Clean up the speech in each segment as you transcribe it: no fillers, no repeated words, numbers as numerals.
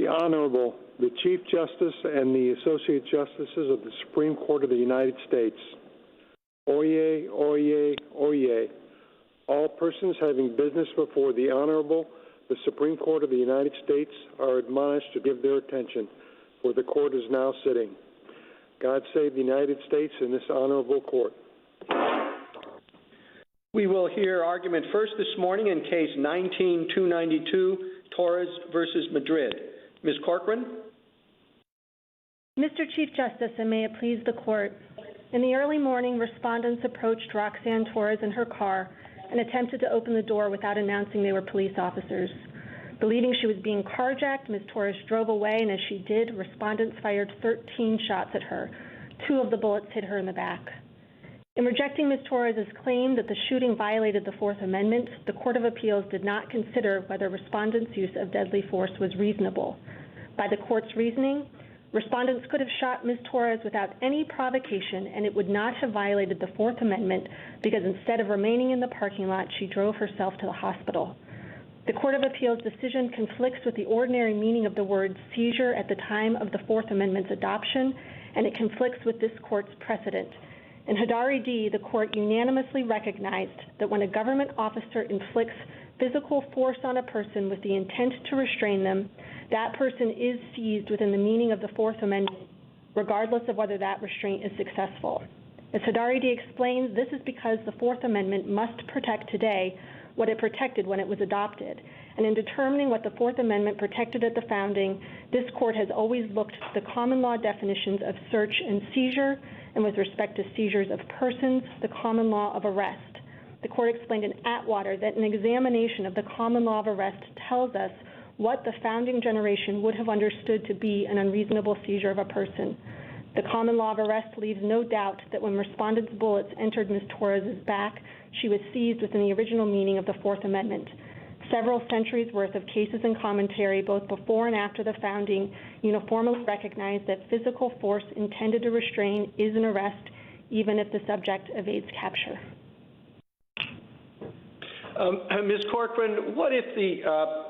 The Honorable, the Chief Justice and the Associate Justices of the Supreme Court of the United States. Oyez, oyez, oyez. All persons having business before the Honorable, the Supreme Court of the United States are admonished to give their attention, for the Court is now sitting. God save the United States and this Honorable Court. We will hear argument first this morning in Case 19-292, Torres versus Madrid. Ms. Corcoran. Mr. Chief Justice, and may it please the Court, in the early morning, respondents approached Roxanne Torres in her car and attempted to open the door without announcing they were police officers. Believing she was being carjacked, Ms. Torres drove away, and as she did, respondents fired 13 shots at her. 2 of the bullets hit her in the back. In rejecting Ms. Torres' claim that the shooting violated the Fourth Amendment, the Court of Appeals did not consider whether respondents' use of deadly force was reasonable. By the Court's reasoning, respondents could have shot Ms. Torres without any provocation, and it would not have violated the Fourth Amendment because instead of remaining in the parking lot, she drove herself to the hospital. The Court of Appeals' decision conflicts with the ordinary meaning of the word seizure at the time of the Fourth Amendment's adoption, and it conflicts with this Court's precedent. In Hadari D., the Court unanimously recognized that when a government officer inflicts physical force on a person with the intent to restrain them, that person is seized within the meaning of the Fourth Amendment, regardless of whether that restraint is successful. As Hadari D. explains, this is because the Fourth Amendment must protect today what it protected when it was adopted. And in determining what the Fourth Amendment protected at the founding, this Court has always looked to the common law definitions of search and seizure, and with respect to seizures of persons, the common law of arrest. The Court explained in Atwater that an examination of the common law of arrest tells us what the founding generation would have understood to be an unreasonable seizure of a person. The common law of arrest leaves no doubt that when respondents' bullets entered Ms. Torres' back, she was seized within the original meaning of the Fourth Amendment. Several centuries worth of cases and commentary, both before and after the founding, uniformly recognize that physical force intended to restrain is an arrest, even if the subject evades capture. Ms. Corcoran, what if the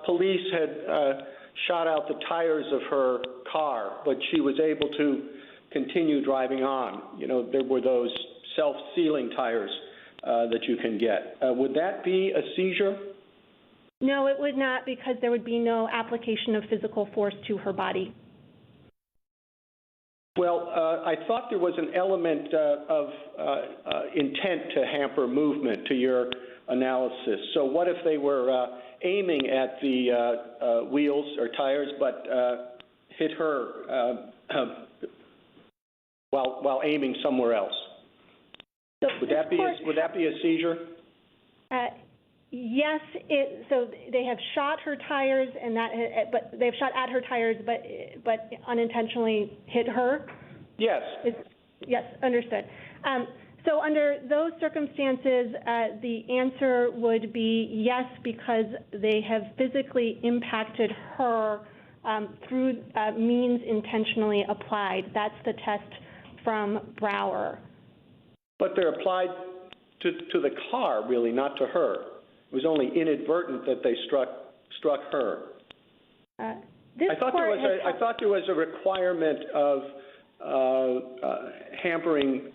police had shot out the tires of her car, but she was able to continue driving on? You know, there were those self-sealing tires that you can get. Would that be a seizure? No, it would not, because there would be no application of physical force to her body. Well, I thought there was an element of intent to hamper movement to your analysis. So what if they were aiming at the wheels or tires, but hit her while aiming somewhere else? So would that be a seizure? Yes. So they have shot her tires, and but they've shot at her tires, but unintentionally hit her. Yes. Yes, understood. So under those circumstances, the answer would be yes, because they have physically impacted her through means intentionally applied. That's the test from Barr. But they're applied to the car, really, not to her. It was only inadvertent that they struck her. I thought there was a requirement of hampering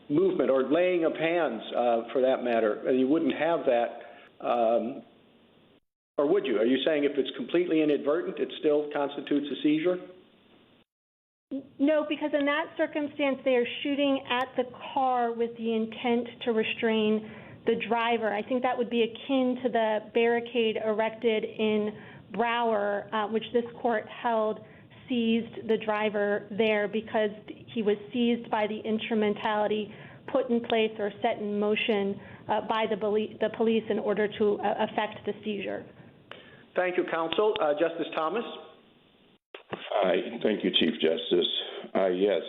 movement or laying of hands, for that matter. You wouldn't have that, or would you? Are you saying if it's completely inadvertent, it still constitutes a seizure? No, because in that circumstance, they are shooting at the car with the intent to restrain the driver. I think that would be akin to the barricade erected in Barr, which this court held seized the driver there because he was seized by the instrumentality put in place or set in motion by the police in order to effect the seizure. Thank you, counsel. Justice Thomas? Thank you, Chief Justice. Yes,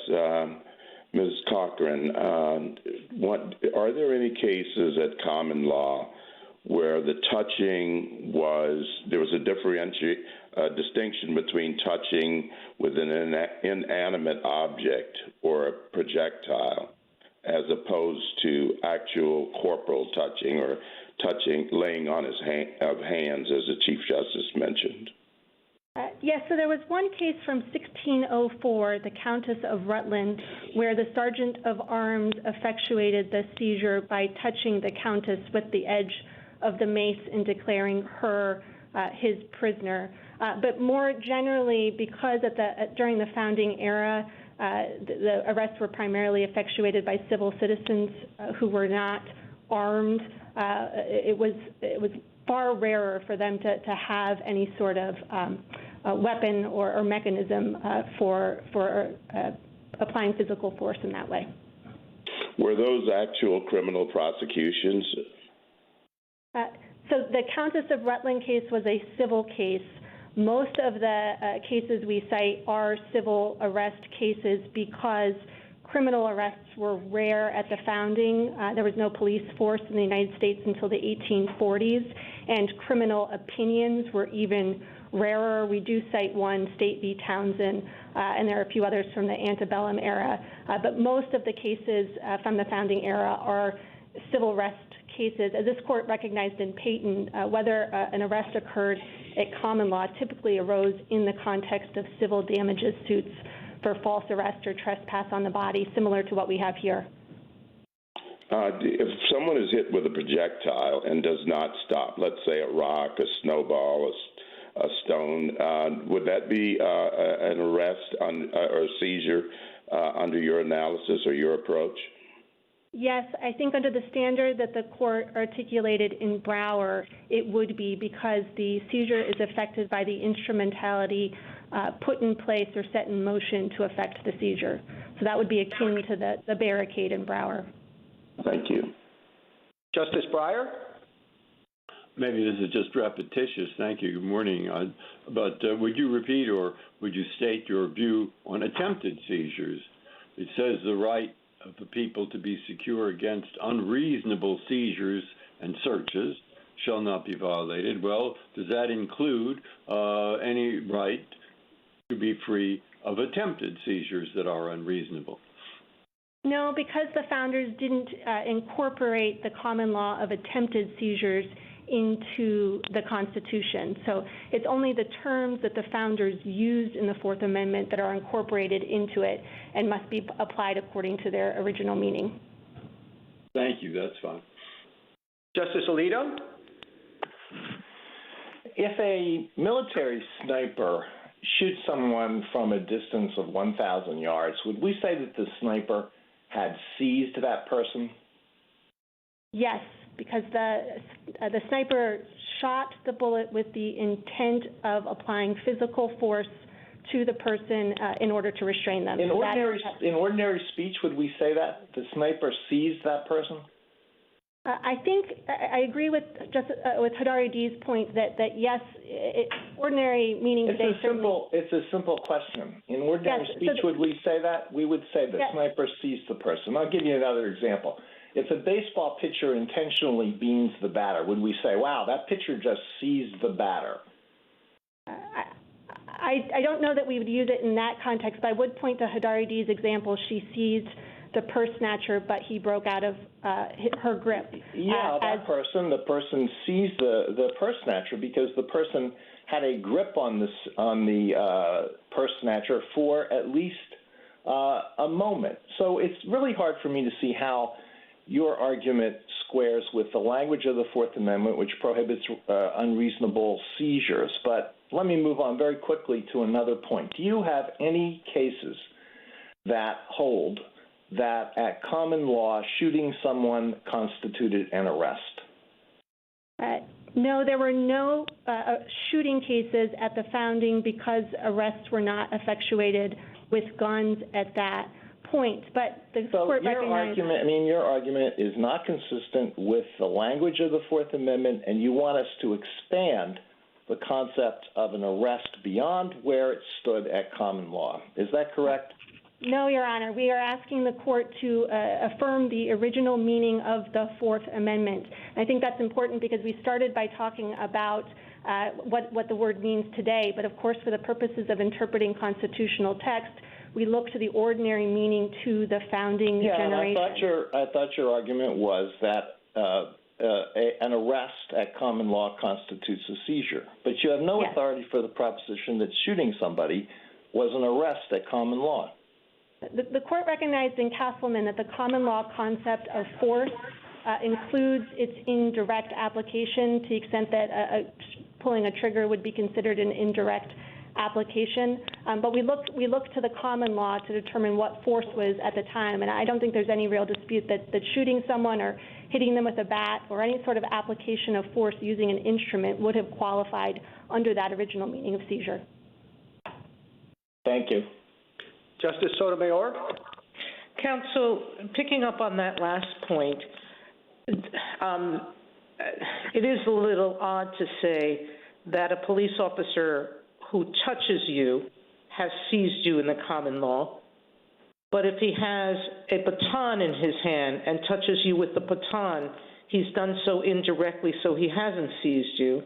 Ms. Cochran, are there any cases at common law where the touching there was a distinction between touching with an inanimate object or a projectile as opposed to actual corporal touching or laying on of hands, as the Chief Justice mentioned? Yes, so there was one case from 1604, the Countess of Rutland, where the sergeant of arms effectuated the seizure by touching the Countess with the edge of the mace and declaring her his prisoner. But more generally, because during the founding era, the arrests were primarily effectuated by civil citizens who were not armed, it was far rarer for them to have any sort of weapon or mechanism for applying physical force in that way. Were those actual criminal prosecutions? So the Countess of Rutland case was a civil case. Most of the cases we cite are civil arrest cases because criminal arrests were rare at the founding. There was no police force in the United States until the 1840s, and criminal opinions were even rarer. We do cite one, State v. Townsend, and there are a few others from the antebellum era. But most of the cases from the founding era are civil arrest cases. As this court recognized in Payton, whether an arrest occurred at common law typically arose in the context of civil damages suits for false arrest or trespass on the body, similar to what we have here. If someone is hit with a projectile and does not stop, let's say a rock, a snowball, a stone, would that be an arrest or a seizure under your analysis or your approach? Yes, I think under the standard that the court articulated in Brower, it would be, because the seizure is affected by the instrumentality put in place or set in motion to affect the seizure. So that would be akin to the barricade in Brower. Thank you. Justice Breyer? Maybe this is just repetitious. Thank you. Good morning. But would you repeat or would you state your view on attempted seizures? It says the right of the people to be secure against unreasonable seizures and searches shall not be violated. Well, does that include any right to be free of attempted seizures that are unreasonable? No, because the founders didn't incorporate the common law of attempted seizures into the Constitution. So it's only the terms that the founders used in the Fourth Amendment that are incorporated into it and must be applied according to their original meaning. Thank you. That's fine. Justice Alito? If a military sniper shoots someone from a distance of 1,000 yards, would we say that the sniper had seized that person? Yes, because the sniper shot the bullet with the intent of applying physical force to the person in order to restrain them. In ordinary speech, would we say that the sniper seized that person? I think I agree with Hidari D's point that yes, ordinary meaning today It's a simple question. In ordinary speech, would we say that? We would say the sniper seized the person. I'll give you another example. If a baseball pitcher intentionally beans the batter, would we say, wow, that pitcher just seized the batter? I don't know that we would use it in that context, but I would point to Hidari D's example. She seized the purse snatcher, but he broke out of her grip. Yeah, the person seized the purse snatcher because the person had a grip on the purse snatcher for at least a moment. So it's really hard for me to see how your argument squares with the language of the Fourth Amendment, which prohibits unreasonable seizures. But let me move on very quickly to another point. Do you have any cases that hold that at common law, shooting someone constituted an arrest? No, there were no shooting cases at the founding because arrests were not effectuated with guns at that point. But the court recognized... your argument is not consistent with the language of the Fourth Amendment, and you want us to expand the concept of an arrest beyond where it stood at common law. Is that correct? No, Your Honor. We are asking the court to affirm the original meaning of the Fourth Amendment. And I think that's important because we started by talking about what the word means today. But, of course, for the purposes of interpreting constitutional text, we look to the ordinary meaning to the founding generation. I thought your argument was that an arrest at common law constitutes a seizure. But you have no authority for the proposition that shooting somebody was an arrest at common law. The court recognized in Castleman that the common law concept of force includes its indirect application to the extent that pulling a trigger would be considered an indirect application. But we looked to the common law to determine what force was at the time, and I don't think there's any real dispute that shooting someone or hitting them with a bat or any sort of application of force using an instrument would have qualified under that original meaning of seizure. Thank you. Justice Sotomayor? Counsel, picking up on that last point, it is a little odd to say that a police officer who touches you has seized you in the common law, but if he has a baton in his hand and touches you with the baton, he's done so indirectly, so he hasn't seized you.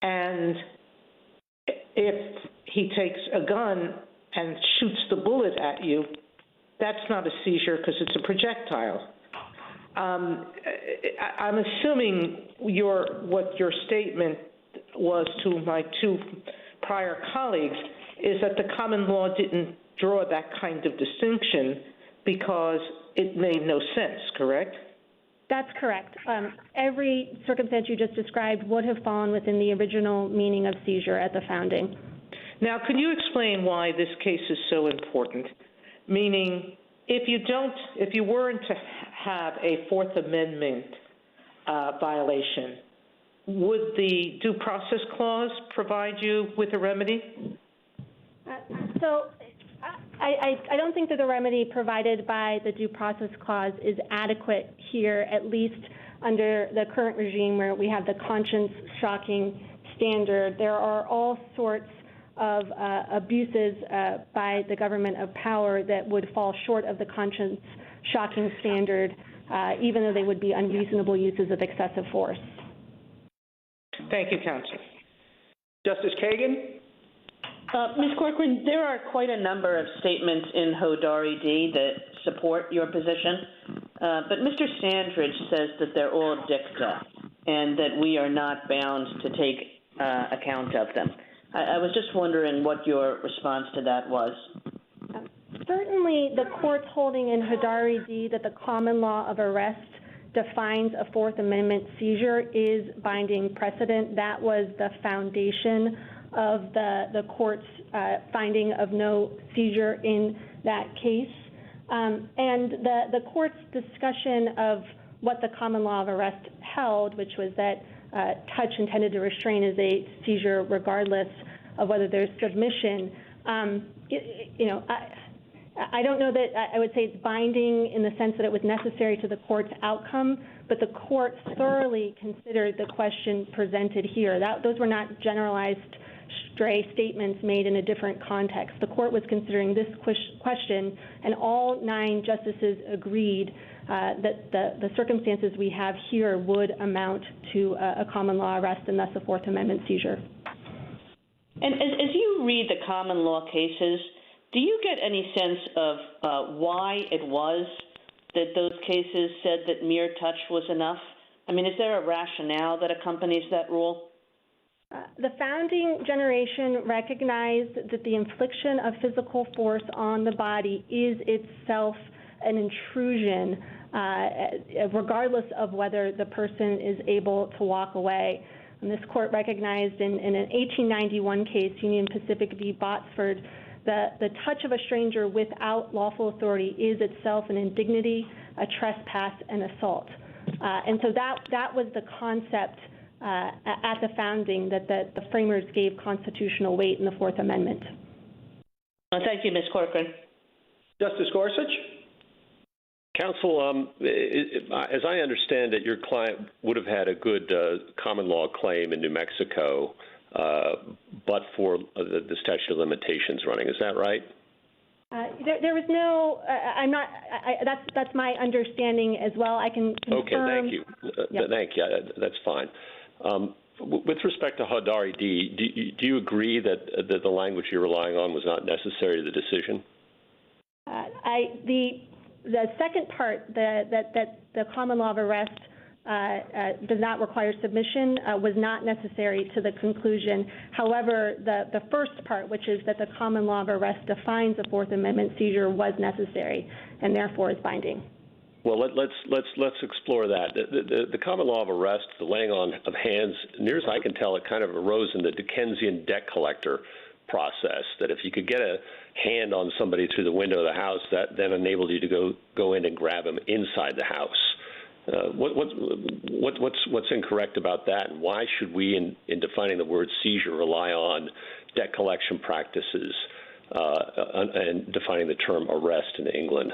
And if he takes a gun and shoots the bullet at you, that's not a seizure because it's a projectile. I'm assuming what your statement was to my two prior colleagues is that the common law didn't draw that kind of distinction because it made no sense, correct? That's correct. Every circumstance you just described would have fallen within the original meaning of seizure at the founding. Now, can you explain why this case is so important? Meaning, if you weren't to have a Fourth Amendment violation, would the Due Process Clause provide you with a remedy? So I don't think that the remedy provided by the Due Process Clause is adequate here, at least under the current regime where we have the conscience-shocking standard. There are all sorts of abuses by the government of power that would fall short of the conscience-shocking standard, even though they would be unreasonable uses of excessive force. Thank you, counsel. Justice Kagan? Ms. Corcoran, there are quite a number of statements in Hodari D. that support your position, but Mr. Sandridge says that they're all dicta and that we are not bound to take account of them. I was just wondering what your response to that was. Certainly, the court's holding in Hodari D. that the common law of arrest defines a Fourth Amendment seizure is binding precedent. That was the foundation of the court's finding of no seizure in that case. And the court's discussion of what the common law of arrest held, which was that touch intended to restrain is a seizure regardless of whether there's submission. I don't know that I would say it's binding in the sense that it was necessary to the court's outcome, but the court thoroughly considered the question presented here. Those were not generalized stray statements made in a different context. The court was considering this question, and all 9 justices agreed that the circumstances we have here would amount to a common law arrest and thus a Fourth Amendment seizure. And as you read the common law cases, do you get any sense of why it was that those cases said that mere touch was enough? I mean, is there a rationale that accompanies that rule? The founding generation recognized that the infliction of physical force on the body is itself an intrusion, regardless of whether the person is able to walk away. And this court recognized in an 1891 case, Union Pacific v. Botsford, the touch of a stranger without lawful authority is itself an indignity, a trespass, and assault. And so that was the concept at the founding that the framers gave constitutional weight in the Fourth Amendment. Thank you, Ms. Corcoran. Justice Gorsuch? Counsel, as I understand it, your client would have had a good common law claim in New Mexico, but for the statute of limitations running. Is that right? There was no. I'm not. That's my understanding as well. I can confirm. Okay, thank you. Yep. Thank you. That's fine. With respect to Hodari D., do you agree that the language you're relying on was not necessary to the decision? The second part, that the common law of arrest does not require submission, was not necessary to the conclusion. However, the first part, which is that the common law of arrest defines a Fourth Amendment seizure, was necessary and therefore is binding. Well, let's explore that. The common law of arrest, the laying on of hands, near as I can tell, it kind of arose in the Dickensian debt collector process, that if you could get a hand on somebody through the window of the house, that then enabled you to go in and grab them inside the house. What's incorrect about that, and why should we, in defining the word seizure, rely on debt collection practices and defining the term arrest in England?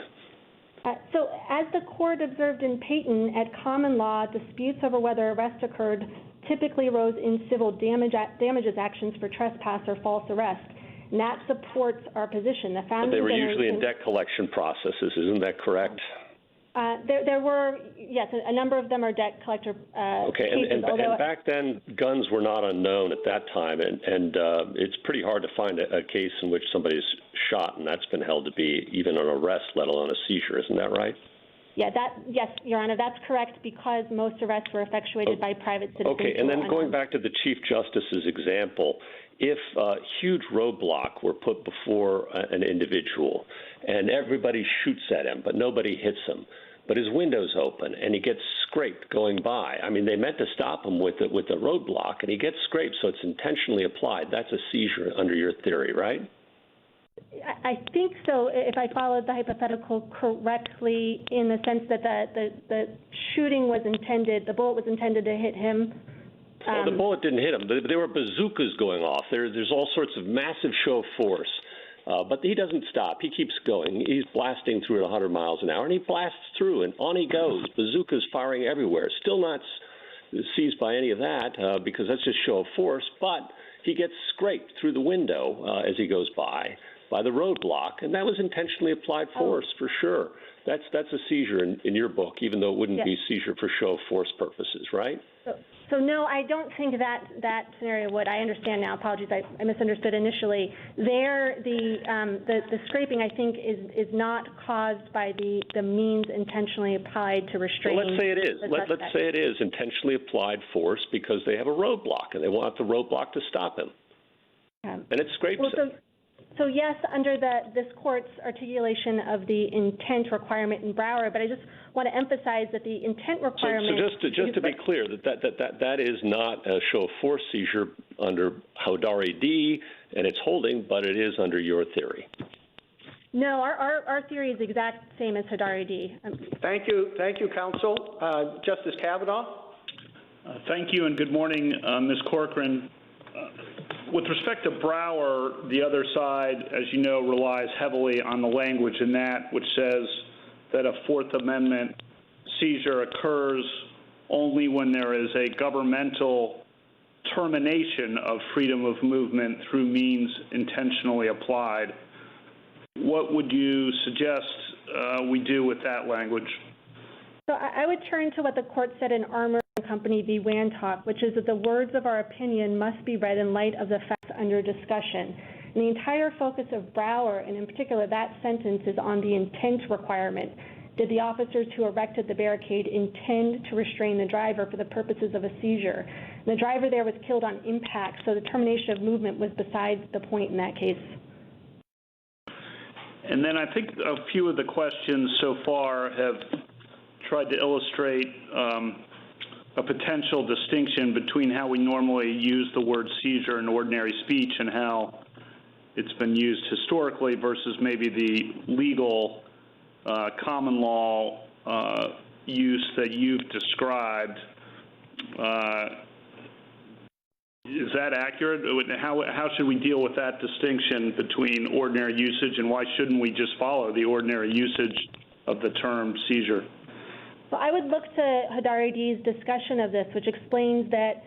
So as the court observed in Payton, at common law, disputes over whether arrest occurred typically arose in civil damages actions for trespass or false arrest. And that supports our position. But they were usually in debt collection processes, isn't that correct? There were, yes, a number of them are debt collector cases. And back then, guns were not unknown at that time, and it's pretty hard to find a case in which somebody's shot, and that's been held to be even an arrest, let alone a seizure. Isn't that right? Yeah, yes, Your Honor, that's correct, because most arrests were effectuated by private citizens. Okay, and then going back to the Chief Justice's example, if a huge roadblock were put before an individual and everybody shoots at him, but nobody hits him, but his window's open and he gets scraped going by. I mean, they meant to stop him with a roadblock, and he gets scraped, so it's intentionally applied. That's a seizure under your theory, right? I think so, if I followed the hypothetical correctly, in the sense that the shooting was intended, the bullet was intended to hit him. Well, the bullet didn't hit him. There were bazookas going off. There's all sorts of massive show of force. But he doesn't stop. He keeps going. He's blasting through at 100 miles an hour, and he blasts through, and on he goes. Bazookas firing everywhere. Still not seized by any of that, because that's just show of force, but he gets scraped through the window as he goes by the roadblock, and that was intentionally applied force, for sure. That's a seizure in your book, even though it wouldn't be seizure for show of force purposes, right? So no, I don't think that scenario would. I understand now. Apologies, I misunderstood initially. There, the scraping, I think, is not caused by the means intentionally applied to restrain. Well, let's say it is. Let's say it is intentionally applied force because they have a roadblock and they want the roadblock to stop him, and it scrapes him. So yes, under this court's articulation of the intent requirement in Brower, but I just want to emphasize that the intent requirement. So just to be clear, that is not a show of force seizure under Hodari D and its holding, but it is under your theory. No, our theory is the exact same as Hodari D. Thank you, counsel. Justice Kavanaugh. Thank you, and good morning, Ms. Corcoran. With respect to Brower, the other side, as you know, relies heavily on the language in that, which says that a Fourth Amendment seizure occurs only when there is a governmental termination of freedom of movement through means intentionally applied. What would you suggest we do with that language? So I would turn to what the court said in Armour Company v. Wantock, which is that the words of our opinion must be read in light of the facts under discussion. And the entire focus of Brower, and in particular that sentence, is on the intent requirement. Did the officers who erected the barricade intend to restrain the driver for the purposes of a seizure? And the driver there was killed on impact, so the termination of movement was besides the point in that case. And then I think a few of the questions so far have tried to illustrate a potential distinction between how we normally use the word seizure in ordinary speech and how it's been used historically versus maybe the legal common law use that you've described. Is that accurate? How should we deal with that distinction between ordinary usage, and why shouldn't we just follow the ordinary usage of the term seizure? Well, I would look to Hodari D's discussion of this, which explains that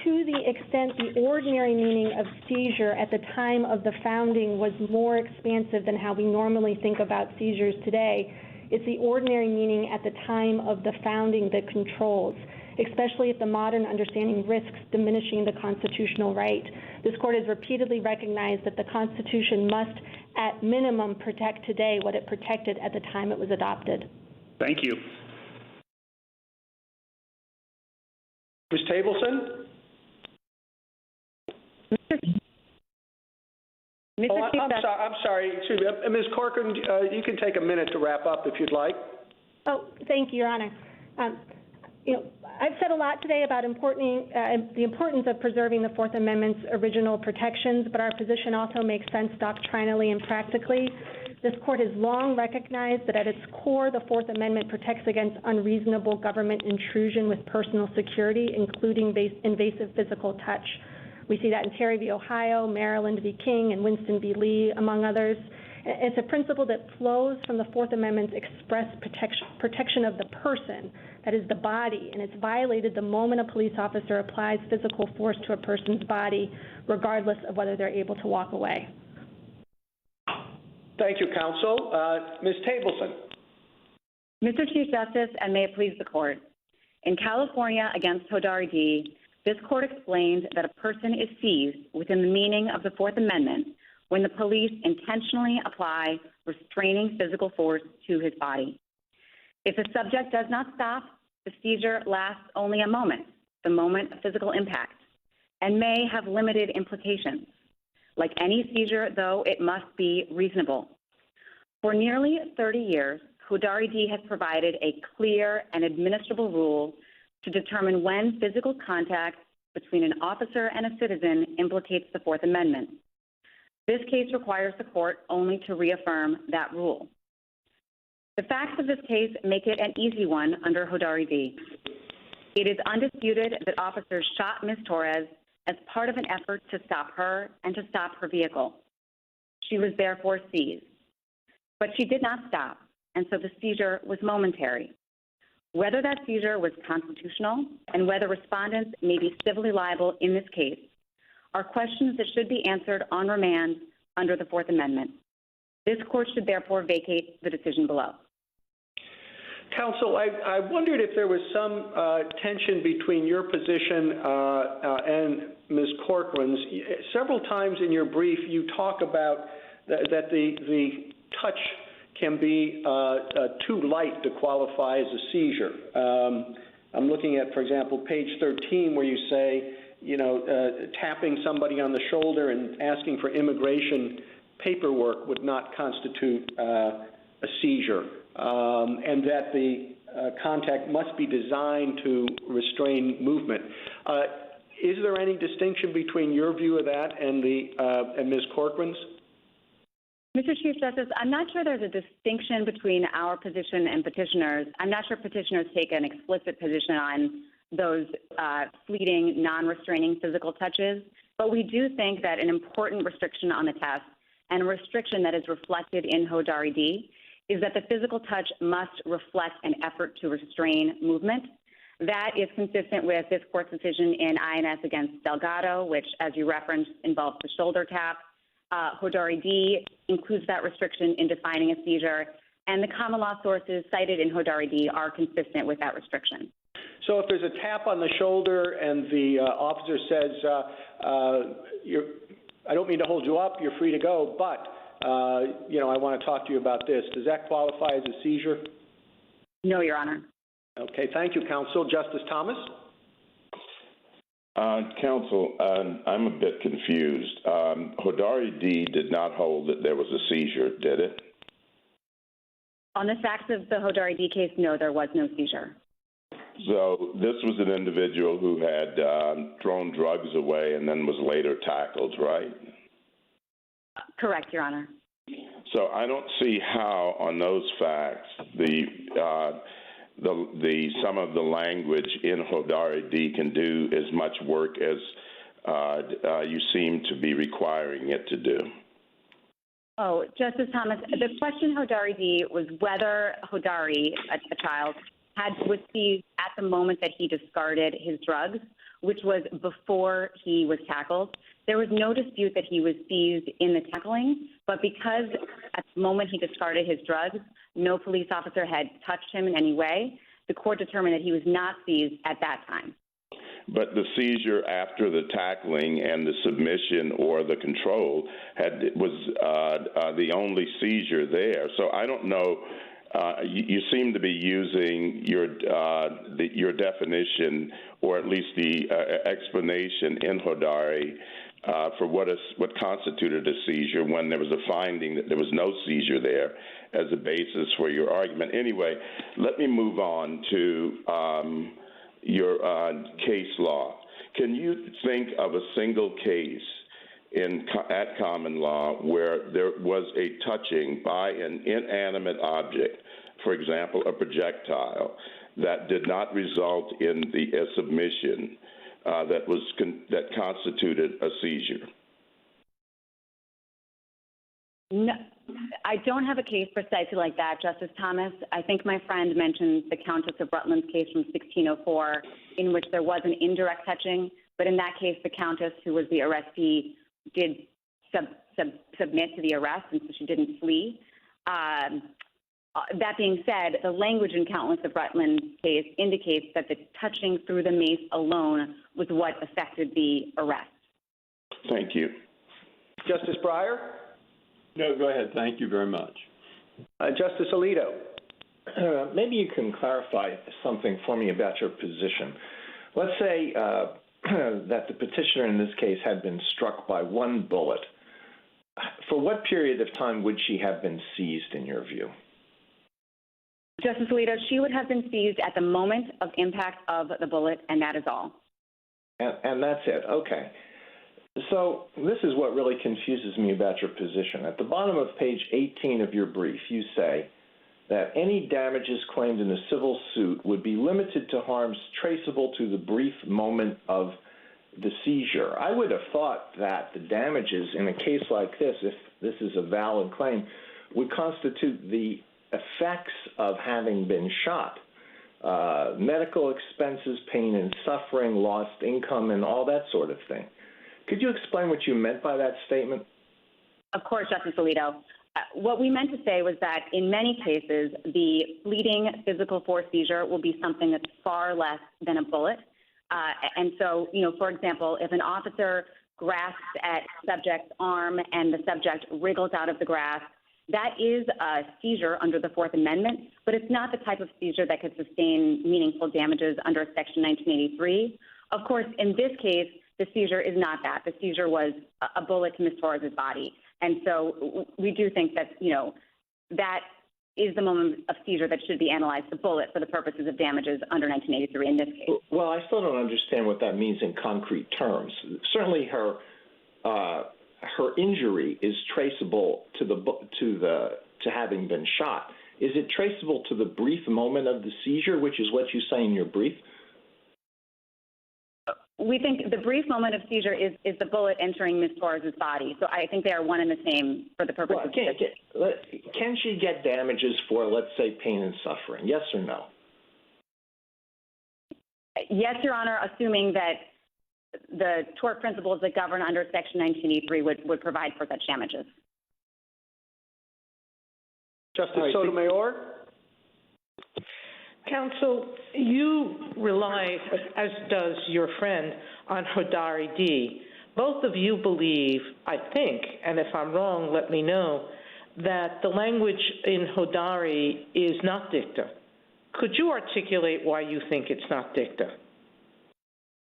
to the extent the ordinary meaning of seizure at the time of the founding was more expansive than how we normally think about seizures today, it's the ordinary meaning at the time of the founding that controls, especially if the modern understanding risks diminishing the constitutional right. This court has repeatedly recognized that the Constitution must, at minimum, protect today what it protected at the time it was adopted. Thank you. Ms. Tableson? I'm sorry. Excuse me. Ms. Corcoran, you can take a minute to wrap up if you'd like. Oh, thank you, Your Honor. I've said a lot today about the importance of preserving the Fourth Amendment's original protections, but our position also makes sense doctrinally and practically. This court has long recognized that at its core, the Fourth Amendment protects against unreasonable government intrusion with personal security, including invasive physical touch. We see that in Terry v. Ohio, Maryland v. King, and Winston v. Lee, among others. It's a principle that flows from the Fourth Amendment's express protection of the person, that is the body, and it's violated the moment a police officer applies physical force to a person's body, regardless of whether they're able to walk away. Thank you, counsel. Ms. Tableson. Mr. Chief Justice, and may it please the court. In California against Hodari D., this court explained that a person is seized within the meaning of the Fourth Amendment when the police intentionally apply restraining physical force to his body. If the subject does not stop, the seizure lasts only a moment, the moment of physical impact, and may have limited implications. Like any seizure, though, it must be reasonable. For nearly 30 years, Hodari D. has provided a clear and administrable rule to determine when physical contact between an officer and a citizen implicates the Fourth Amendment. This case requires the court only to reaffirm that rule. The facts of this case make it an easy one under Hodari D. It is undisputed that officers shot Ms. Torres as part of an effort to stop her and to stop her vehicle. She was therefore seized. But she did not stop, and so the seizure was momentary. Whether that seizure was constitutional and whether respondents may be civilly liable in this case are questions that should be answered on remand under the Fourth Amendment. This court should therefore vacate the decision below. Counsel, I wondered if there was some tension between your position and Ms. Corcoran's. Several times in your brief, you talk about that the touch can be too light to qualify as a seizure. I'm looking at, for example, page 13, where you say, tapping somebody on the shoulder and asking for immigration paperwork would not constitute a seizure, and that the contact must be designed to restrain movement. Is there any distinction between your view of that and Ms. Corcoran's? Mr. Chief Justice, I'm not sure there's a distinction between our position and petitioners. I'm not sure petitioners take an explicit position on those fleeting, non-restraining physical touches, but we do think that an important restriction on the test, and a restriction that is reflected in Hodari D., is that the physical touch must reflect an effort to restrain movement. That is consistent with this court's decision in INS against Delgado, which, as you referenced, involves the shoulder tap. Hodari D. includes that restriction in defining a seizure, and the common law sources cited in Hodari D. are consistent with that restriction. So if there's a tap on the shoulder and the officer says, I don't mean to hold you up, you're free to go, but, I want to talk to you about this, does that qualify as a seizure? No, Your Honor. Okay, thank you, counsel. Justice Thomas? Counsel, I'm a bit confused. Hodari D. did not hold that there was a seizure, did it? On the facts of the Hodari D. case, no, there was no seizure. So this was an individual who had thrown drugs away and then was later tackled, right? Correct, Your Honor. So I don't see how, on those facts, some of the language in Hodari D. can do as much work as you seem to be requiring it to do. Oh, Justice Thomas, the question Hodari D. was whether Hodari, a child, was seized at the moment that he discarded his drugs, which was before he was tackled. There was no dispute that he was seized in the tackling, but because at the moment he discarded his drugs, no police officer had touched him in any way, the court determined that he was not seized at that time. But the seizure after the tackling and the submission or the control was the only seizure there. So I don't know you seem to be using your definition, or at least the explanation in Hodari, for what constituted a seizure when there was a finding that there was no seizure there as a basis for your argument. Anyway, let me move on to your case law. Can you think of a single case at common law where there was a touching by an inanimate object, for example, a projectile, that did not result in the submission that constituted a seizure? No, I don't have a case precisely like that, Justice Thomas. I think my friend mentioned the Countess of Rutland's case from 1604, in which there was an indirect touching, but in that case, the Countess, who was the arrestee, did submit to the arrest, and so she didn't flee. That being said, the language in Countess of Rutland's case indicates that the touching through the mace alone was what affected the arrest. Thank you. Justice Breyer? No, go ahead. Thank you very much. Justice Alito? Maybe you can clarify something for me about your position. Let's say that the petitioner in this case had been struck by one bullet. For what period of time would she have been seized, in your view? Justice Alito, she would have been seized at the moment of impact of the bullet, and that is all. And that's it. Okay. So this is what really confuses me about your position. At the bottom of page 18 of your brief, you say that any damages claimed in a civil suit would be limited to harms traceable to the brief moment of the seizure. I would have thought that the damages in a case like this, if this is a valid claim, would constitute the effects of having been shot. Medical expenses, pain and suffering, lost income, and all that sort of thing. Could you explain what you meant by that statement? Of course, Justice Alito. What we meant to say was that in many cases, the fleeting physical force seizure will be something that's far less than a bullet. And so, for example, if an officer grasps at subject's arm and the subject wriggles out of the grasp, that is a seizure under the Fourth Amendment, but it's not the type of seizure that could sustain meaningful damages under Section 1983. Of course, in this case, the seizure is not that. The seizure was a bullet to Ms. Torres' body. And so we do think that, that is the moment of seizure that should be analyzed, the bullet, for the purposes of damages under 1983 in this case. Well, I still don't understand what that means in concrete terms. Certainly her injury is traceable to having been shot. Is it traceable to the brief moment of the seizure, which is what you say in your brief? We think the brief moment of seizure is the bullet entering Ms. Torres' body. So I think they are one and the same for the purpose of Can she get damages for, let's say, pain and suffering? Yes or no? Yes, Your Honor, assuming that the tort principles that govern under Section 1983 would provide for such damages. Justice Sotomayor? Counsel, you rely, as does your friend, on Hodari D. Both of you believe, I think, and if I'm wrong, let me know, that the language in Hodari is not dicta. Could you articulate why you think it's not dicta?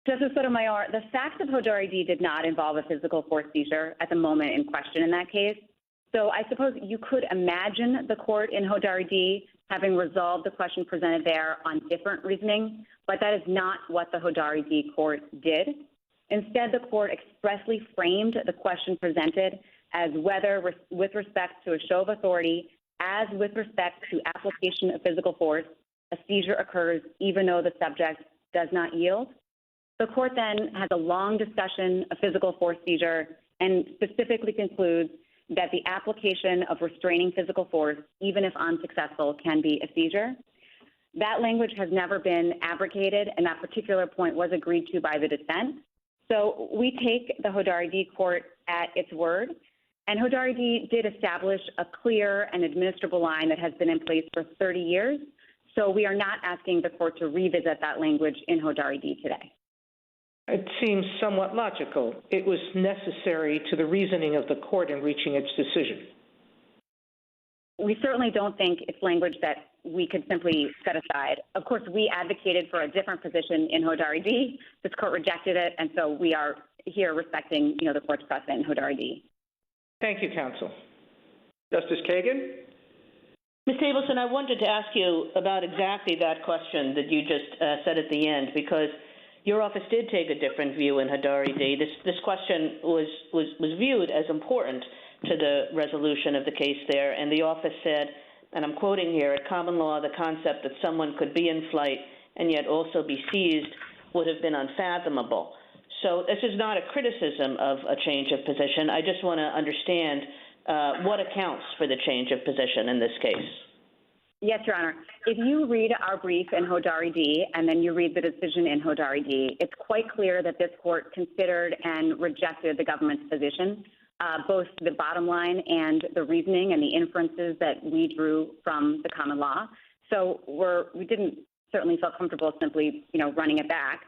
Justice Sotomayor, the facts of Hodari D did not involve a physical force seizure at the moment in question in that case. So I suppose you could imagine the court in Hodari D having resolved the question presented there on different reasoning, but that is not what the Hodari D court did. Instead, the court expressly framed the question presented as whether, with respect to a show of authority, as with respect to application of physical force, a seizure occurs even though the subject does not yield. The court then has a long discussion of physical force seizure and specifically concludes that the application of restraining physical force, even if unsuccessful, can be a seizure. That language has never been abrogated, and that particular point was agreed to by the dissent. So we take the Hodari D court at its word, and Hodari D did establish a clear and administrable line that has been in place for 30 years. So we are not asking the court to revisit that language in Hodari D today. It seems somewhat logical. It was necessary to the reasoning of the court in reaching its decision. we certainly don't think it's language that we could simply set aside. Of course, we advocated for a different position in Hodari D. This court rejected it, and so we are here respecting, the court's precedent in Hodari D. Thank you, counsel. Justice Kagan? Ms. Tableson, I wanted to ask you about exactly that question that you just said at the end, because your office did take a different view in Hodari D. This question was viewed as important to the resolution of the case there, and the office said, and I'm quoting here, at common law, the concept that someone could be in flight and yet also be seized would have been unfathomable. So this is not a criticism of a change of position. I just want to understand what accounts for the change of position in this case. Yes, Your Honor. If you read our brief in Hodari D and then you read the decision in Hodari D, it's quite clear that this court considered and rejected the government's position, both the bottom line and the reasoning and the inferences that we drew from the common law. So we didn't certainly feel comfortable simply, running it back.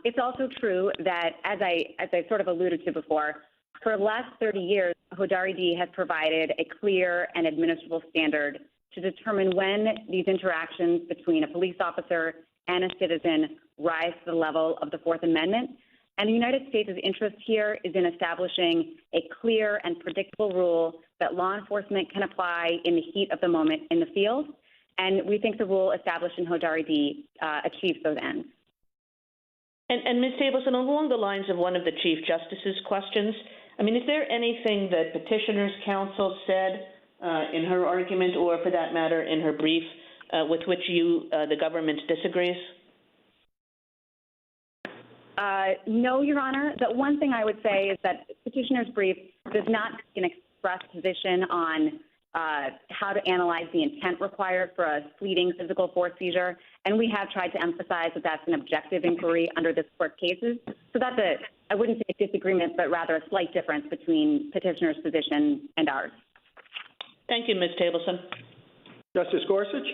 It's also true that, as I sort of alluded to before, for the last 30 years, Hodari D has provided a clear and administrable standard to determine when these interactions between a police officer and a citizen rise to the level of the Fourth Amendment. And the United States' interest here is in establishing a clear and predictable rule that law enforcement can apply in the heat of the moment in the field. And we think the rule established in Hodari D achieves those ends. And Ms. Tableson, along the lines of one of the Chief Justice's questions, is there anything that Petitioner's counsel said in her argument, or for that matter, in her brief, with which the government disagrees? No, Your Honor. The one thing I would say is that Petitioner's brief does not take an express position on how to analyze the intent required for a fleeting physical force seizure, and we have tried to emphasize that that's an objective inquiry under this court cases. So that's I wouldn't say a disagreement, but rather a slight difference between Petitioner's position and ours. Thank you, Ms. Tableson. Justice Gorsuch?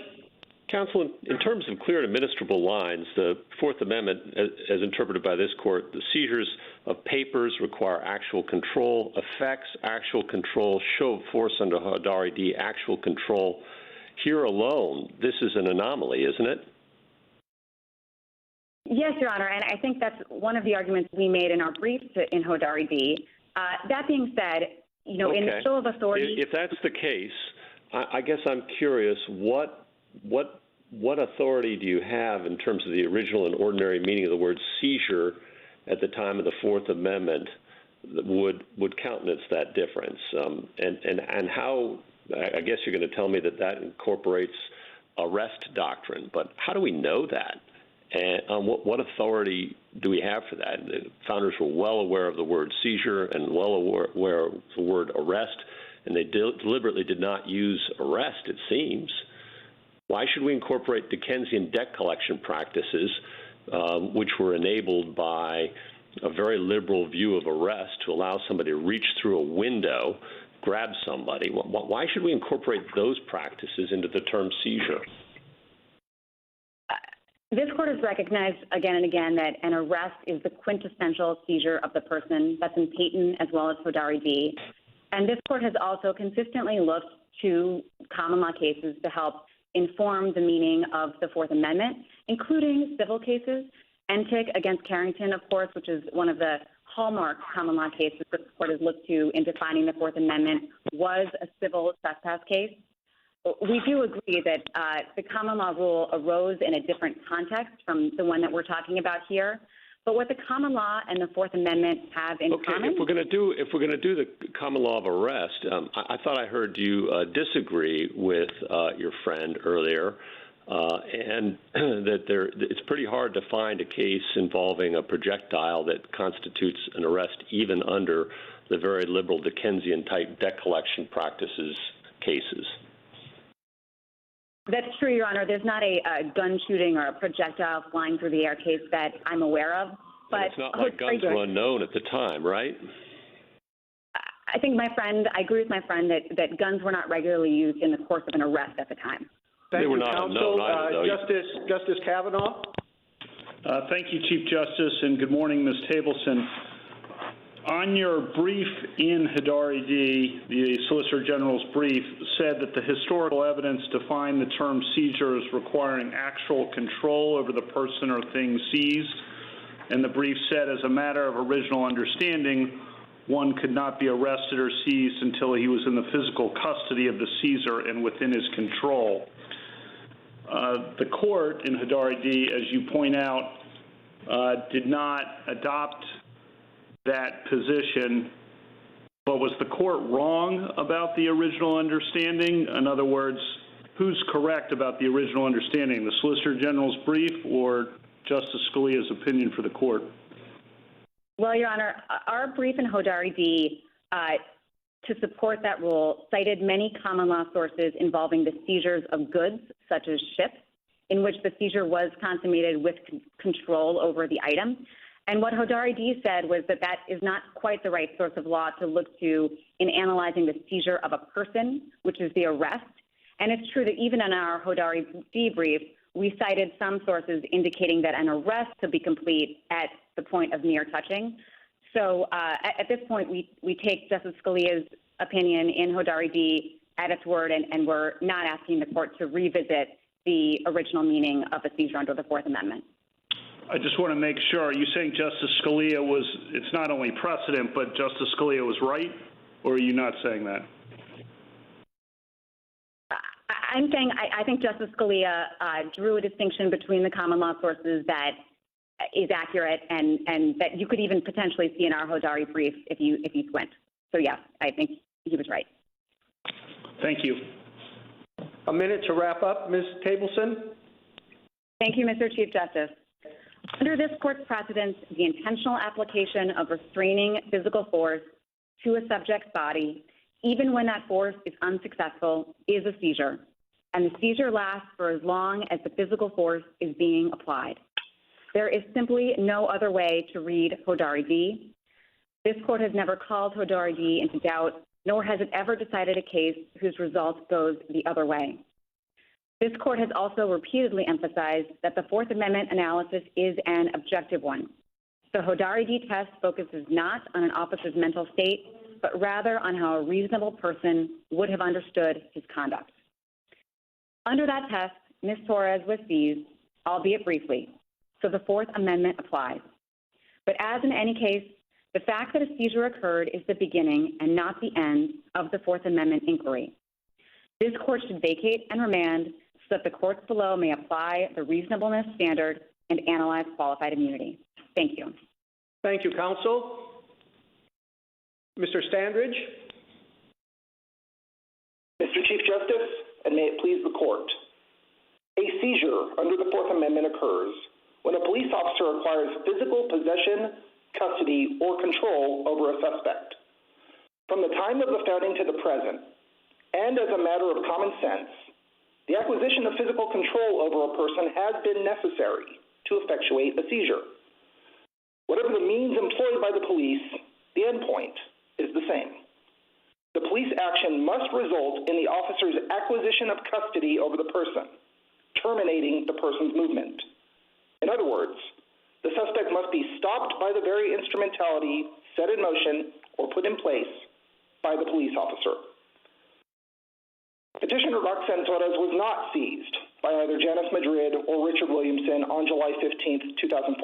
Counsel, in terms of clear and administrable lines, the Fourth Amendment, as interpreted by this court, the seizures of papers require actual control, effects, actual control, show of force under Hodari D, actual control. Here alone, this is an anomaly, isn't it? Yes, Your Honor, and I think that's one of the arguments we made in our brief in Hodari D. That being said, in the show of authority... If that's the case, I guess I'm curious, what authority do you have in terms of the original and ordinary meaning of the word seizure at the time of the Fourth Amendment that would countenance that difference? And how, I guess you're going to tell me that incorporates arrest doctrine, but how do we know that? And what authority do we have for that? The founders were well aware of the word seizure and well aware of the word arrest, and they deliberately did not use arrest, it seems. Why should we incorporate Dickensian debt collection practices, which were enabled by a very liberal view of arrest to allow somebody to reach through a window, grab somebody? Why should we incorporate those practices into the term seizure? This court has recognized again and again that an arrest is the quintessential seizure of the person. That's in Payton as well as Hodari D. And this court has also consistently looked to common law cases to help inform the meaning of the Fourth Amendment, including civil cases. Entick against Carrington, of course, which is one of the hallmark common law cases that the court has looked to in defining the Fourth Amendment, was a civil trespass case. We do agree that the common law rule arose in a different context from the one that we're talking about here. But what the common law and the Fourth Amendment have in common. If we're going to do the common law of arrest, I thought I heard you disagree with your friend earlier, and that it's pretty hard to find a case involving a projectile that constitutes an arrest, even under the very liberal Dickensian type debt collection practices cases. That's true, Your Honor. There's not a gun shooting or a projectile flying through the air case that I'm aware of. But it's not like guns were unknown at the time, right? I think I agree with my friend that guns were not regularly used in the course of an arrest at the time. They were not unknown either, though. Justice Kavanaugh? Thank you, Chief Justice, and good morning, Ms. Tableson. on your brief in Hodari D., the Solicitor General's brief said that the historical evidence defined the term seizure as requiring actual control over the person or thing seized. And the brief said, as a matter of original understanding, one could not be arrested or seized until he was in the physical custody of the seizer and within his control. The court in Hodari D., as you point out, did not adopt that position, but was the court wrong about the original understanding? In other words, who's correct about the original understanding, the Solicitor General's brief or Justice Scalia's opinion for the court? Well, Your Honor, our brief in Hodari D. To support that rule cited many common law sources involving the seizures of goods, such as ships, in which the seizure was consummated with control over the item. And what Hodari D. said was that that is not quite the right source of law to look to in analyzing the seizure of a person, which is the arrest. And it's true that even in our Hodari D. brief, we cited some sources indicating that an arrest could be complete at the point of mere touching. So at this point, we take Justice Scalia's opinion in Hodari D. at its word, and we're not asking the court to revisit the original meaning of a seizure under the Fourth Amendment. I just want to make sure, are you saying Justice Scalia was, it's not only precedent, but Justice Scalia was right, or are you not saying that? I'm saying I think Justice Scalia drew a distinction between the common law sources that is accurate and that you could even potentially see in our Hodari brief if you squint. So yeah, I think he was right. Thank you. A minute to wrap up, Ms. Tableson. Thank you, Mr. Chief Justice. Under this court's precedents, the intentional application of restraining physical force to a subject's body, even when that force is unsuccessful, is a seizure, and the seizure lasts for as long as the physical force is being applied. There is simply no other way to read Hodari D. This court has never called Hodari D. into doubt, nor has it ever decided a case whose result goes the other way. This court has also repeatedly emphasized that the Fourth Amendment analysis is an objective one. The Hodari D. test focuses not on an officer's mental state, but rather on how a reasonable person would have understood his conduct. Under that test, Ms. Torres was seized, albeit briefly, so the Fourth Amendment applies. But as in any case, the fact that a seizure occurred is the beginning and not the end of the Fourth Amendment inquiry. This court should vacate and remand so that the courts below may apply the reasonableness standard and analyze qualified immunity. Thank you. Thank you, counsel. Mr. Standridge. Mr. Chief Justice, and may it please the court. A seizure under the Fourth Amendment occurs when a police officer acquires physical possession, custody, or control over a suspect. From the time of the founding to the present, and as a matter of common sense, the acquisition of physical control over a person has been necessary to effectuate a seizure. Whatever the means employed by the police, the endpoint is the same. The police action must result in the officer's acquisition of custody over the person, terminating the person's movement. In other words, the suspect must be stopped by the very instrumentality set in motion or put in place by the police officer. Petitioner Roxanne Torres was not seized by either Janice Madrid or Richard Williamson on July 15, 2014.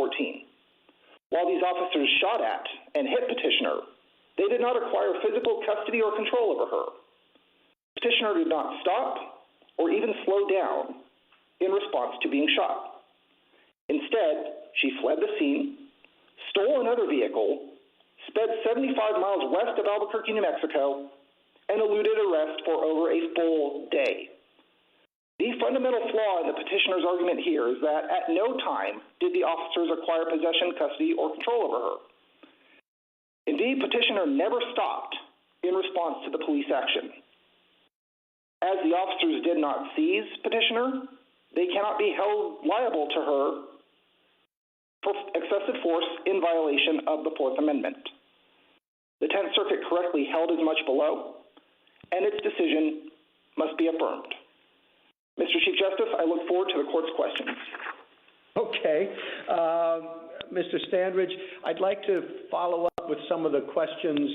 While these officers shot at and hit Petitioner, they did not acquire physical custody or control over her. Petitioner did not stop or even slow down in response to being shot. Instead, she fled the scene, stole another vehicle, sped 75 miles west of Albuquerque, New Mexico, and eluded arrest for over a full day. The fundamental flaw in the petitioner's argument here is that at no time did the officers acquire possession, custody, or control over her. Indeed, petitioner never stopped in response to the police action. As the officers did not seize petitioner, they cannot be held liable to her for excessive force in violation of the Fourth Amendment. The Tenth Circuit correctly held as much below, and its decision must be affirmed. Mr. Chief Justice, I look forward to the court's questions. Okay. Mr. Standridge, I'd like to follow up up with some of the questions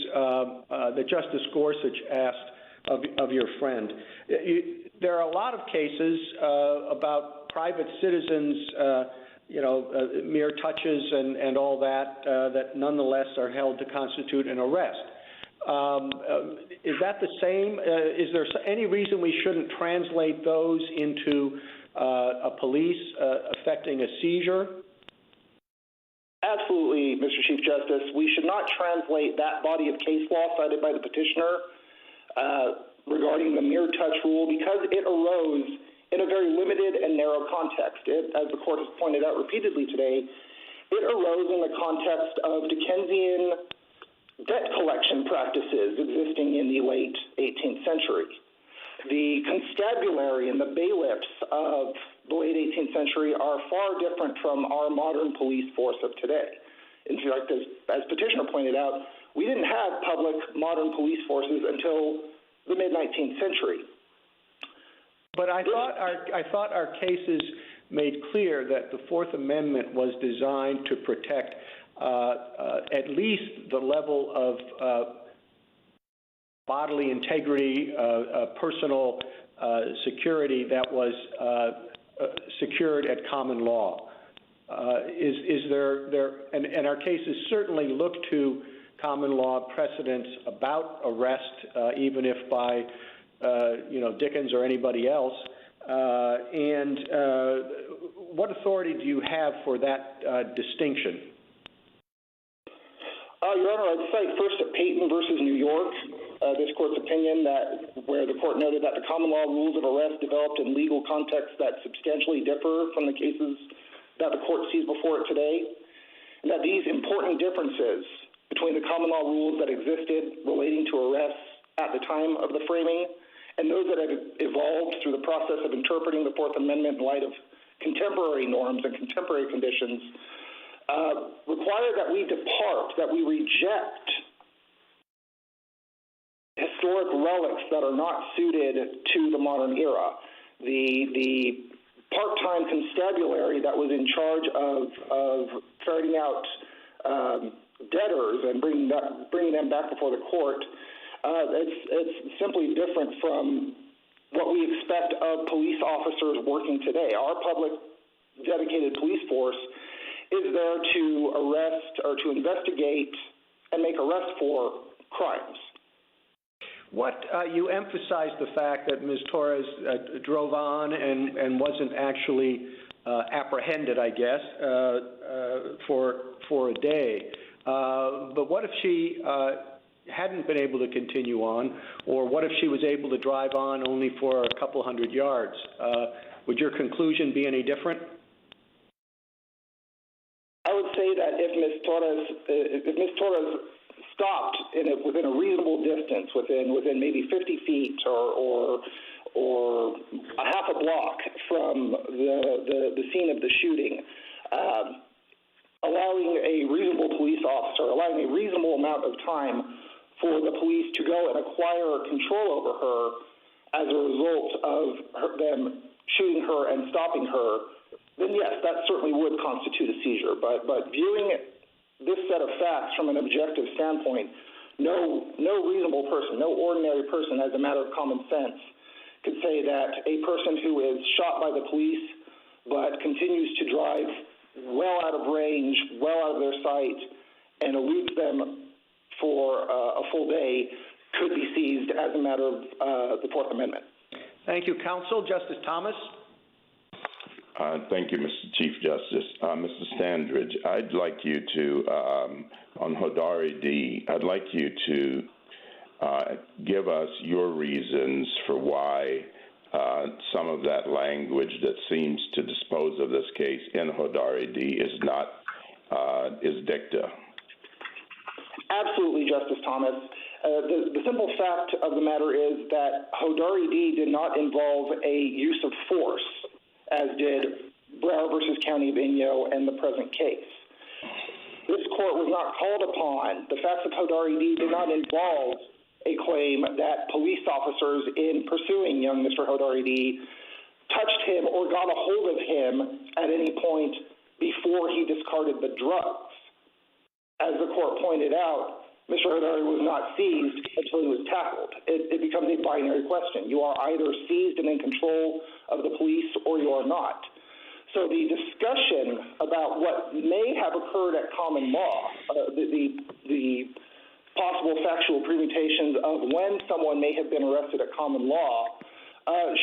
that Justice Gorsuch asked of your friend. There are a lot of cases about private citizens, mere touches and all that, that nonetheless are held to constitute an arrest. Is that the same? Is there any reason we shouldn't translate those into a police affecting a seizure? Absolutely, Mr. Chief Justice. We should not translate that body of case law cited by the petitioner regarding the mere touch rule because it arose in a very limited and narrow context. As the court has pointed out repeatedly today, it arose in the context of Dickensian debt collection practices existing in the late 18th century. The constabulary and the bailiffs of the late 18th century are far different from our modern police force of today. In fact, as petitioner pointed out, we didn't have public modern police forces until the mid-19th century. But I thought our cases made clear that the Fourth Amendment was designed to protect at least the level of bodily integrity, personal security that was secured at common law. Is there and our cases certainly look to common law precedents about arrest, even if by Dickens or anybody else. And what authority do you have for that distinction? Your Honor, I'd cite first at Payton versus New York, this court's opinion where the court noted that the common law rules of arrest developed in legal contexts that substantially differ from the cases that the court sees before it today, and that these important differences between the common law rules that existed relating to arrests at the time of the framing and those that have evolved through the process of interpreting the Fourth Amendment in light of contemporary norms and contemporary conditions require that we depart, that we reject historic relics that are not suited to the modern era. The part-time constabulary that was in charge of ferreting out debtors and bringing them back before the court, it's simply different from what we expect of police officers working today. Our public dedicated police force is there to arrest or to investigate and make arrests for crimes. You emphasized the fact that Ms. Torres drove on and wasn't actually apprehended, I guess, for a day. But what if she hadn't been able to continue on, or what if she was able to drive on only for a couple hundred yards? Would your conclusion be any different? I would say that if Ms. Torres stopped within a reasonable distance, within maybe 50 feet or a half a block from the scene of the shooting, allowing a reasonable police officer, allowing a reasonable amount of time for the police to go and acquire control over her as a result of them shooting her and stopping her, then yes, that certainly would constitute a seizure. But viewing this set of facts from an objective standpoint, no reasonable person, no ordinary person, as a matter of common sense, could say that a person who is shot by the police but continues to drive well out of range, well out of their sight, and eludes them for a full day could be seized as a matter of the Fourth Amendment. Thank you, counsel. Justice Thomas? Thank you, Mr. Chief Justice. Mr. Standridge, I'd like you to, on Hodari D., I'd like you to give us your reasons for why some of that language that seems to dispose of this case in Hodari D. is dicta. Absolutely, Justice Thomas. The simple fact of the matter is that Hodari D. did not involve a use of force, as did Barr versus County of Inyo and the present case. This court was not called upon. The facts of Hodari D. did not involve a claim that police officers, in pursuing young Mr. Hodari D., touched him or got a hold of him at any point before he discarded the drugs. as the court pointed out, Mr. Hodari was not seized until he was tackled. It becomes a binary question. You are either seized and in control of the police or you are not. So the discussion about what may have occurred at common law, the possible factual permutations of when someone may have been arrested at common law,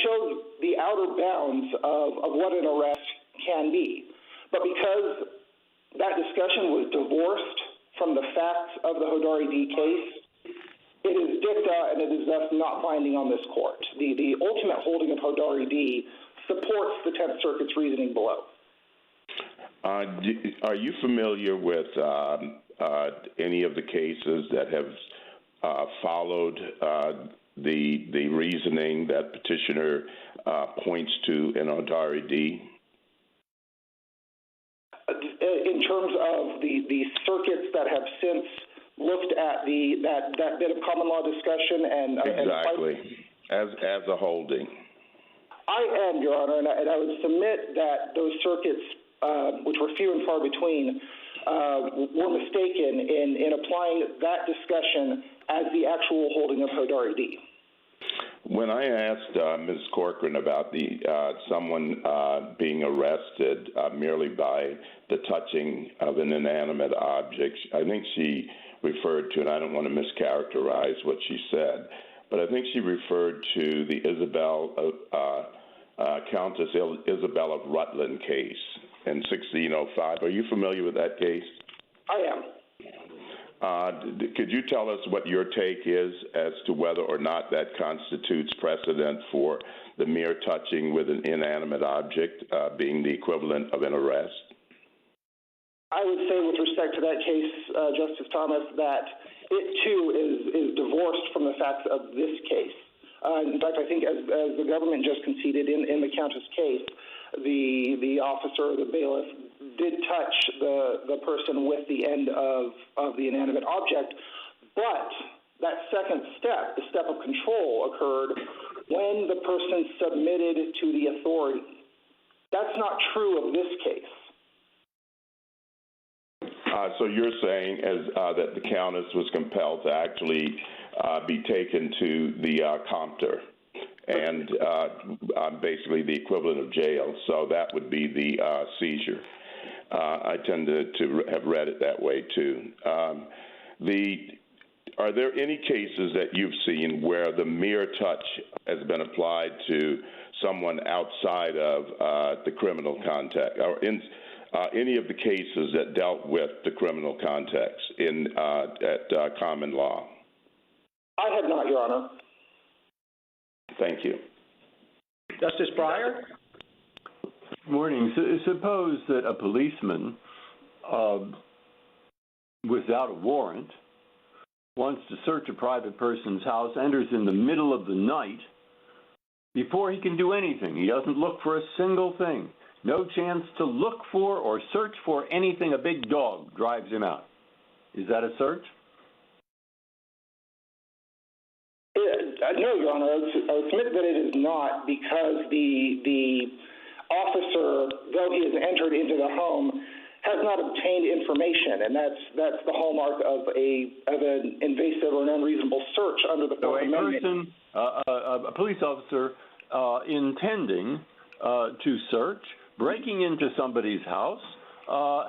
shows the outer bounds of what an arrest can be. But because that discussion was divorced from the facts of the Hodari D case, it is dicta and it is thus not binding on this court. The ultimate holding of Hodari D supports the 10th Circuit's reasoning below. Are you familiar with any of the cases that have followed the reasoning that petitioner points to in Hodari D? In terms of the circuits that have since looked at that bit of common law discussion and exactly as a holding. I am, Your Honor, and I would submit that those circuits, which were few and far between, were mistaken in applying that discussion as the actual holding of Hodari D. When I asked Ms. Corcoran about someone being arrested merely by the touching of an inanimate object, I think she referred to, and I don't want to mischaracterize what she said, but I think she referred to the Countess Isabel of Rutland case in 1605. Are you familiar with that case? I am. Could you tell us what your take is as to whether or not that constitutes precedent for the mere touching with an inanimate object being the equivalent of an arrest? I would say with respect to that case, Justice Thomas, that it too is divorced from the facts of this case. In fact, I think as the government just conceded in the Countess case, the officer, the bailiff, did touch the person with the end of the inanimate object, but that second step, the step of control, occurred when the person submitted to the authority. That's not true of this case. So you're saying that the Countess was compelled to actually be taken to the compter and basically the equivalent of jail, so that would be the seizure. I tend to have read it that way, too. Are there any cases that you've seen where the mere touch has been applied to someone outside of the criminal context, or in any of the cases that dealt with the criminal context at common law? I have not, Your Honor. Thank you. Justice Breyer? Good morning. Suppose that a policeman, without a warrant, wants to search a private person's house, enters in the middle of the night. Before he can do anything, he doesn't look for a single thing. No chance to look for or search for anything. A big dog drives him out. Is that a search? No, Your Honor. I would submit that it is not, because the officer, though he has entered into the home, has not obtained information, and that's the hallmark of an invasive or an unreasonable search under the Fourth Amendment. A police officer intending to search, breaking into somebody's house,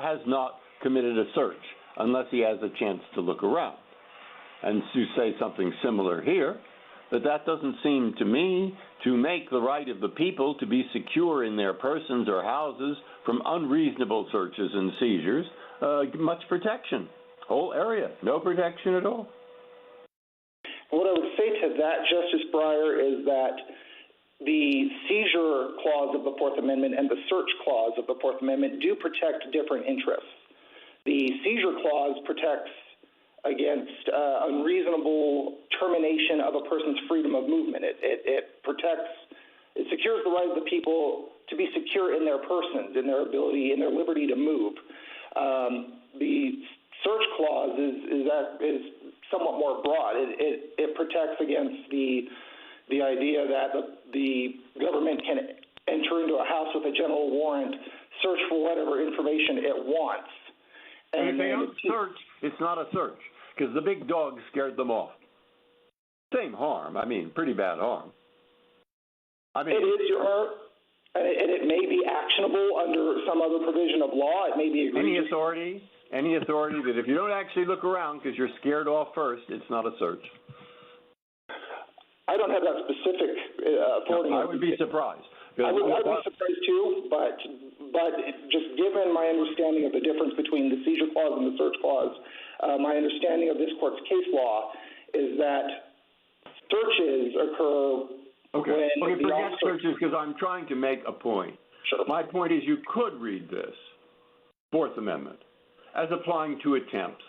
has not committed a search unless he has a chance to look around. And to say something similar here, that doesn't seem to me to make the right of the people to be secure in their persons or houses from unreasonable searches and seizures much protection. Whole area, no protection at all. What I would say to that, Justice Breyer, is that the seizure clause of the Fourth Amendment and the search clause of the Fourth Amendment do protect different interests. The seizure clause protects against unreasonable termination of a person's freedom of movement. It secures the right of the people to be secure in their persons, in their ability, in their liberty to move. The search clause is somewhat more broad. It protects against the idea that the government can enter into a house with a general warrant, search for whatever information it wants. And if they don't search, it's not a search, because the big dog scared them off. Same harm. I mean, pretty bad harm. I mean, it is, Your Honor, and it may be actionable under some other provision of law. It may be egregious. Any authority that if you don't actually look around because you're scared off first, it's not a search. I don't have that specific authority. No, I would be surprised. I would be surprised too, but just given my understanding of the difference between the seizure clause and the search clause, my understanding of this court's case law is that searches occur Okay, when the forget officer... searches because I'm trying to make a point. Sure. My point is you could read this, Fourth Amendment, as applying to attempts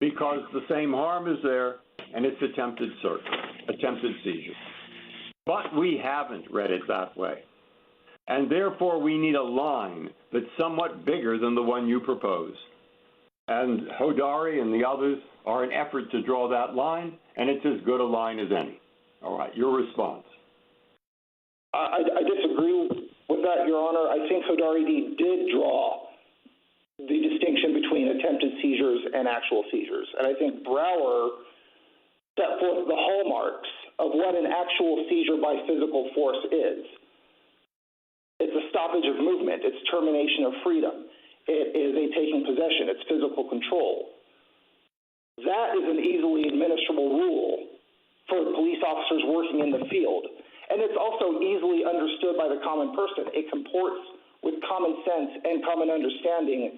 because the same harm is there and it's attempted search, attempted seizure. But we haven't read it that way. And therefore, we need a line that's somewhat bigger than the one you propose. And Hodari and the others are an effort to draw that line, and it's as good a line as any. All right, your response. I disagree with that, Your Honor. I think Hodari did draw the distinction between attempted seizures and actual seizures. And I think Brower set forth the hallmarks of what an actual seizure by physical force is. It's a stoppage of movement. It's termination of freedom. It is a taking possession. It's physical control. That is an easily administrable rule for police officers working in the field. And it's also easily understood by the common person. It comports with common sense and common understanding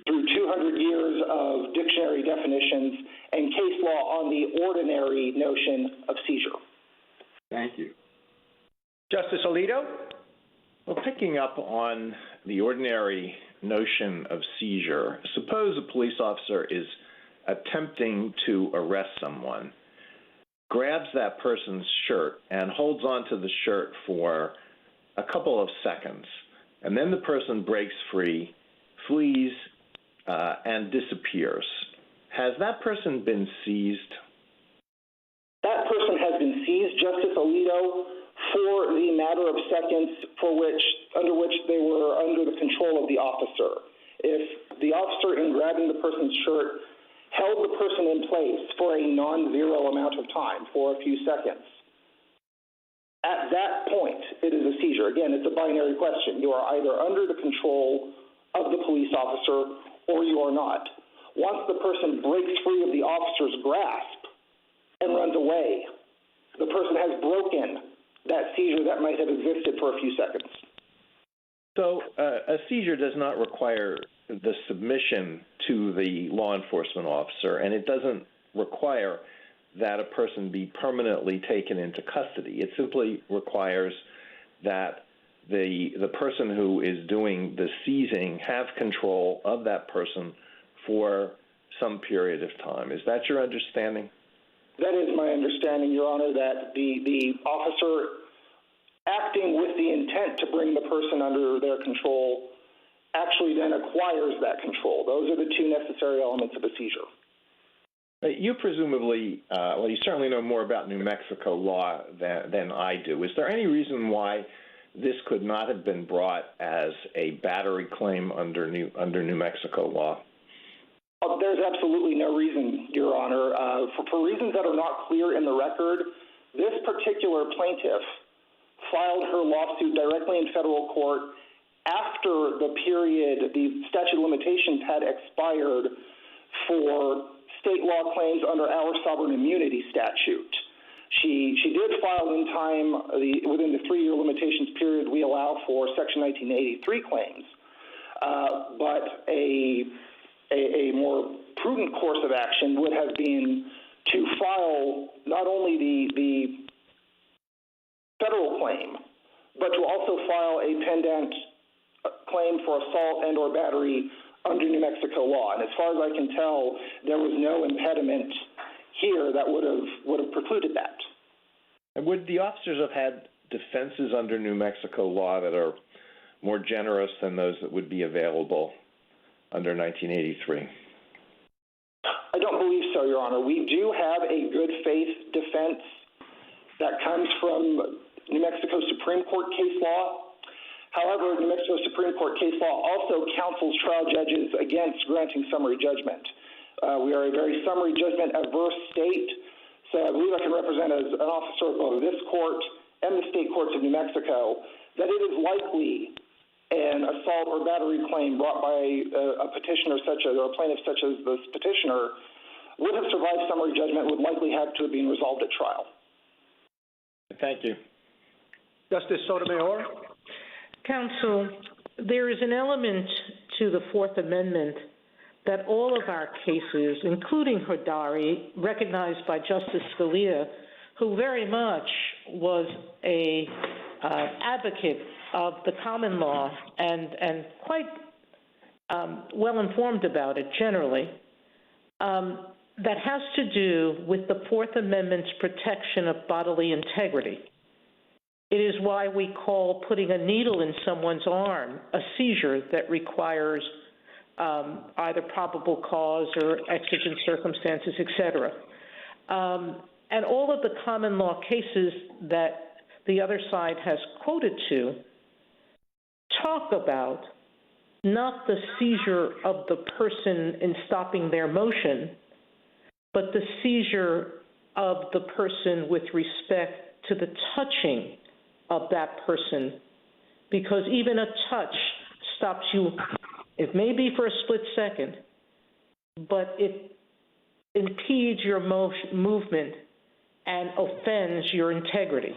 through 200 years of dictionary definitions and case law on the ordinary notion of seizure. Thank you. Justice Alito? Well, picking up on the ordinary notion of seizure, suppose a police officer is attempting to arrest someone, grabs that person's shirt and holds onto the shirt for a couple of seconds, and then the person breaks free, flees, and disappears. Has that person been seized? That person has been seized, Justice Alito, for the matter of seconds under which they were under the control of the officer. If the officer, in grabbing the person's shirt, held the person in place for a non-zero amount of time, for a few seconds, at that point, it is a seizure. Again, it's a binary question. You are either under the control of the police officer or you are not. Once the person breaks free of the officer's grasp and runs away, the person has broken that seizure that might have existed for a few seconds. So a seizure does not require the submission to the law enforcement officer, and it doesn't require that a person be permanently taken into custody. It simply requires that the person who is doing the seizing have control of that person for some period of time. Is that your understanding? That is my understanding, Your Honor, that the officer acting with the intent to bring the person under their control actually then acquires that control. Those are the two necessary elements of a seizure. You presumably, you certainly know more about New Mexico law than I do. Is there any reason why this could not have been brought as a battery claim under New Mexico law? There's absolutely no reason, Your Honor. For reasons that are not clear in the record, this particular plaintiff filed her lawsuit directly in federal court after the statute of limitations had expired for state law claims under our sovereign immunity statute. She did file in time within the 3-year limitations period we allow for Section 1983 claims, but a more prudent course of action would have been to file not only the federal claim, but to also file a pendant claim for assault and or battery under New Mexico law. And as far as I can tell, there was no impediment here that would have precluded that. And would the officers have had defenses under New Mexico law that are more generous than those that would be available under 1983? I don't believe so, Your Honor. We do have a good faith defense that comes from New Mexico Supreme Court case law. However, New Mexico Supreme Court case law also counsels trial judges against granting summary judgment. We are a very summary judgment averse state, so I believe I can represent as an officer of both this court and the state courts of New Mexico that it is likely an assault or battery claim brought by a petitioner or a plaintiff such as this petitioner would have survived summary judgment, would likely have to have been resolved at trial. Thank you. Justice Sotomayor? Counsel, there is an element to the Fourth Amendment that all of our cases, including Hodari, recognized by Justice Scalia, who very much was a advocate of the common law and quite well informed about it generally, that has to do with the Fourth Amendment's protection of bodily integrity. It is why we call putting a needle in someone's arm a seizure that requires either probable cause or exigent circumstances, et cetera. And all of the common law cases that the other side has quoted to talk about not the seizure of the person in stopping their motion, but the seizure of the person with respect to the touching of that person, because even a touch stops you. It may be for a split second, but it impedes your movement and offends your integrity.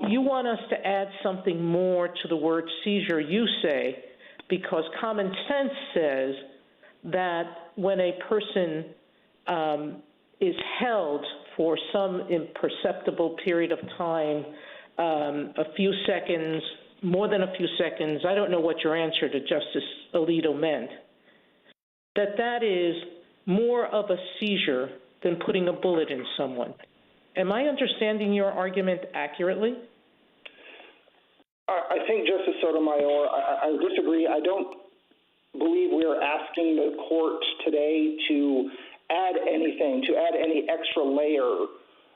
You want us to add something more to the word seizure, you say, because common sense says that when a person is held for some imperceptible period of time, a few seconds, more than a few seconds, I don't know what your answer to Justice Alito meant, that is more of a seizure than putting a bullet in someone. Am I understanding your argument accurately? I think, Justice Sotomayor, I disagree. I don't believe we're asking the court today to add any extra layer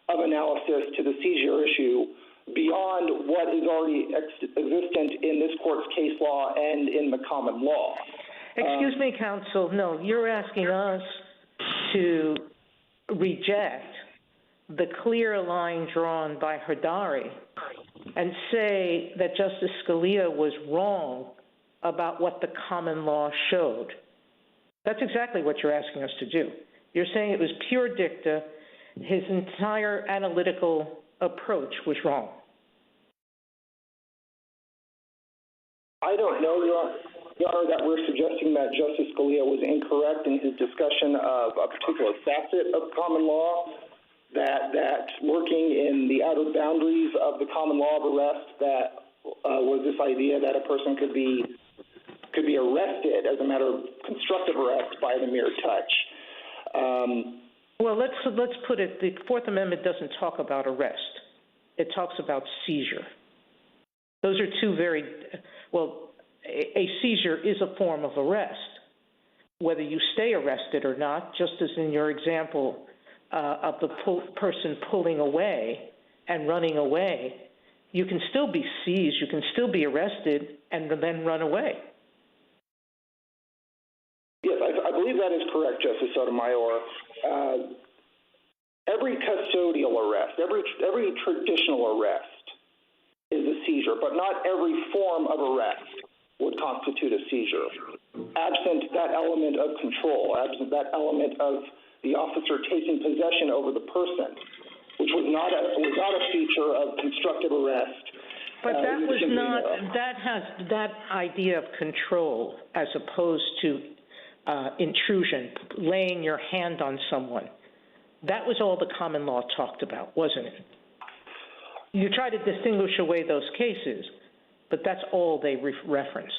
of analysis to the seizure issue beyond what is already existent in this court's case law and in the common law. Excuse me, counsel. No, you're asking us to reject the clear line drawn by Hodari and say that Justice Scalia was wrong about what the common law showed. That's exactly what you're asking us to do. You're saying it was pure dicta. His entire analytical approach was wrong. I don't know, Your Honor, that we're suggesting that Justice Scalia was incorrect in his discussion of a particular facet of common law, that working in the outer boundaries of the common law of arrest, that was this idea that a person could be arrested as a matter of constructive arrest by the mere touch. Well, let's put it, the Fourth Amendment doesn't talk about arrest. It talks about seizure. Those are two very, well, a seizure is a form of arrest. Whether you stay arrested or not, just as in your example of the person pulling away and running away, you can still be seized, you can still be arrested and then run away. Yes, I believe that is correct, Justice Sotomayor. Every custodial arrest, every traditional arrest is a seizure, but not every form of arrest would constitute a seizure, absent that element of control, absent that element of the officer taking possession over the person, which was not a feature of constructive arrest. But that was not, that has that idea of control as opposed to intrusion, laying your hand on someone. That was all the common law talked about, wasn't it? You try to distinguish away those cases, but that's all they reference.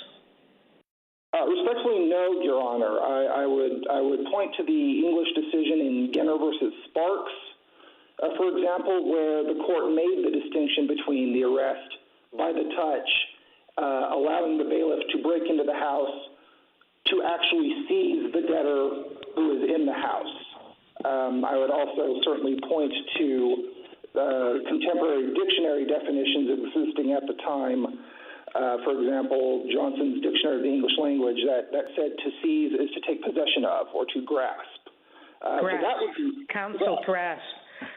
Respectfully, no, Your Honor. I would point to the English decision in Genner versus Sparks, for example, where the court made the distinction between the arrest by the touch, allowing the bailiff to break into the house to actually seize the debtor who is in the house. I would also certainly point to contemporary dictionary definitions existing at the time For example, Johnson's Dictionary of the English Language that said to seize is to take possession of or to grasp. Grasp. So that would be Counsel, grasp.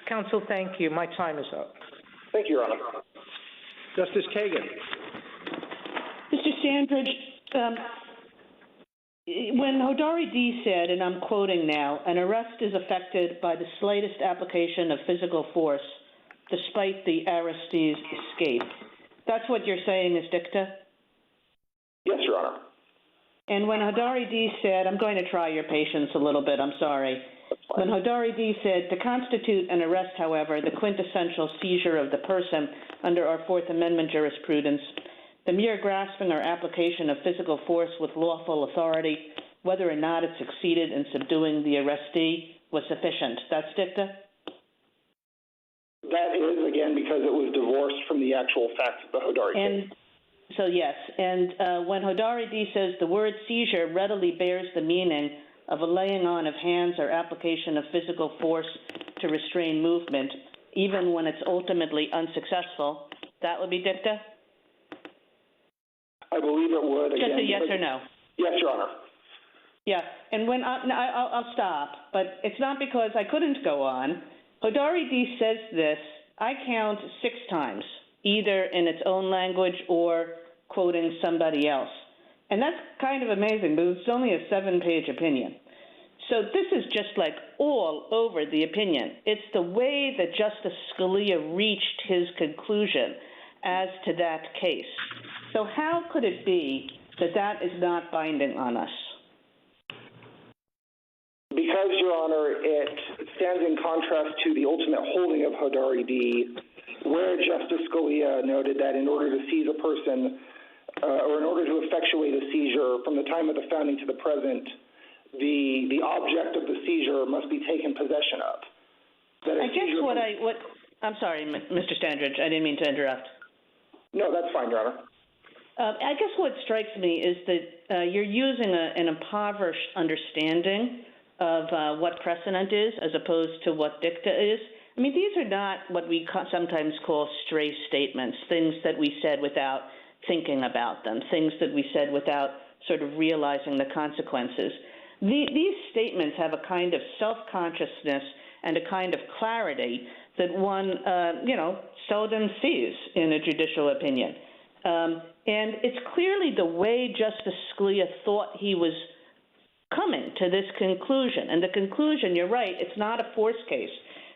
Counsel, thank you. My time is up. Thank you, Your Honor. Justice Kagan. Mr. Sandridge, when Hodari D. said, and I'm quoting now, an arrest is effected by the slightest application of physical force despite the arrestee's escape, that's what you're saying is dicta? Yes, Your Honor. And when Hodari D. said, I'm going to try your patience a little bit, I'm sorry. When Hodari D. said, to constitute an arrest, however, the quintessential seizure of the person under our Fourth Amendment jurisprudence, the mere grasping or application of physical force with lawful authority, whether or not it succeeded in subduing the arrestee, was sufficient. That's dicta? That is, again, because it was divorced from the actual facts of the Hodari case. So yes, and when Hodari D. says the word seizure readily bears the meaning of a laying on of hands or application of physical force to restrain movement, even when it's ultimately unsuccessful, that would be dicta? I believe it would. Just a yes or no? Yes, Your Honor. Yeah, and when I'll stop, but it's not because I couldn't go on. Hodari D. says this, I count 6 times, either in its own language or quoting somebody else. And that's kind of amazing, but it's only a 7-page opinion. So this is just like all over the opinion. It's the way that Justice Scalia reached his conclusion as to that case. So how could it be that that is not binding on us? Because, Your Honor, it stands in contrast to the ultimate holding of Hodari D., where Justice Scalia noted that in order to seize a person, or in order to effectuate a seizure from the time of the founding to the present, the object of the seizure must be taken possession of. I guess I'm sorry, Mr. Standridge, I didn't mean to interrupt. No, that's fine, Your Honor. I guess what strikes me is that you're using an impoverished understanding of what precedent is as opposed to what dicta is. I mean, these are not what we sometimes call stray statements, things that we said without thinking about them, things that we said without sort of realizing the consequences. These statements have a kind of self-consciousness and a kind of clarity that one, seldom sees in a judicial opinion. And it's clearly the way Justice Scalia thought he was coming to this conclusion. And the conclusion, you're right, it's not a force case.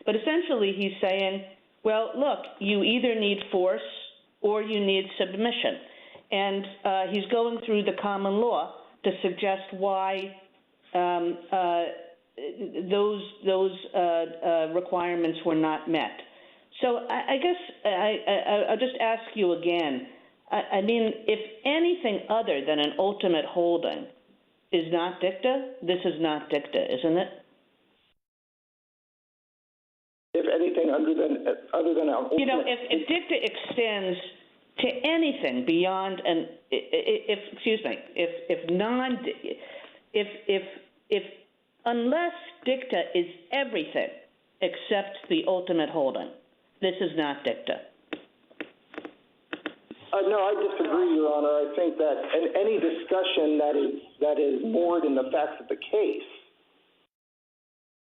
But essentially he's saying, well, look, you either need force or you need submission. And he's going through the common law to suggest why those requirements were not met. So I guess I'll just ask you again, I mean, if anything other than an ultimate holding is not dicta, this is not dicta, isn't it? If anything other than an ultimate... You know, if dicta extends to anything beyond unless dicta is everything except the ultimate holding, this is not dicta. No, I disagree, Your Honor. I think that any discussion that is moored in the facts of the case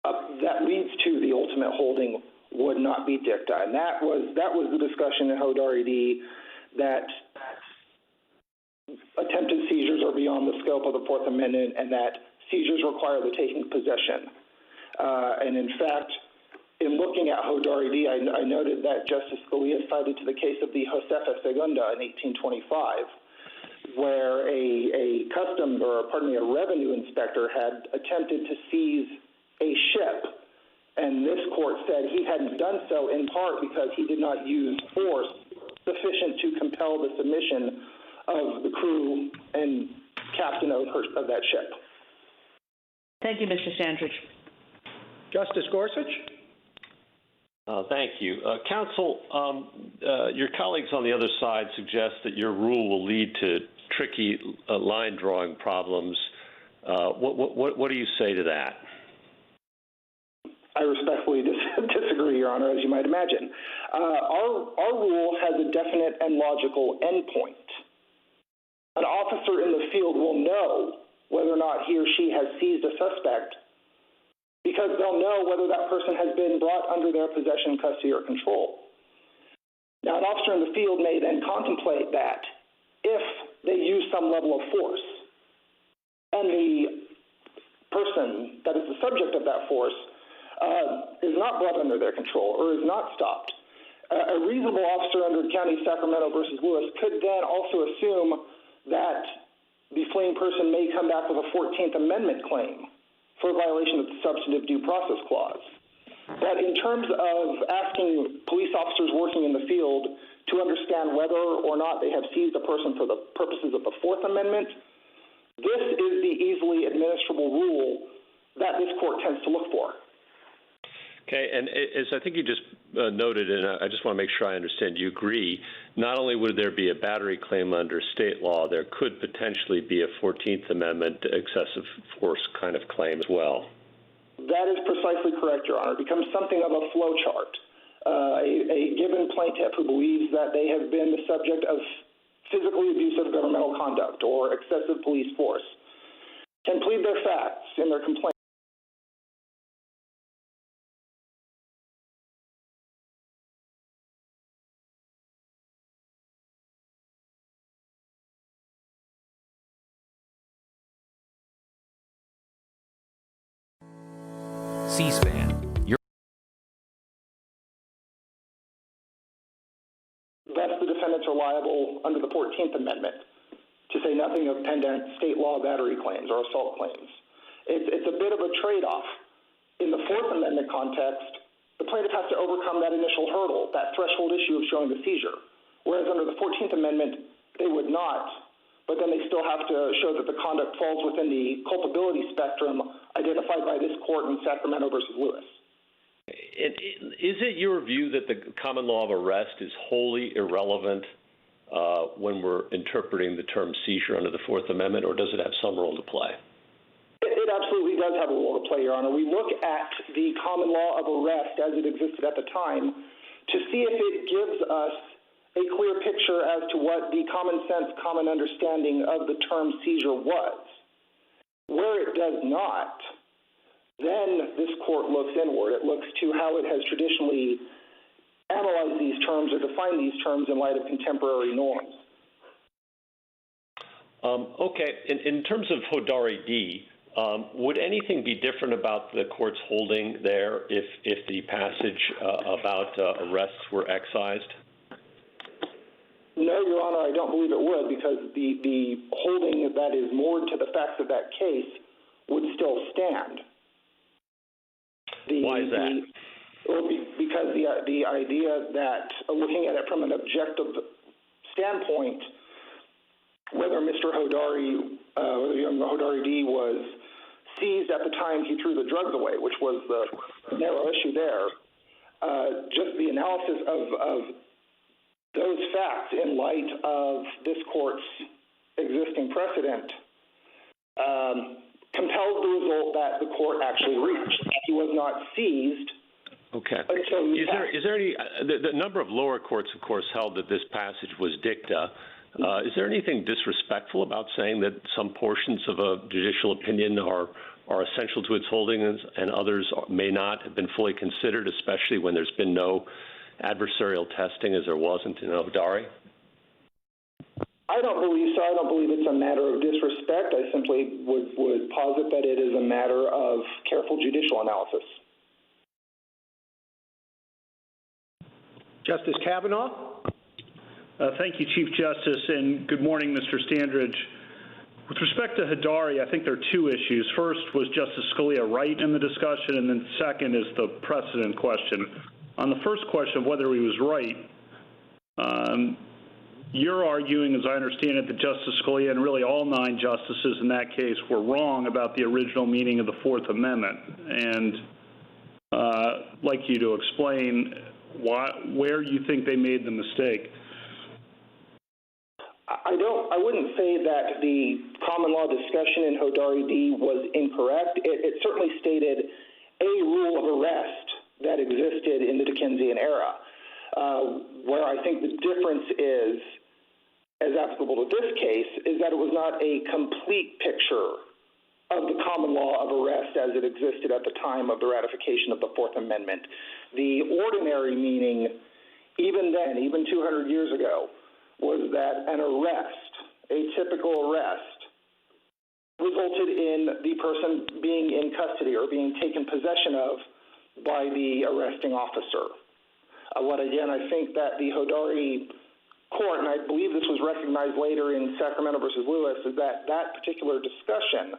that leads to the ultimate holding would not be dicta, and that was the discussion in Hodari D. that attempted seizures are beyond the scope of the Fourth Amendment, and that seizures require the taking of possession. And in fact, in looking at Hodari D., I noted that Justice Scalia cited to the case of the Josefa Segunda in 1825, where a revenue inspector had attempted to seize a ship, and this court said he hadn't done so in part because he did not use force sufficient to compel the submission of the crew and captain of that ship. Thank you, Mr. Sandridge. Justice Gorsuch? Thank you. Counsel, your colleagues on the other side suggest that your rule will lead to tricky line drawing problems. What do you say to that? I respectfully disagree, Your Honor, as you might imagine. Our rule has a definite and logical endpoint. an officer in the field will know whether or not he or she has seized a suspect because they'll know whether that person has been brought under their possession, custody, or control. Now, an officer in the field may then contemplate that if they use some level of force and the person that is the subject of that force is not brought under their control or is not stopped, a reasonable officer under County of Sacramento versus Lewis could then also assume that the fleeing person may come back with a 14th Amendment claim for violation of the Substantive Due Process Clause. But in terms of asking police officers working in the field to understand whether or not they have seized a person for the purposes of the Fourth Amendment, this is the easily administrable rule that this court tends to look for. Okay, and as I think you just noted, and I just want to make sure I understand, you agree, not only would there be a battery claim under state law, there could potentially be a 14th Amendment excessive force kind of claim as well. That is precisely correct, Your Honor. It becomes something of a flow chart. A given plaintiff who believes that they have been the subject of physically abusive governmental conduct or excessive police force can plead their facts in their complaint. C-SPAN. Thus, the defendants are liable under the 14th Amendment, to say nothing of pendent state law battery claims or assault claims. It's a bit of a trade-off. In the Fourth Amendment context, the plaintiff has to overcome that initial hurdle, that threshold issue of showing the seizure, whereas under the 14th Amendment, they would not, but then they still have to show that the conduct falls within the culpability spectrum identified by this court in Sacramento versus Lewis. Is it your view that the common law of arrest is wholly irrelevant when we're interpreting the term seizure under the Fourth Amendment, or does it have some role to play? It absolutely does have a role to play, Your Honor. We look at the common law of arrest as it existed at the time to see if it gives us a clear picture as to what the common sense, common understanding of the term seizure was. Where it does not, then this court looks inward. It looks to how it has traditionally analyzed these terms or defined these terms in light of contemporary norms. Okay. In terms of Hodari D., would anything be different about the court's holding there if the passage about arrests were excised? No, Your Honor, I don't believe it would, because the holding that is moored to the facts of that case would still stand. Why is that? Because the idea that, looking at it from an objective standpoint, whether Mr. Hodari, Hodari D was seized at the time he threw the drugs away, which was the narrow issue there, just the analysis of those facts in light of this court's existing precedent compels the result that the court actually reached. He was not seized. Okay. Is there any? The number of lower courts, of course, held that this passage was dicta. Is there anything disrespectful about saying that some portions of a judicial opinion are essential to its holdings and others may not have been fully considered, especially when there's been no adversarial testing as there wasn't in Hodari? I don't believe so. I don't believe it's a matter of disrespect. I simply would posit that it is a matter of careful judicial analysis. Justice Kavanaugh? Thank you, Chief Justice, and good morning, Mr. Standridge. With respect to Hodari, I think there are two issues. First, was Justice Scalia right in the discussion? And then second is the precedent question. On the first question of whether he was right, you're arguing, as I understand it, that Justice Scalia and really all 9 justices in that case were wrong about the original meaning of the Fourth Amendment. And I'd like you to explain where you think they made the mistake. I wouldn't say that the common law discussion in Hodari D was incorrect. It certainly stated a rule of arrest that existed in the Dickensian era. Where I think the difference is as applicable to this case is that it was not a complete picture of the common law of arrest as it existed at the time of the ratification of the Fourth Amendment. The ordinary meaning, even then, even 200 years ago, was that an arrest, a typical arrest, resulted in the person being in custody or being taken possession of by the arresting officer. What again, I think that the Hodari court, and I believe this was recognized later in Sacramento versus Lewis, is that that particular discussion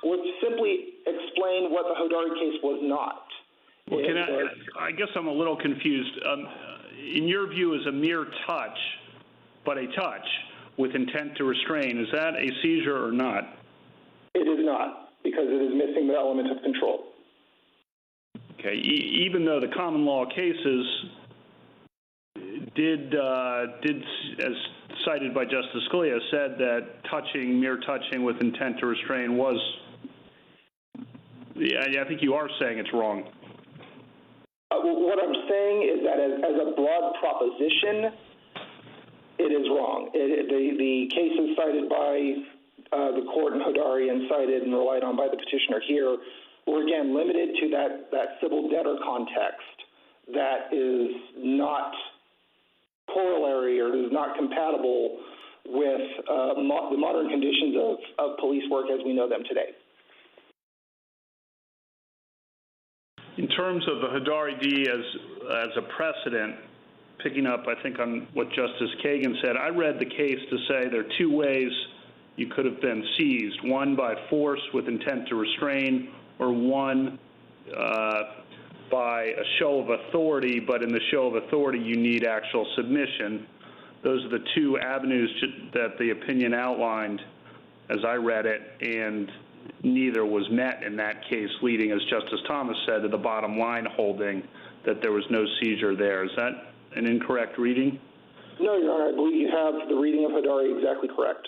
would simply explain what the Hodari case was not. Well, I guess I'm a little confused. In your view, is a mere touch, but a touch with intent to restrain, is that a seizure or not? It is not, because it is missing the element of control. Okay, even though the common law cases did, as cited by Justice Scalia, said that mere touching with intent to restrain was, I think you are saying it's wrong. What I'm saying is that as a broad proposition, it is wrong. The cases cited by the court in Hodari and cited and relied on by the petitioner here were, again, limited to that civil debtor context that is not corollary or is not compatible with the modern conditions of police work as we know them today. In terms of the Hodari D as a precedent, picking up, I think, on what Justice Kagan said, I read the case to say there are two ways you could have been seized, one by force with intent to restrain, or one by a show of authority, but in the show of authority you need actual submission. Those are the two avenues that the opinion outlined as I read it, and neither was met in that case, leading, as Justice Thomas said, to the bottom line holding that there was no seizure there. Is that an incorrect reading? No, Your Honor. I believe you have the reading of Hodari exactly correct.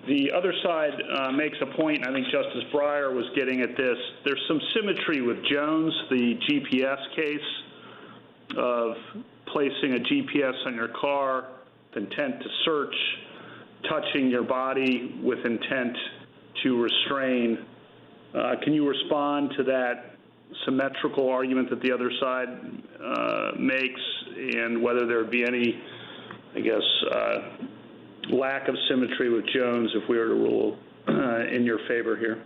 The other side makes a point, and I think Justice Breyer was getting at this. There's some symmetry with Jones, the GPS case, of placing a GPS on your car, intent to search, touching your body with intent to restrain. Can you respond to that symmetrical argument that the other side makes, and whether there would be any, I guess, lack of symmetry with Jones if we were to rule in your favor here?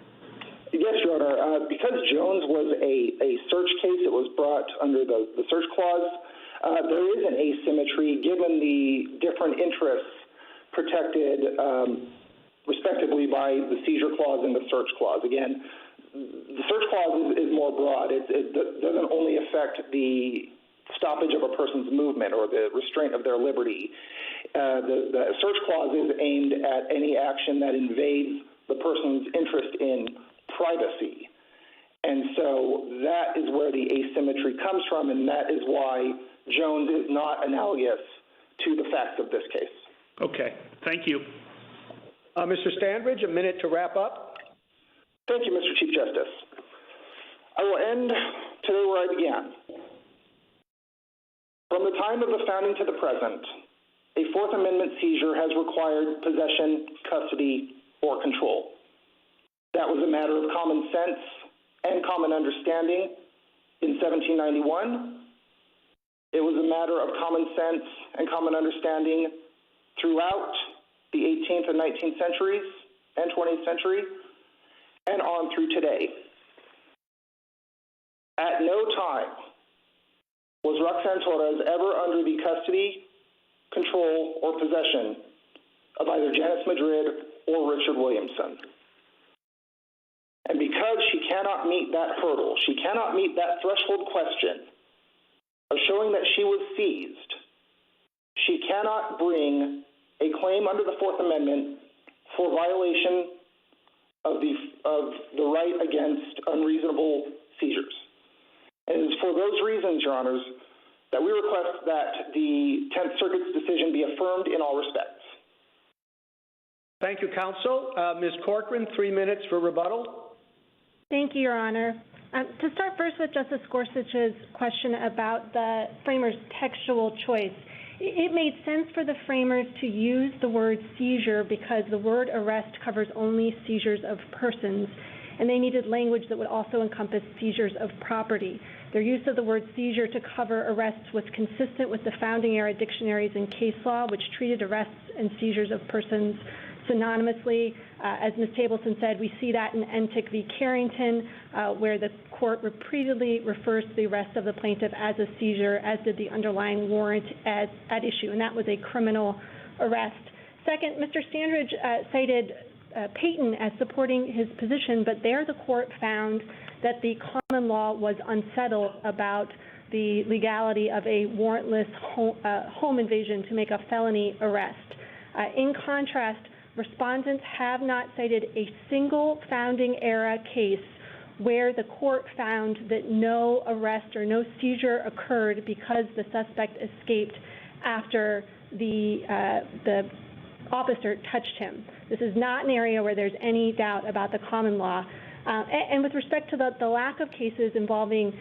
Yes, Your Honor. Because Jones was a search case, it was brought under the search clause, there is an asymmetry given the different interests protected respectively by the seizure clause and the search clause. Again, the search clause is more broad. It doesn't only affect the stoppage of a person's movement or the restraint of their liberty. The search clause is aimed at any action that invades the person's interest in privacy. And so that is where the asymmetry comes from, and that is why Jones is not analogous to the facts of this case. Okay. Thank you. Mr. Standridge, a minute to wrap up. Thank you, Mr. Chief Justice. I will end today where I began. From the time of the founding to the present, a Fourth Amendment seizure has required possession, custody, or control. That was a matter of common sense and common understanding in 1791. It was a matter of common sense and common understanding throughout the 18th and 19th centuries and 20th century, and on through today. At no time was Roxanne Torres ever under the custody, control, or possession of either Janice Madrid or Richard Williamson. And because she cannot meet that hurdle, she cannot meet that threshold question of showing that she was seized, she cannot bring a claim under the Fourth Amendment for violation of the right against unreasonable seizures. And it is for those reasons, Your Honors, that we request that the Tenth Circuit's decision be affirmed in all respects. Thank you, counsel. Ms. Corcoran, 3 minutes for rebuttal. Thank you, Your Honor. To start first with Justice Gorsuch's question about the framers' textual choice, it made sense for the framers to use the word seizure because the word arrest covers only seizures of persons, and they needed language that would also encompass seizures of property. Their use of the word seizure to cover arrests was consistent with the founding era dictionaries and case law, which treated arrests and seizures of persons synonymously. As Ms. Tableson said, we see that in Entick v. Carrington, where the court repeatedly refers to the arrest of the plaintiff as a seizure, as did the underlying warrant at issue, and that was a criminal arrest. Second, Mr. Standridge cited Payton as supporting his position, but there the court found that the common law was unsettled about the legality of a warrantless home invasion to make a felony arrest. In contrast, respondents have not cited a single founding era case where the court found that no arrest or no seizure occurred because the suspect escaped after the officer touched him. This is not an area where there's any doubt about the common law. And with respect to the lack of cases involving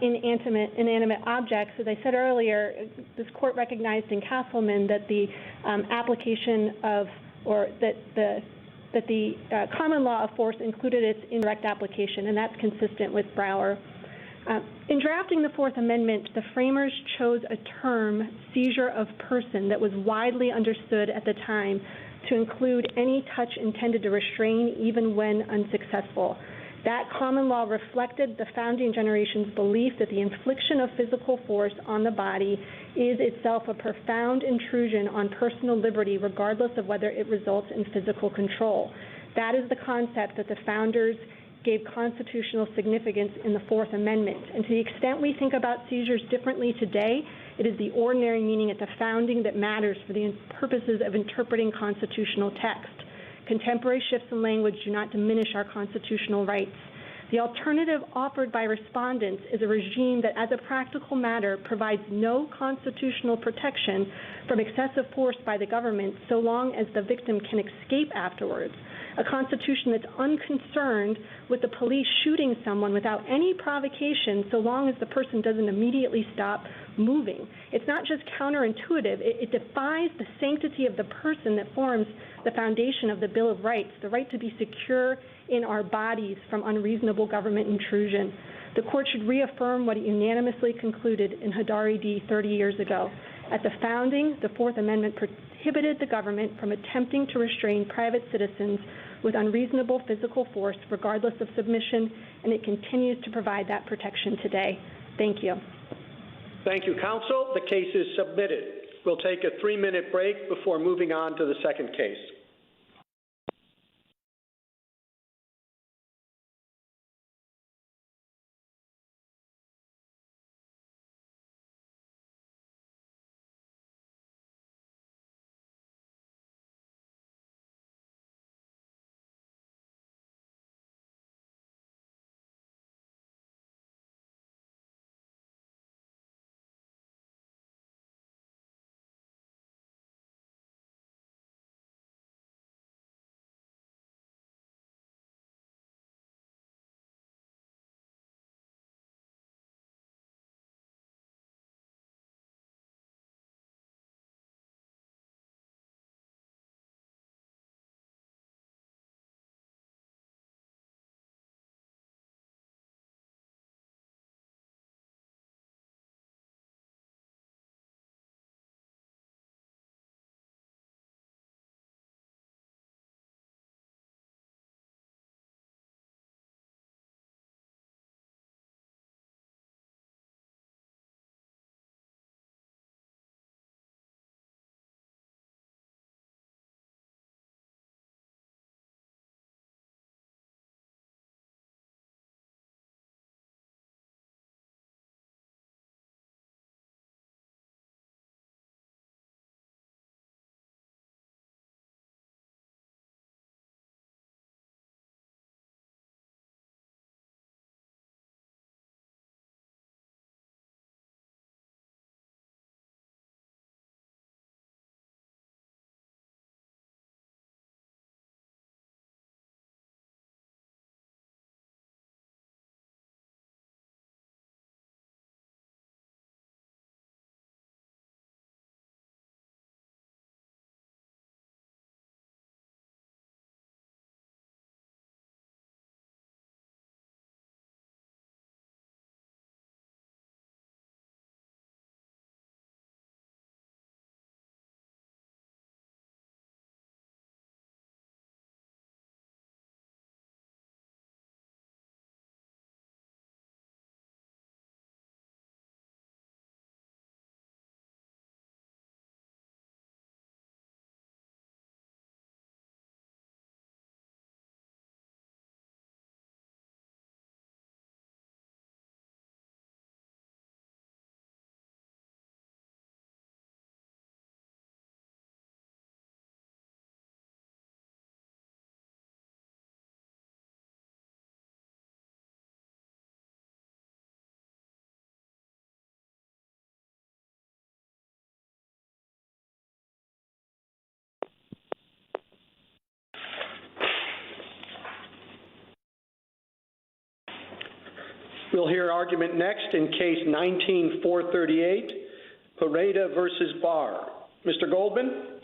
inanimate objects, as I said earlier, this court recognized in Castleman that the application of, or that the common law of force included its indirect application, and that's consistent with Brower. In drafting the Fourth Amendment, the framers chose a term, seizure of person, that was widely understood at the time to include any touch intended to restrain, even when unsuccessful. That common law reflected the founding generation's belief that the infliction of physical force on the body is itself a profound intrusion on personal liberty, regardless of whether it results in physical control. That is the concept that the founders gave constitutional significance in the Fourth Amendment. And to the extent we think about seizures differently today, it is the ordinary meaning at the founding that matters for the purposes of interpreting constitutional text. Contemporary shifts in language do not diminish our constitutional rights. The alternative offered by respondents is a regime that, as a practical matter, provides no constitutional protection from excessive force by the government so long as the victim can escape afterwards. A constitution that's unconcerned with the police shooting someone without any provocation so long as the person doesn't immediately stop moving. It's not just counterintuitive, it defies the sanctity of the person that forms the foundation of the Bill of Rights, the right to be secure in our bodies from unreasonable government intrusion. The court should reaffirm what it unanimously concluded in Hodari D. 30 years ago. At the founding, the Fourth Amendment prohibited the government from attempting to restrain private citizens with unreasonable physical force, regardless of submission, and it continues to provide that protection today. Thank you. Thank you, counsel. The case is submitted. We'll take a 3-minute break before moving on to the second case. We'll hear argument next in case 19-438, Pereida versus Barr. Mr. Goldman?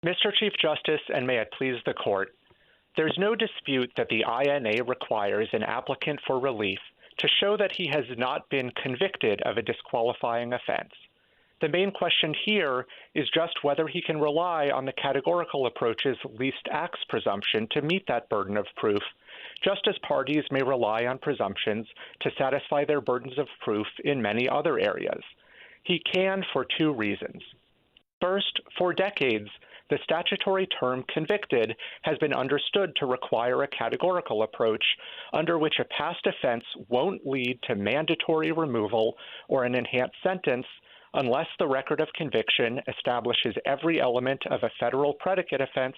Mr. Chief Justice, and may it please the Court, there's no dispute that the INA requires an applicant for relief to show that he has not been convicted of a disqualifying offense. The main question here is just whether he can rely on the categorical approach's least acts presumption to meet that burden of proof, just as parties may rely on presumptions to satisfy their burdens of proof in many other areas. He can for two reasons. First, for decades, the statutory term convicted has been understood to require a categorical approach under which a past offense won't lead to mandatory removal or an enhanced sentence unless the record of conviction establishes every element of a federal predicate offense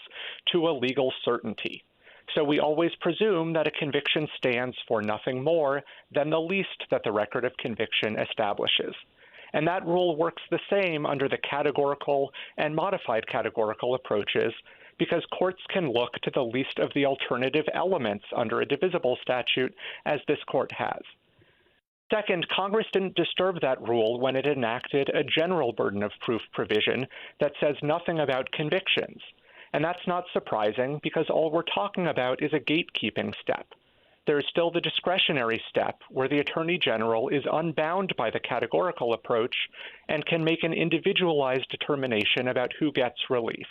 to a legal certainty. So we always presume that a conviction stands for nothing more than the least that the record of conviction establishes. And that rule works the same under the categorical and modified categorical approaches because courts can look to the least of the alternative elements under a divisible statute, as this court has. Second, Congress didn't disturb that rule when it enacted a general burden of proof provision that says nothing about convictions. And that's not surprising because all we're talking about is a gatekeeping step. There is still the discretionary step where the Attorney General is unbound by the categorical approach and can make an individualized determination about who gets relief.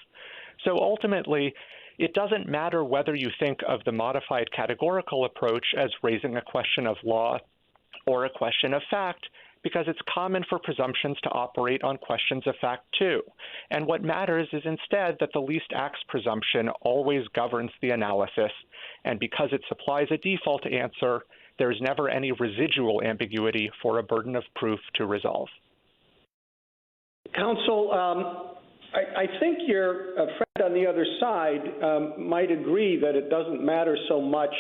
So ultimately, it doesn't matter whether you think of the modified categorical approach as raising a question of law or a question of fact, because it's common for presumptions to operate on questions of fact too. And what matters is instead that the least acts presumption always governs the analysis, and because it supplies a default answer, there's never any residual ambiguity for a burden of proof to resolve. Counsel, I think your friend on the other side might agree that it doesn't matter so much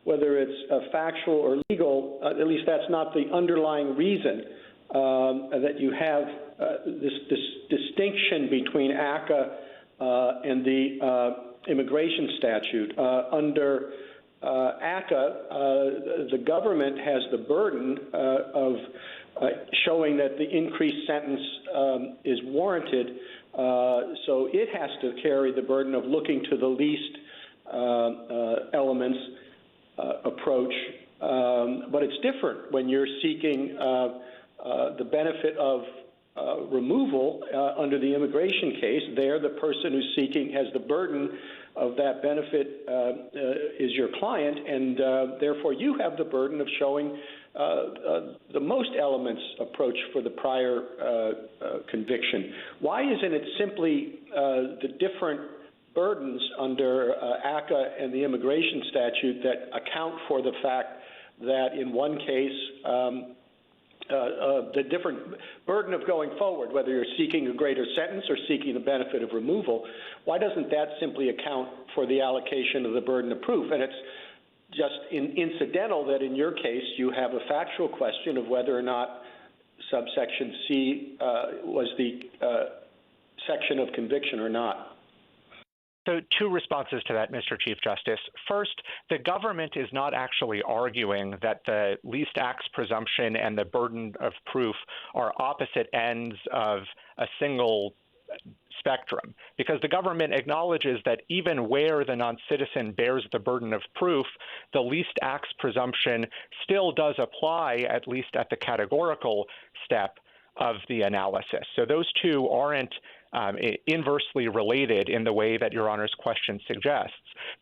whether it's factual or legal, at least that's not the underlying reason that you have this distinction between ACCA and the immigration statute. Under ACCA, the government has the burden of showing that the increased sentence is warranted, so it has to carry the burden of looking to the least elements approach, but it's different when you're seeking the benefit of removal under the immigration case. There, the person who's seeking has the burden of that benefit is your client, and therefore you have the burden of showing the most elements approach for the prior conviction. Why isn't it simply the different burdens under ACCA and the immigration statute that account for the fact that in one case the different burden of going forward, whether you're seeking a greater sentence or seeking the benefit of removal, why doesn't that simply account for the allocation of the burden of proof? And it's just incidental that in your case you have a factual question of whether or not subsection C was the section of conviction or not. So two responses to that, Mr. Chief Justice. First, the government is not actually arguing that the least acts presumption and the burden of proof are opposite ends of a single spectrum, because the government acknowledges that even where the non-citizen bears the burden of proof, the least acts presumption still does apply, at least at the categorical step of the analysis. So those two aren't inversely related in the way that Your Honor's question suggests.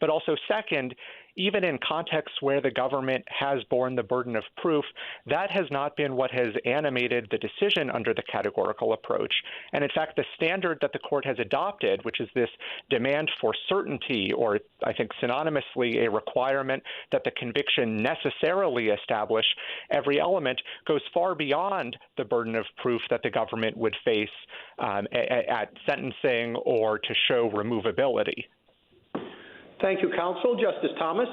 But also second, even in contexts where the government has borne the burden of proof, that has not been what has animated the decision under the categorical approach. And in fact, the standard that the court has adopted, which is this demand for certainty, or I think synonymously a requirement that the conviction necessarily establish every element, goes far beyond the burden of proof that the government would face at sentencing or to show removability. Thank you, counsel. Justice Thomas?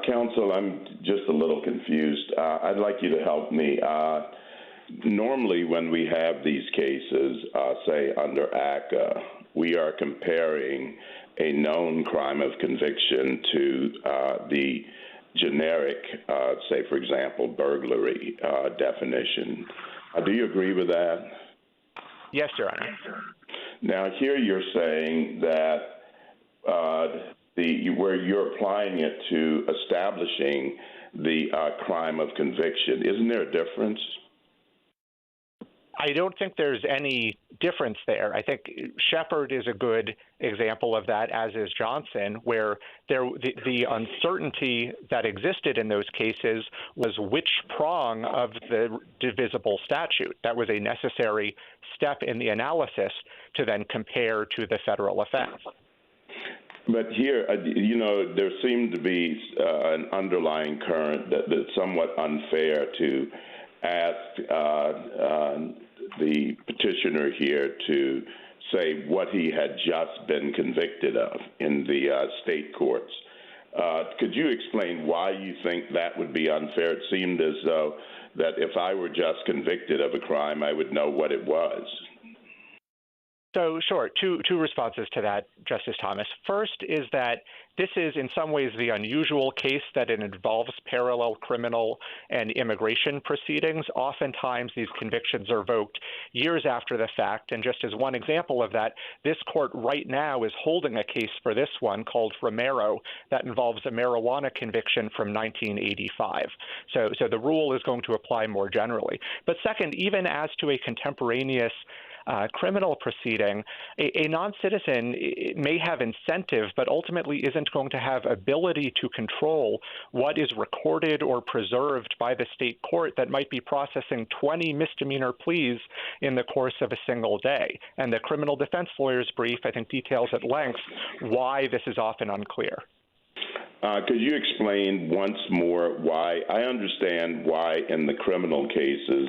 Counsel, I'm just a little confused. I'd like you to help me. Normally, when we have these cases, say under ACCA, we are comparing a known crime of conviction to the generic, say, for example, burglary definition. Do you agree with that? Yes, Your Honor. Now, here you're saying that where you're applying it to establishing the crime of conviction. Isn't there a difference? I don't think there's any difference there. I think Shepard is a good example of that, as is Johnson, where the uncertainty that existed in those cases was which prong of the divisible statute. That was a necessary step in the analysis to then compare to the federal offense. But here, there seemed to be an underlying current that's somewhat unfair to ask the petitioner here to say what he had just been convicted of in the state courts. Could you explain why you think that would be unfair? It seemed as though that if I were just convicted of a crime, I would know what it was. So, sure, two responses to that, Justice Thomas. First is that this is in some ways the unusual case that it involves parallel criminal and immigration proceedings. Oftentimes, these convictions are revoked years after the fact. And just as one example of that, this court right now is holding a case for this one called Romero that involves a marijuana conviction from 1985. So the rule is going to apply more generally. But second, even as to a contemporaneous criminal proceeding, a non-citizen may have incentive, but ultimately isn't going to have ability to control what is recorded or preserved by the state court that might be processing 20 misdemeanor pleas in the course of a single day. And the criminal defense lawyer's brief, I think, details at length why this is often unclear. Could you explain once more why? I understand why in the criminal cases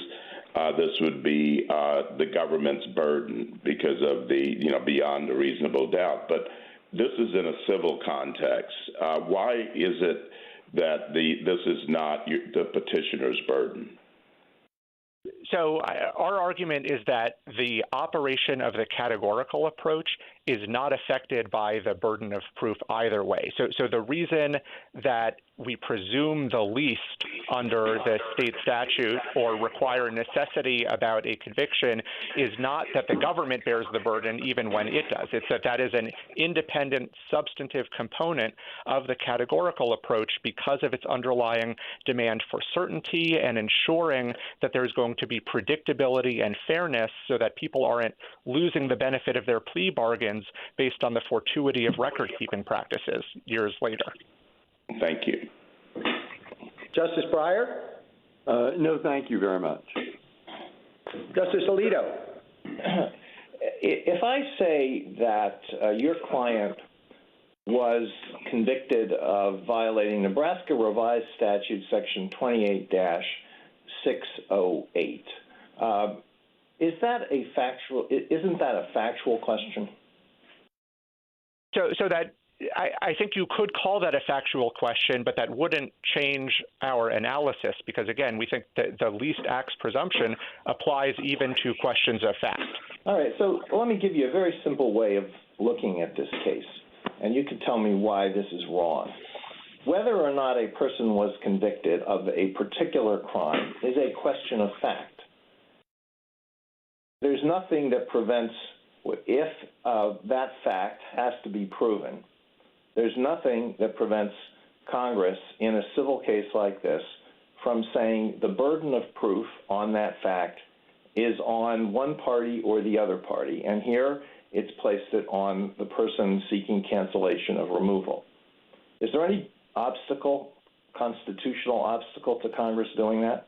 this would be the government's burden because of the, beyond a reasonable doubt. But this is in a civil context. Why is it that this is not the petitioner's burden? So our argument is that the operation of the categorical approach is not affected by the burden of proof either way. So the reason that we presume the least under the state statute or require necessity about a conviction is not that the government bears the burden even when it does. It's that is an independent substantive component of the categorical approach because of its underlying demand for certainty and ensuring that there's going to be predictability and fairness so that people aren't losing the benefit of their plea bargains based on the fortuity of record-keeping practices years later. Thank you. Justice Breyer? No, thank you very much. Justice Alito? If I say that your client was convicted of violating Nebraska Revised Statute Section 28-608, isn't that a factual question? So that I think you could call that a factual question, but that wouldn't change our analysis because, again, we think that the least acts presumption applies even to questions of fact. All right, so let me give you a very simple way of looking at this case, and you can tell me why this is wrong. Whether or not a person was convicted of a particular crime is a question of fact. There's nothing that prevents, if that fact has to be proven, there's nothing that prevents Congress in a civil case like this from saying the burden of proof on that fact is on one party or the other party. And here it's placed it on the person seeking cancellation of removal. Is there any constitutional obstacle to Congress doing that?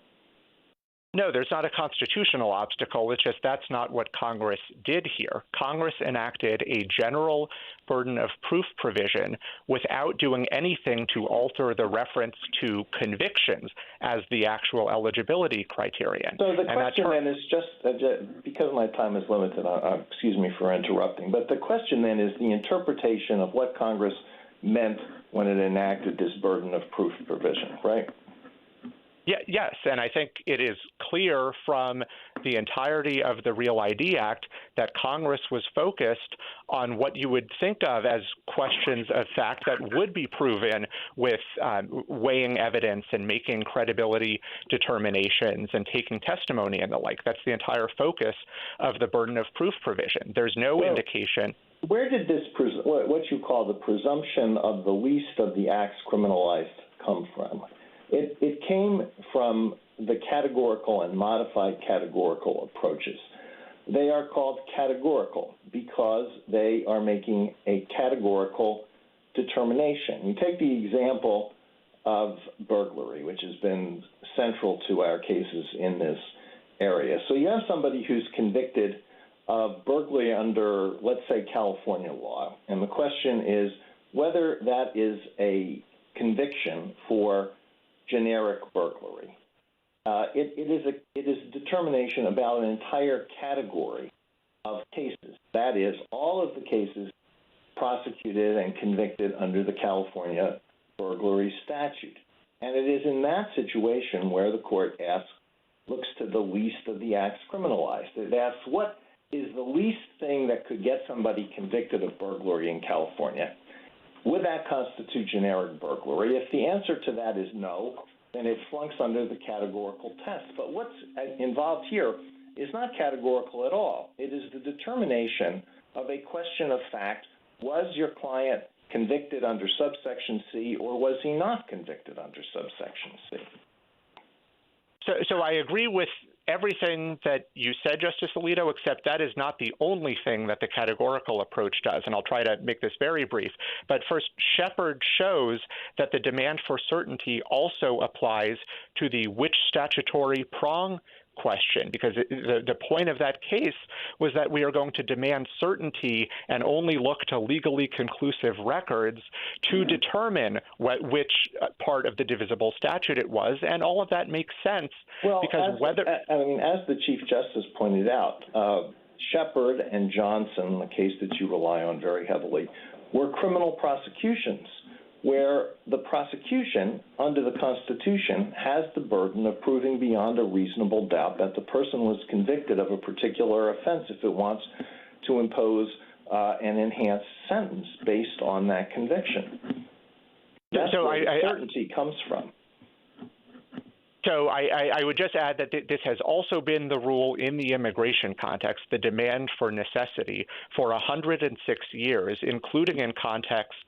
No, there's not a constitutional obstacle. It's just that's not what Congress did here. Congress enacted a general burden of proof provision without doing anything to alter the reference to convictions as the actual eligibility criterion. So the question then is just, because my time is limited, excuse me for interrupting, but the question then is the interpretation of what Congress meant when it enacted this burden of proof provision, right? Yes, and I think it is clear from the entirety of the Real ID Act that Congress was focused on what you would think of as questions of fact that would be proven with weighing evidence and making credibility determinations and taking testimony and the like. That's the entire focus of the burden of proof provision. There's no indication. Where did this, what you call the presumption of the least of the acts criminalized come from? It came from the categorical and modified categorical approaches. They are called categorical because they are making a categorical determination. You take the example of burglary, which has been central to our cases in this area. So you have somebody who's convicted of burglary under, let's say, California law, and the question is whether that is a conviction for generic burglary. It is a determination about an entire category of cases. That is, all of the cases prosecuted and convicted under the California burglary statute. And it is in that situation where the court looks to the least of the acts criminalized. It asks, what is the least thing that could get somebody convicted of burglary in California? Would that constitute generic burglary? If the answer to that is no, then it flunks under the categorical test. But what's involved here is not categorical at all. It is the determination of a question of fact. Was your client convicted under subsection C, or was he not convicted under subsection C? So I agree with everything that you said, Justice Alito, except that is not the only thing that the categorical approach does, and I'll try to make this very brief. But first, Shepard shows that the demand for certainty also applies to the which statutory prong question, because the point of that case was that we are going to demand certainty and only look to legally conclusive records to determine which part of the divisible statute it was, and all of that makes sense. Well, because as the Chief Justice pointed out, Shepard and Johnson, the case that you rely on very heavily, were criminal prosecutions, where the prosecution under the Constitution has the burden of proving beyond a reasonable doubt that the person was convicted of a particular offense if it wants to impose an enhanced sentence based on that conviction. That's where the certainty comes from. So I would just add that this has also been the rule in the immigration context, the demand for necessity, for 106 years, including in contexts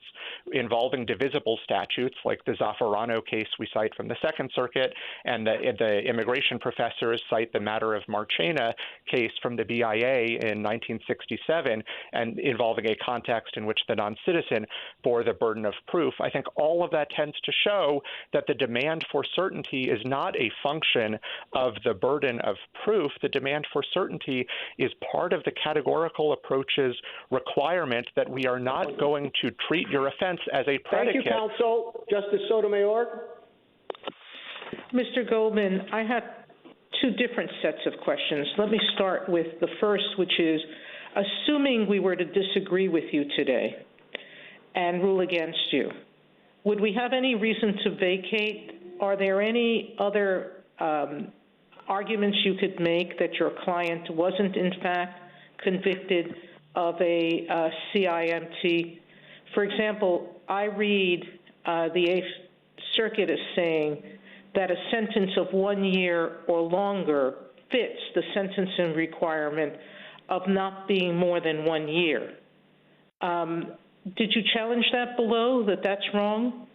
involving divisible statutes like the Zaffarano case we cite from the Second Circuit, and the immigration professors cite the matter of Marchena case from the BIA in 1967, and involving a context in which the non-citizen bore the burden of proof. I think all of that tends to show that the demand for certainty is not a function of the burden of proof. The demand for certainty is part of the categorical approach's requirement that we are not going to treat your offense as a predicate. Thank you, counsel. Justice Sotomayor. Mr. Goldman, I have two different sets of questions. Let me start with the first, which is, assuming we were to disagree with you today and rule against you, would we have any reason to vacate? Are there any other arguments you could make that your client wasn't, in fact, convicted of a CIMT? For example, I read the Eighth Circuit as saying that a sentence of 1 year or longer fits the sentencing requirement of not being more than 1 year. Did you challenge that below, that that's wrong?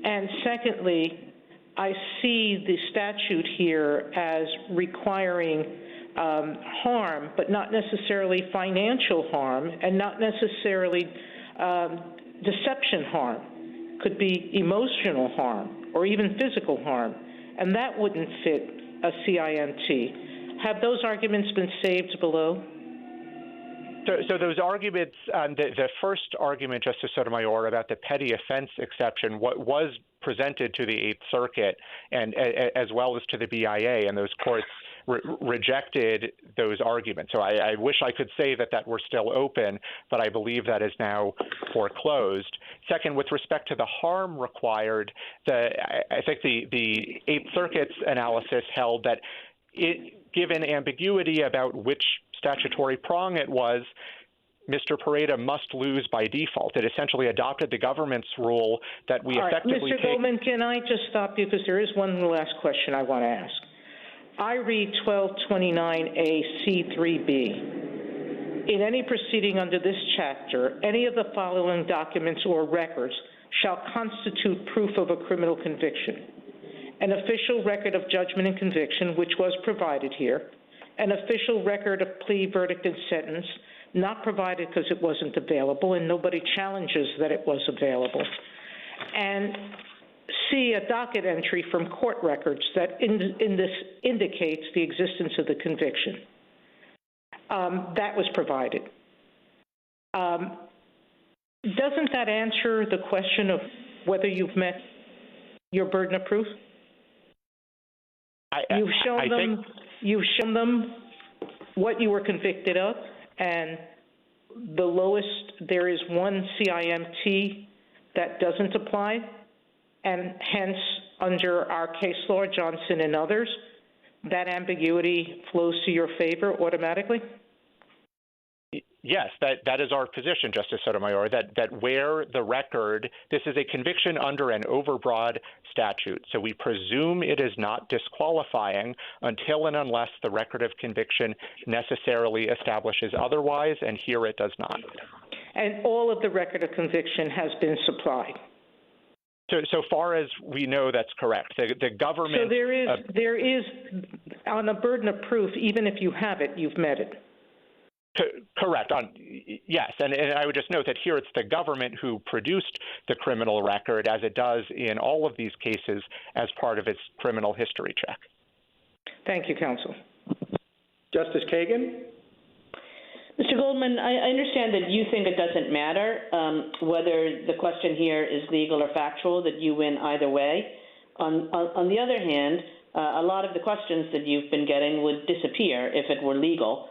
And secondly, I see the statute here as requiring harm, but not necessarily financial harm, and not necessarily deception harm. Could be emotional harm or even physical harm, and that wouldn't fit a CIMT. Have those arguments been saved below? So those arguments, the first argument, Justice Sotomayor, about the petty offense exception, what was presented to the Eighth Circuit and as well as to the BIA, and those courts rejected those arguments. So I wish I could say that were still open, but I believe that is now foreclosed. Second, with respect to the harm required, I think the Eighth Circuit's analysis held that given ambiguity about which statutory prong it was, Mr. Pereida must lose by default. It essentially adopted the government's rule that we effectively Mr. Goldman, can I just stop you, because there is one last question I want to ask. I read 1229A C3B. In any proceeding under this chapter, any of the following documents or records shall constitute proof of a criminal conviction: an official record of judgment and conviction, which was provided here, an official record of plea, verdict, and sentence, not provided because it wasn't available, and nobody challenges that it was available, and C, a docket entry from court records that indicates the existence of the conviction. That was provided. Doesn't that answer the question of whether you've met your burden of proof? You've shown them what you were convicted of, and the lowest, there is one CIMT that doesn't apply, and hence, under our case law, Johnson and others, that ambiguity flows to your favor automatically? Yes, that is our position, Justice Sotomayor, that where the record, this is a conviction under an overbroad statute, so we presume it is not disqualifying until and unless the record of conviction necessarily establishes otherwise, and here it does not. And all of the record of conviction has been supplied? So far as we know, that's correct. The government... So there is, on a burden of proof, even if you have it, you've met it? Correct. Yes, and I would just note that here it's the government who produced the criminal record, as it does in all of these cases, as part of its criminal history check. Thank you, counsel. Justice Kagan? Mr. Goldman, I understand that you think it doesn't matter whether the question here is legal or factual, that you win either way. On the other hand, a lot of the questions that you've been getting would disappear if it were legal,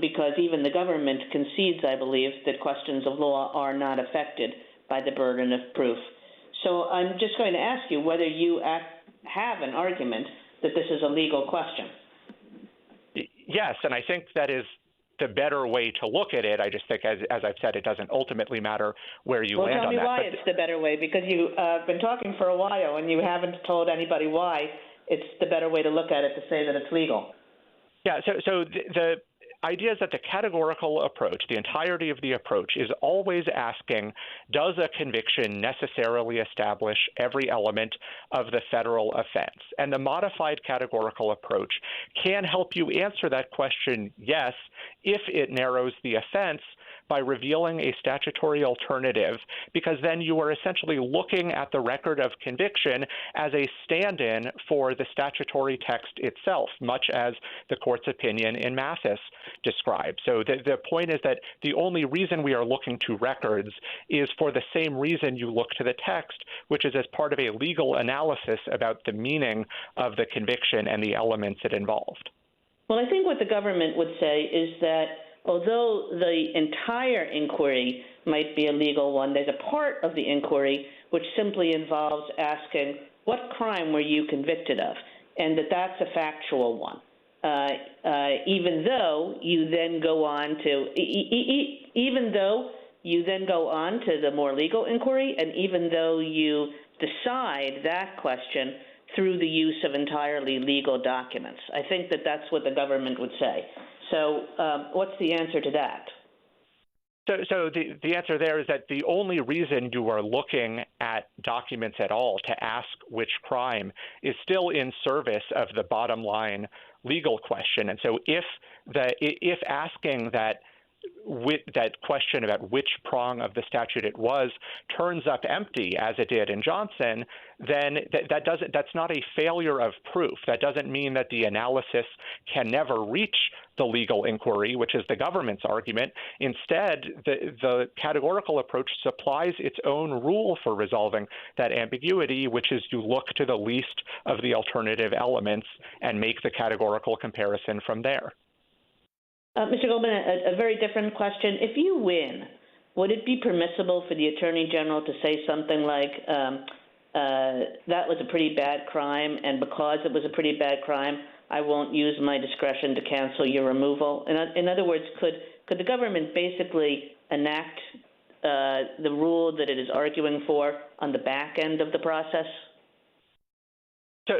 because even the government concedes, I believe, that questions of law are not affected by the burden of proof. So I'm just going to ask you whether you have an argument that this is a legal question. Yes, and I think that is the better way to look at it. I just think, as I've said, it doesn't ultimately matter where you land on that. Well, tell me why it's the better way, because you've been talking for a while and you haven't told anybody why it's the better way to look at it to say that it's legal. Yeah, so the idea is that the categorical approach, the entirety of the approach, is always asking, does a conviction necessarily establish every element of the federal offense? And the modified categorical approach can help you answer that question, yes, if it narrows the offense by revealing a statutory alternative, because then you are essentially looking at the record of conviction as a stand-in for the statutory text itself, much as the court's opinion in Mathis described. So the point is that the only reason we are looking to records is for the same reason you look to the text, which is as part of a legal analysis about the meaning of the conviction and the elements it involved. Well, I think what the government would say is that although the entire inquiry might be a legal one, there's a part of the inquiry which simply involves asking, what crime were you convicted of? And that's a factual one. Even though you then go on to the more legal inquiry, and even though you decide that question through the use of entirely legal documents. I think that that's what the government would say. So what's the answer to that? So the answer there is that the only reason you are looking at documents at all to ask which crime is still in service of the bottom line legal question. And so if asking that question about which prong of the statute it was turns up empty, as it did in Johnson, then that's not a failure of proof. That doesn't mean that the analysis can never reach the legal inquiry, which is the government's argument. Instead, the categorical approach supplies its own rule for resolving that ambiguity, which is you look to the least of the alternative elements and make the categorical comparison from there. Mr. Goldman, a very different question. If you win would it be permissible for the Attorney General to say something like, that was a pretty bad crime, and because it was a pretty bad crime, I won't use my discretion to cancel your removal? In other words, could the government basically enact the rule that it is arguing for on the back end of the process?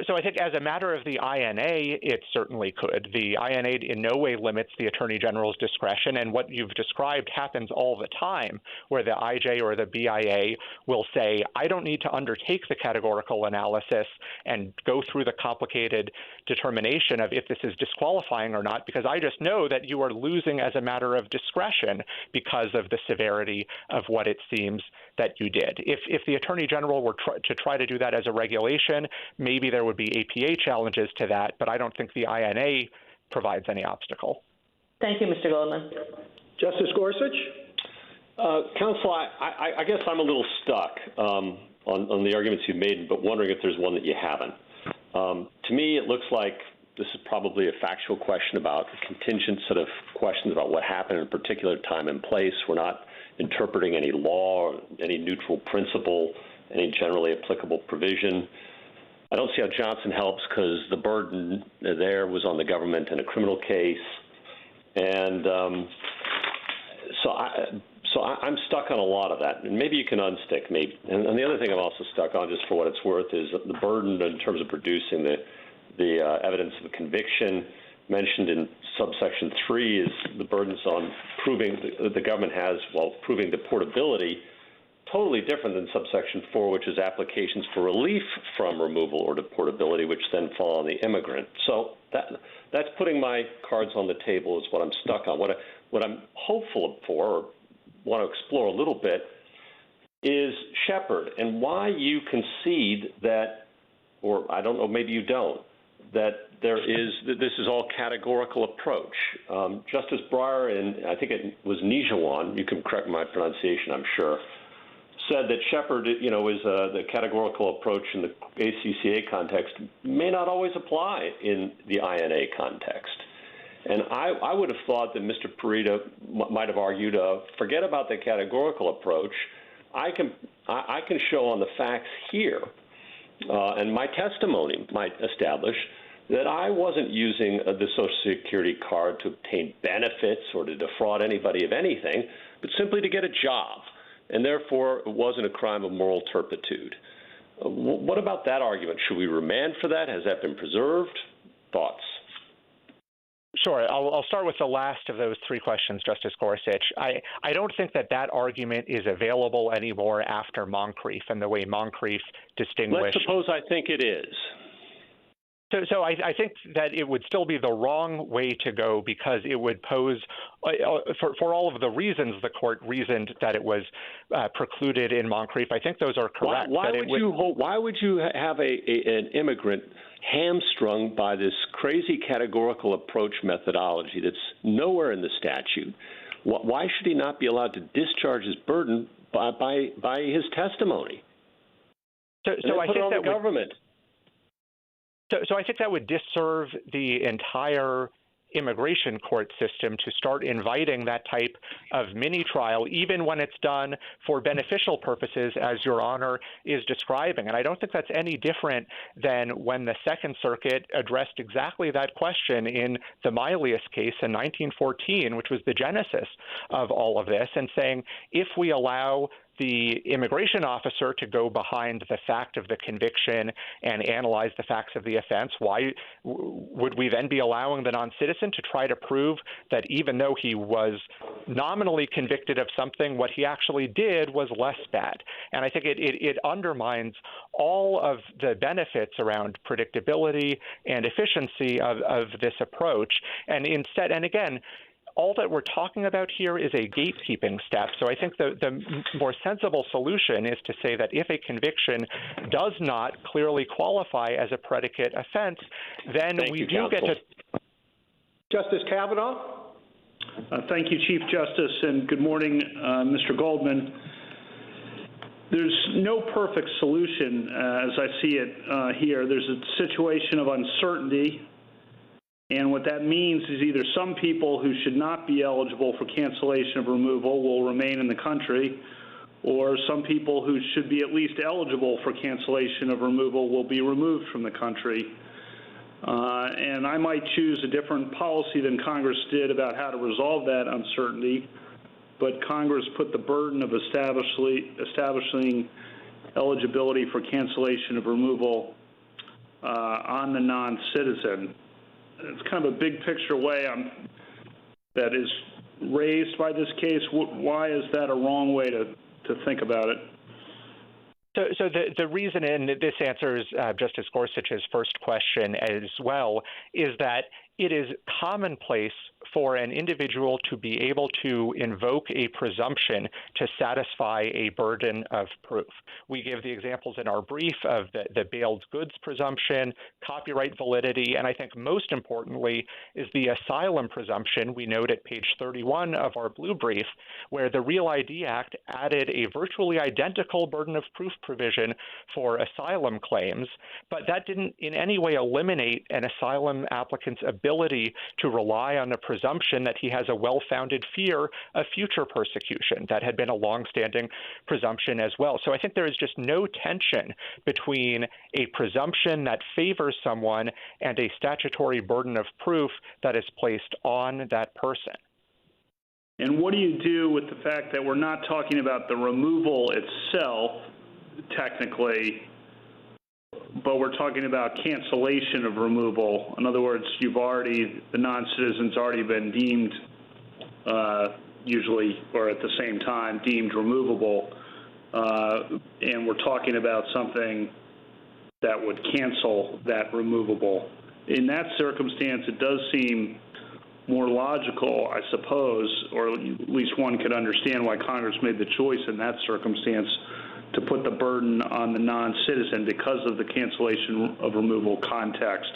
So I think as a matter of the INA, it certainly could. The INA in no way limits the Attorney General's discretion, and what you've described happens all the time, where the IJ or the BIA will say, I don't need to undertake the categorical analysis and go through the complicated determination of if this is disqualifying or not, because I just know that you are losing as a matter of discretion because of the severity of what it seems that you did. If the Attorney General were to try to do that as a regulation, maybe there would be APA challenges to that, but I don't think the INA provides any obstacle. Thank you, Mr. Goldman. Justice Gorsuch? Counsel, I guess I'm a little stuck on the arguments you've made, but wondering if there's one that you haven't. To me, it looks like this is probably a factual question about a contingent set of questions about what happened in a particular time and place. We're not interpreting any law, or any neutral principle, any generally applicable provision. I don't see how Johnson helps because the burden there was on the government in a criminal case. And so I'm stuck on a lot of that. And maybe you can unstick me. And the other thing I'm also stuck on, just for what it's worth, is the burden in terms of producing the evidence of a conviction mentioned in subsection 3 is the burdens on proving that the government has, well, proving deportability, totally different than subsection 4, which is applications for relief from removal or deportability, which then fall on the immigrant. So that's putting my cards on the table is what I'm stuck on. What I'm hopeful for, or want to explore a little bit, is Shepard and why you concede that, or I don't know, maybe you don't, that this is all categorical approach. Justice Barr, and I think it was Nijawan, you can correct my pronunciation, I'm sure, said that Shepard, is the categorical approach in the ACCA context may not always apply in the INA context. And I would have thought that Mr. Pereida might have argued, forget about the categorical approach. I can show on the facts here, and my testimony might establish that I wasn't using the Social Security card to obtain benefits or to defraud anybody of anything, but simply to get a job. And therefore, it wasn't a crime of moral turpitude. What about that argument? Should we remand for that? Has that been preserved? Thoughts? Sure. I'll start with the last of those three questions, Justice Gorsuch. I don't think that argument is available anymore after Moncrief and the way Moncrief distinguished. Let's suppose I think it is. So I think that it would still be the wrong way to go because it would pose, for all of the reasons the court reasoned that it was precluded in Moncrief, I think those are correct. Why would you have an immigrant hamstrung by this crazy categorical approach methodology that's nowhere in the statute? Why should he not be allowed to discharge his burden by his testimony? So I think that government. So I think that would disserve the entire immigration court system to start inviting that type of mini-trial, even when it's done for beneficial purposes, as Your Honor is describing. And I don't think that's any different than when the Second Circuit addressed exactly that question in the Milius case in 1914, which was the genesis of all of this, and saying, if we allow the immigration officer to go behind the fact of the conviction and analyze the facts of the offense, why would we then be allowing the non-citizen to try to prove that even though he was nominally convicted of something, what he actually did was less bad? And I think it undermines all of the benefits around predictability and efficiency of this approach. And instead, and again, all that we're talking about here is a gatekeeping step. So I think the more sensible solution is to say that if a conviction does not clearly qualify as a predicate offense, then we do get to. Justice Kavanaugh? Thank you, Chief Justice, and good morning, Mr. Goldman. There's no perfect solution as I see it here. There's a situation of uncertainty And what that means is either some people who should not be eligible for cancellation of removal will remain in the country, or some people who should be at least eligible for cancellation of removal will be removed from the country. And I might choose a different policy than Congress did about how to resolve that uncertainty, but Congress put the burden of establishing eligibility for cancellation of removal on the non-citizen. It's kind of a big picture way that is raised by this case. Why is that a wrong way to think about it? So the reason, and this answers Justice Gorsuch's first question as well, is that it is commonplace for an individual to be able to invoke a presumption to satisfy a burden of proof. We give the examples in our brief of the bailed goods presumption, copyright validity, and I think most importantly is the asylum presumption we note at page 31 of our blue brief, where the Real ID Act added a virtually identical burden of proof provision for asylum claims, but that didn't in any way eliminate an asylum applicant's ability to rely on a presumption that he has a well-founded fear of future persecution. That had been a long-standing presumption as well. So I think there is just no tension between a presumption that favors someone and a statutory burden of proof that is placed on that person. And what do you do with the fact that we're not talking about the removal itself, technically, but we're talking about cancellation of removal? In other words, the non-citizen's already been deemed, usually or at the same time, deemed removable, and we're talking about something that would cancel that removable. In that circumstance, it does seem more logical, I suppose, or at least one could understand why Congress made the choice in that circumstance to put the burden on the non-citizen because of the cancellation of removal context.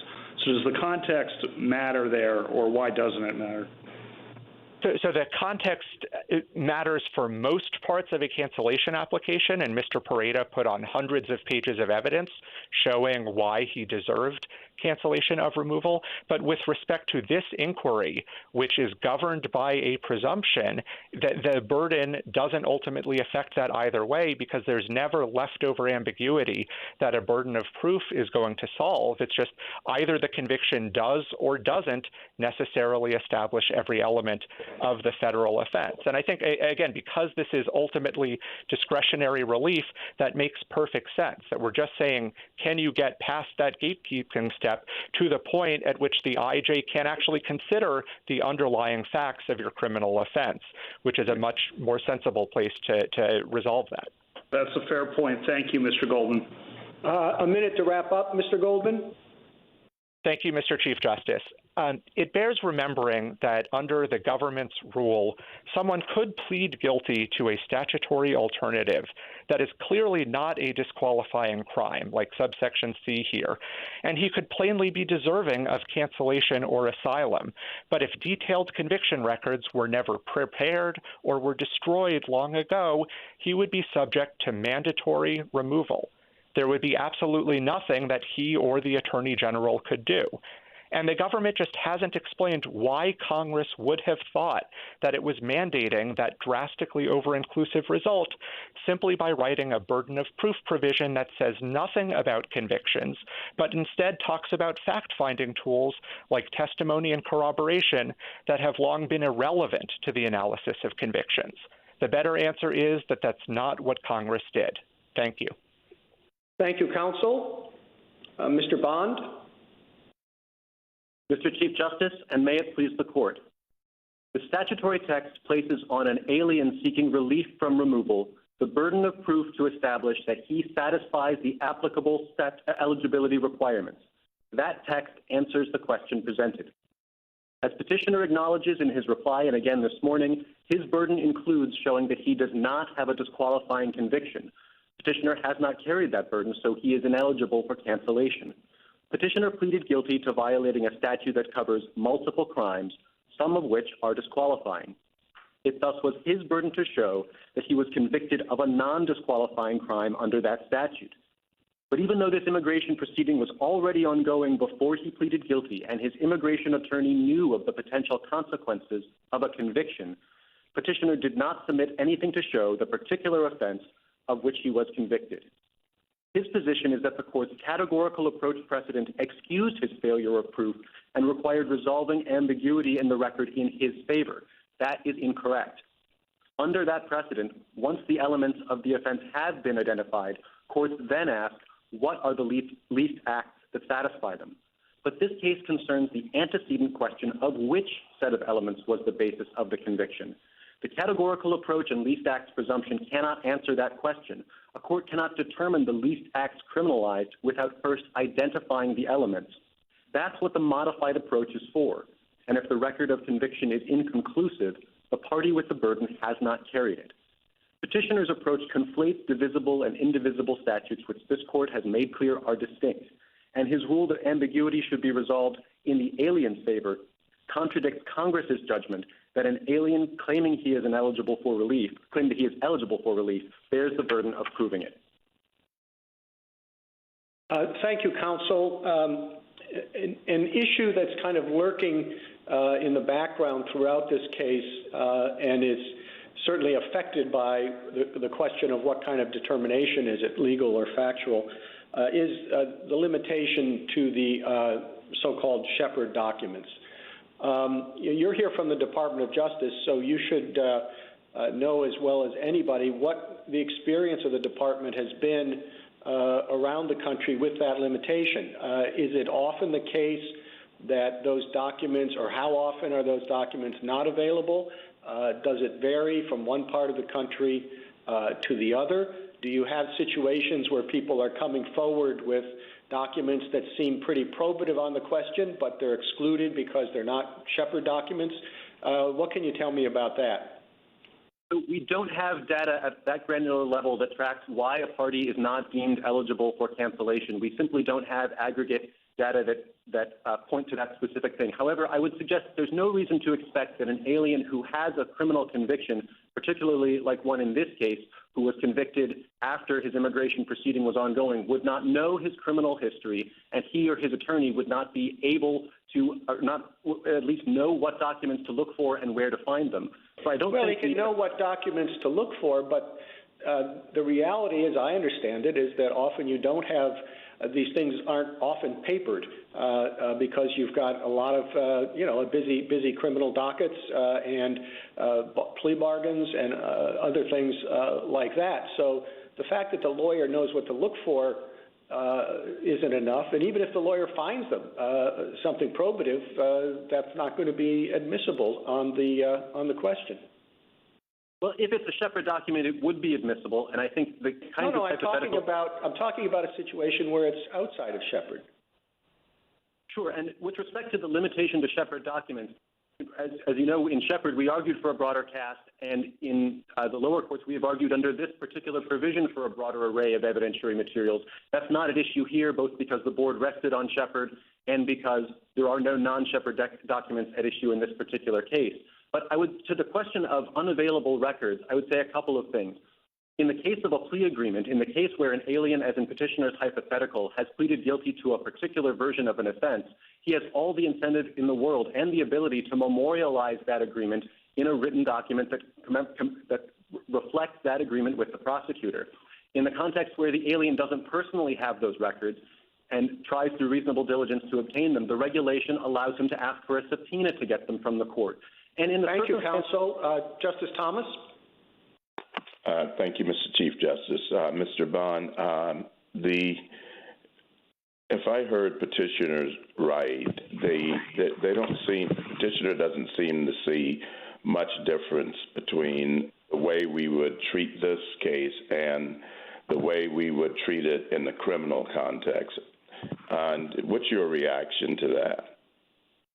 So does the context matter there, or why doesn't it matter? So the context matters for most parts of a cancellation application, and Mr. Pereida put on hundreds of pages of evidence showing why he deserved cancellation of removal. But with respect to this inquiry, which is governed by a presumption, the burden doesn't ultimately affect that either way, because there's never leftover ambiguity that a burden of proof is going to solve. It's just either the conviction does or doesn't necessarily establish every element of the federal offense. And I think, again, because this is ultimately discretionary relief, that makes perfect sense, that we're just saying, can you get past that gatekeeping step to the point at which the IJ can actually consider the underlying facts of your criminal offense, which is a much more sensible place to resolve that. That's a fair point. Thank you, Mr. Goldman. A minute to wrap up, Mr. Goldman. Thank you, Mr. Chief Justice. It bears remembering that under the government's rule, someone could plead guilty to a statutory alternative that is clearly not a disqualifying crime, like subsection C here, and he could plainly be deserving of cancellation or asylum. But if detailed conviction records were never prepared or were destroyed long ago, he would be subject to mandatory removal. There would be absolutely nothing that he or the Attorney General could do. And the government just hasn't explained why Congress would have thought that it was mandating that drastically over-inclusive result simply by writing a burden of proof provision that says nothing about convictions, but instead talks about fact-finding tools like testimony and corroboration that have long been irrelevant to the analysis of convictions. The better answer is that that's not what Congress did. Thank you. Thank you, counsel. Mr. Bond. Mr. Chief Justice, and may it please the Court. The statutory text places on an alien seeking relief from removal the burden of proof to establish that he satisfies the applicable eligibility requirements. That text answers the question presented. As petitioner acknowledges in his reply and again this morning, his burden includes showing that he does not have a disqualifying conviction. Petitioner has not carried that burden, so he is ineligible for cancellation. Petitioner pleaded guilty to violating a statute that covers multiple crimes, some of which are disqualifying. It thus was his burden to show that he was convicted of a non-disqualifying crime under that statute. But even though this immigration proceeding was already ongoing before he pleaded guilty and his immigration attorney knew of the potential consequences of a conviction, petitioner did not submit anything to show the particular offense of which he was convicted. His position is that the court's categorical approach precedent excused his failure of proof and required resolving ambiguity in the record in his favor. That is incorrect. Under that precedent, once the elements of the offense have been identified, courts then ask, what are the least acts that satisfy them? But this case concerns the antecedent question of which set of elements was the basis of the conviction. The categorical approach and least acts presumption cannot answer that question. A court cannot determine the least acts criminalized without first identifying the elements. That's what the modified approach is for. And if the record of conviction is inconclusive, the party with the burden has not carried it. Petitioner's approach conflates divisible and indivisible statutes, which this court has made clear are distinct. And his rule that ambiguity should be resolved in the alien's favor contradicts Congress's judgment that an alien claiming he is eligible for relief, bears the burden of proving it. Thank you, counsel. An issue that's kind of lurking in the background throughout this case and is certainly affected by the question of what kind of determination, is it legal or factual, is the limitation to the so-called Shepard documents. You're here from the Department of Justice, so you should know as well as anybody what the experience of the department has been around the country with that limitation. Is it often the case that those documents, or how often are those documents not available? Does it vary from one part of the country to the other? Do you have situations where people are coming forward with documents that seem pretty probative on the question, but they're excluded because they're not Shepard documents? What can you tell me about that? So we don't have data at that granular level that tracks why a party is not deemed eligible for cancellation. We simply don't have aggregate data that point to that specific thing. However, I would suggest there's no reason to expect that an alien who has a criminal conviction, particularly like one in this case, who was convicted after his immigration proceeding was ongoing, would not know his criminal history, and he or his attorney would not be able to, or not at least know what documents to look for and where to find them. So I don't think he can know what documents to look for, but the reality, as I understand it, is that often you don't have these things aren't often papered because you've got a lot of, a busy criminal dockets and plea bargains and other things like that. So the fact that the lawyer knows what to look for isn't enough. And even if the lawyer finds them something probative, that's not going to be admissible on the question. Well, if it's a Shepard document, it would be admissible, and I think the kind of hypothetical... I'm talking about a situation where it's outside of Shepard. Sure, and with respect to the limitation to Shepard documents, as you know, in Shepard, we argued for a broader cast, and in the lower courts, we have argued under this particular provision for a broader array of evidentiary materials. That's not at issue here, both because the board rested on Shepard and because there are no non-Shepard documents at issue in this particular case. But to the question of unavailable records, I would say a couple of things. In the case of a plea agreement, in the case where an alien, as in petitioner's hypothetical, has pleaded guilty to a particular version of an offense, he has all the incentive in the world and the ability to memorialize that agreement in a written document that reflects that agreement with the prosecutor. In the context where the alien doesn't personally have those records and tries through reasonable diligence to obtain them, the regulation allows him to ask for a subpoena to get them from the court. And in the Thank you, counsel. Justice Thomas? Thank you, Mr. Chief Justice. Mr. Bond, if I heard petitioners right, petitioner doesn't seem to see much difference between the way we would treat this case and the way we would treat it in the criminal context. And what's your reaction to that?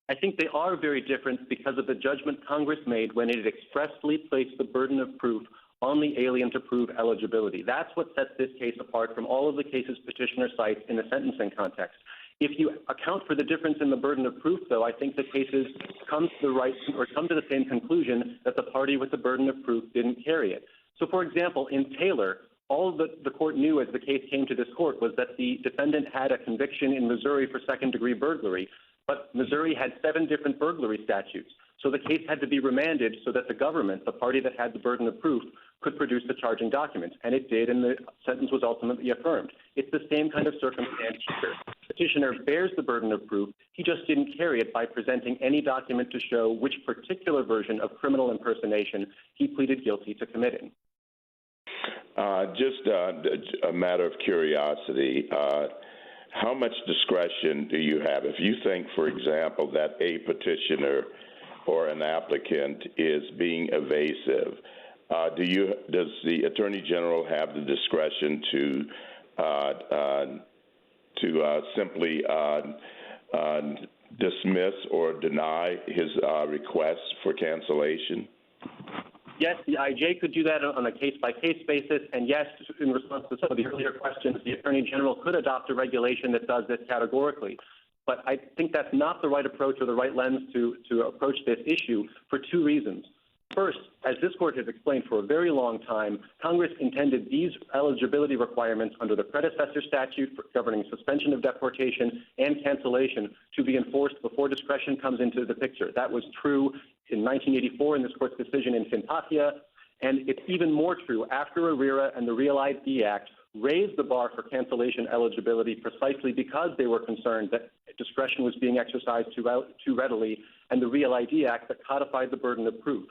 I think they are very different because of the judgment Congress made when it expressly placed the burden of proof on the alien to prove eligibility. That's what sets this case apart from all of the cases petitioner cites in the sentencing context. If you account for the difference in the burden of proof, though, I think the cases come to the same conclusion that the party with the burden of proof didn't carry it. So, for example, in Taylor, All that the court knew as the case came to this court was that the defendant had a conviction in Missouri for second-degree burglary, but Missouri had 7 different burglary statutes. So the case had to be remanded so that the government, the party that had the burden of proof, could produce the charging documents, and it did, and the sentence was ultimately affirmed. It's the same kind of circumstance here. The petitioner bears the burden of proof. He just didn't carry it by presenting any document to show which particular version of criminal impersonation he pleaded guilty to committing. Just a matter of curiosity, how much discretion do you have? If you think, for example, that a petitioner or an applicant is being evasive, does the Attorney General have the discretion to simply dismiss or deny his request for cancellation? Yes, the IJ could do that on a case-by-case basis, and yes, in response to some of the earlier questions, the Attorney General could adopt a regulation that does this categorically. But I think that's not the right approach or the right lens to approach this issue for 2 reasons. First, as this court has explained for a very long time, Congress intended these eligibility requirements under the predecessor statute governing suspension of deportation and cancellation to be enforced before discretion comes into the picture. That was true in 1984 in this court's decision in Finpatia, and it's even more true after ARERA and the Real ID Act raised the bar for cancellation eligibility precisely because they were concerned that discretion was being exercised too readily, and the Real ID Act that codified the burden of proof.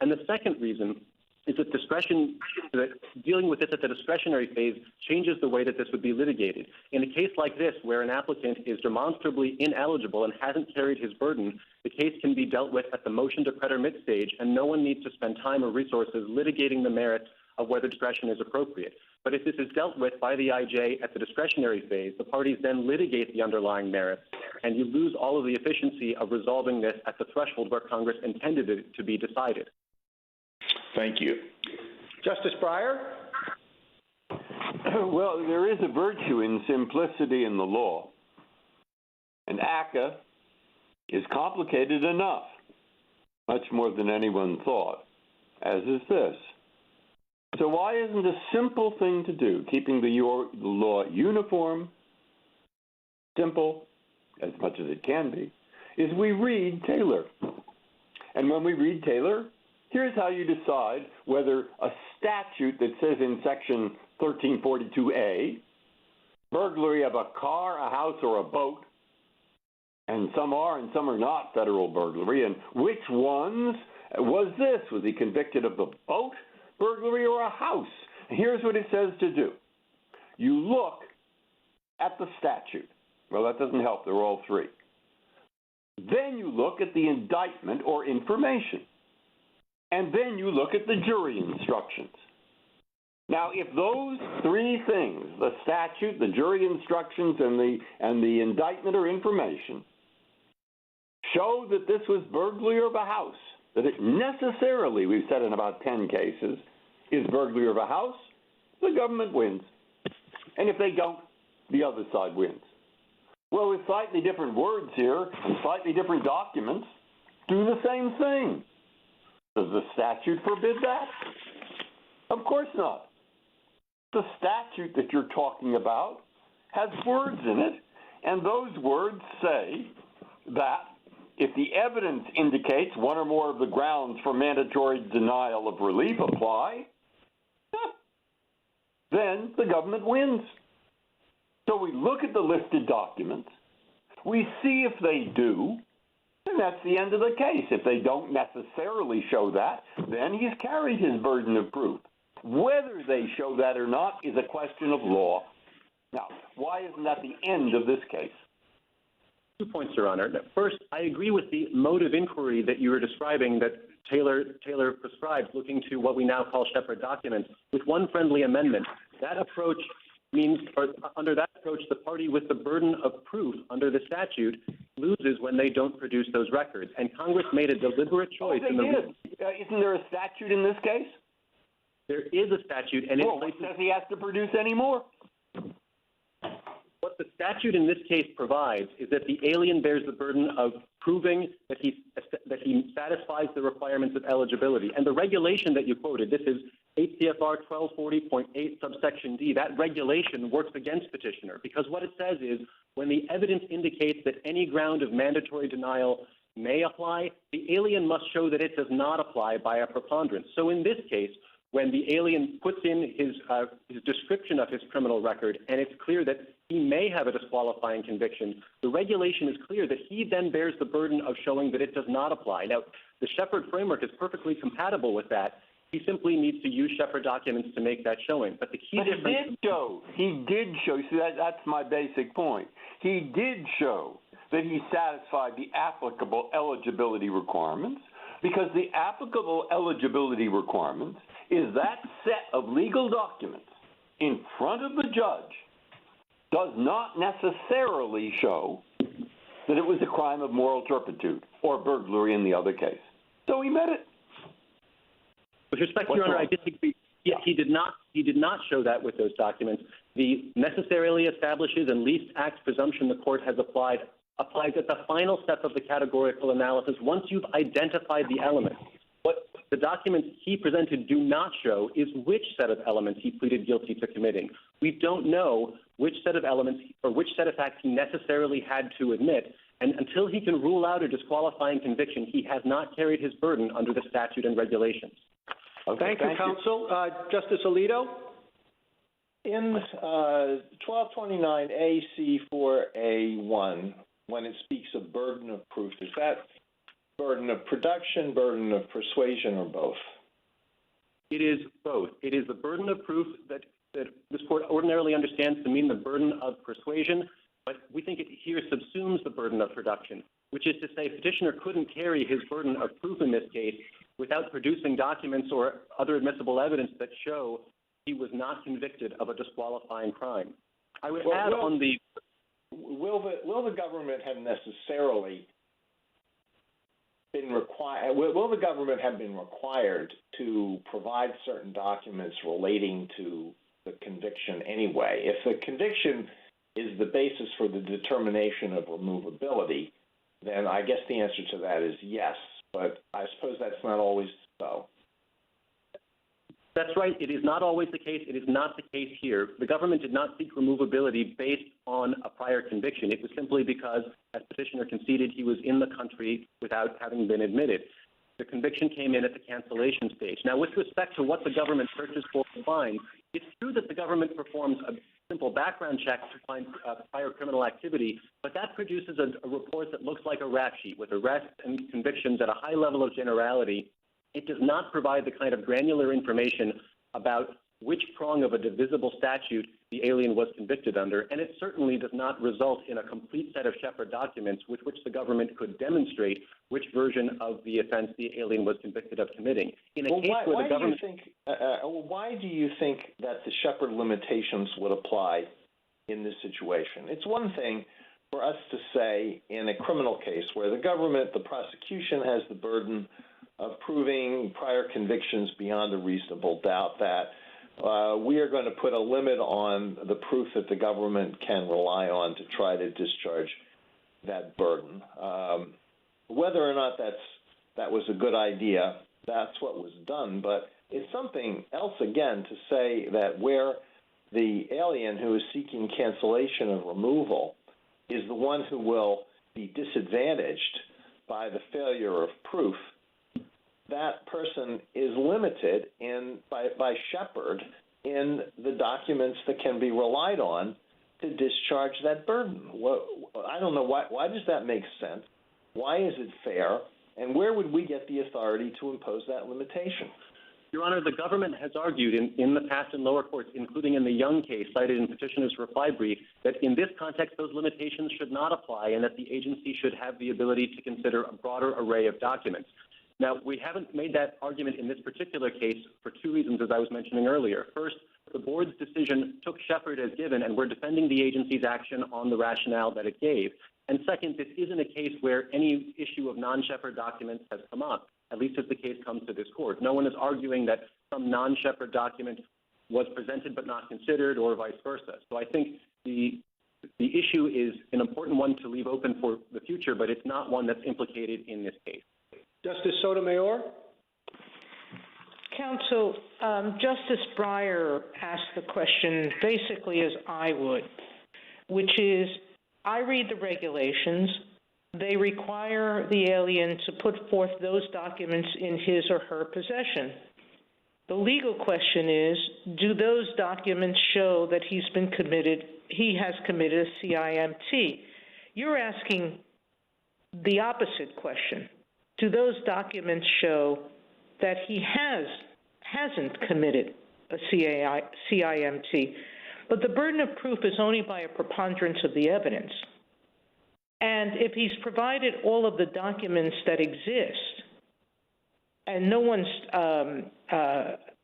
And the second reason is that dealing with this at the discretionary phase changes the way that this would be litigated. In a case like this, where an applicant is demonstrably ineligible and hasn't carried his burden, the case can be dealt with at the motion to pretermit stage, and no one needs to spend time or resources litigating the merits of whether discretion is appropriate. But if this is dealt with by the IJ at the discretionary phase, the parties then litigate the underlying merits, and you lose all of the efficiency of resolving this at the threshold where Congress intended it to be decided. Thank you. Justice Breyer? Well, there is a virtue in simplicity in the law, and ACCA is complicated enough, much more than anyone thought, as is this. So why isn't a simple thing to do, keeping the law uniform, simple, as much as it can be, is we read Taylor. And when we read Taylor, here's how you decide whether a statute that says in Section 1342A, burglary of a car, a house, or a boat, and some are and some are not federal burglary, and which ones was this? Was he convicted of the boat burglary or a house? Here's what it says to do. You look at the statute. Well, that doesn't help. They're all 3. Then you look at the indictment or information. And then you look at the jury instructions. Now, if those 3 things, the statute, the jury instructions, and the indictment or information, show that this was burglary of a house, that it necessarily, we've said in about 10 cases, is burglary of a house, the government wins. And if they don't, the other side wins. Well, with slightly different words here and slightly different documents, do the same thing. Does the statute forbid that? Of course not. The statute that you're talking about has words in it, and those words say that if the evidence indicates one or more of the grounds for mandatory denial of relief apply, then the government wins. So we look at the listed documents, we see if they do, and that's the end of the case. If they don't necessarily show that, then he's carried his burden of proof. Whether they show that or not is a question of law. Now, why isn't that the end of this case? 2 points, Your Honor. First, I agree with the mode of inquiry that you were describing that Taylor prescribes, looking to what we now call Shepard documents, with one friendly amendment. That approach means, or under that approach, the party with the burden of proof under the statute loses when they don't produce those records. And Congress made a deliberate choice. Isn't there a statute in this case? There is a statute, and it says he has to produce any more. the statute in this case provides is that the alien bears the burden of proving that he satisfies the requirements of eligibility. And the regulation that you quoted, this is 8 CFR 1240.8 subsection D, that regulation works against petitioner because what it says is when the evidence indicates that any ground of mandatory denial may apply, the alien must show that it does not apply by a preponderance. So in this case, when the alien puts in his description of his criminal record and it's clear that he may have a disqualifying conviction, the regulation is clear that he then bears the burden of showing that it does not apply. Now, the Shepard framework is perfectly compatible with that. He simply needs to use Shepard documents to make that showing. But the key difference... He did show. See, that's my basic point. He did show that he satisfied the applicable eligibility requirements because the applicable eligibility requirements is that set of legal documents in front of the judge does not necessarily show that it was a crime of moral turpitude or burglary in the other case. So he met it. With respect to Your Honor, I disagree. He did not show that with those documents. The necessarily establishes and least acts presumption the court has applies at the final step of the categorical analysis once you've identified the elements. What the documents he presented do not show is which set of elements he pleaded guilty to committing. We don't know which set of elements or which set of facts he necessarily had to admit, and until he can rule out a disqualifying conviction, he has not carried his burden under the statute and regulations. Okay, thank you, counsel. Justice Alito? In 1229A-C4A1, when it speaks of burden of proof, is that burden of production, burden of persuasion, or both? It is both. It is the burden of proof that this court ordinarily understands to mean the burden of persuasion, but we think it here subsumes the burden of production, which is to say petitioner couldn't carry his burden of proof in this case without producing documents or other admissible evidence that show he was not convicted of a disqualifying crime. I would add on the... Will the government have necessarily been required? Will the government have been required to provide certain documents relating to the conviction anyway? If the conviction is the basis for the determination of removability, then I guess the answer to that is yes. But I suppose that's not always so. That's right. It is not always the case. It is not the case here. The government did not seek removability based on a prior conviction. It was simply because, as petitioner conceded, he was in the country without having been admitted. The conviction came in at the cancellation stage. Now, with respect to what the government searches for to find, it's true that the government performs a simple background check to find prior criminal activity, but that produces a report that looks like a rap sheet with arrests and convictions at a high level of generality. It does not provide the kind of granular information about which prong of a divisible statute the alien was convicted under, and it certainly does not result in a complete set of Shepard documents with which the government could demonstrate which version of the offense the alien was convicted of committing. In a case where the government... why do you think that the Shepard limitations would apply in this situation? It's one thing for us to say in a criminal case where the government, the prosecution, has the burden of proving prior convictions beyond a reasonable doubt that we are going to put a limit on the proof that the government can rely on to try to discharge that burden. Whether or not that was a good idea, that's what was done. But it's something else, again, to say that where the alien who is seeking cancellation of removal is the one who will be disadvantaged by the failure of proof, that person is limited by Shepard in the documents that can be relied on to discharge that burden. I don't know, why does that make sense? Why is it fair? And where would we get the authority to impose that limitation? Your Honor, the government has argued in the past in lower courts, including in the Young case cited in petitioner's reply brief, that in this context those limitations should not apply and that the agency should have the ability to consider a broader array of documents. Now, we haven't made that argument in this particular case for two reasons, as I was mentioning earlier. First, the board's decision took Shepard as given, and we're defending the agency's action on the rationale that it gave. And second, this isn't a case where any issue of non-Shepard documents has come up, at least as the case comes to this court. No one is arguing that some non-Shepard document was presented but not considered or vice versa. So I think the The issue is an important one to leave open for the future, but it's not one that's implicated in this case. Justice Sotomayor? Counsel, Justice Breyer asked the question basically as I would, which is, I read the regulations. They require the alien to put forth those documents in his or her possession. The legal question is, do those documents show that he has committed a CIMT? You're asking the opposite question. Do those documents show that he hasn't committed a CIMT? But the burden of proof is only by a preponderance of the evidence. And if he's provided all of the documents that exist, and no one's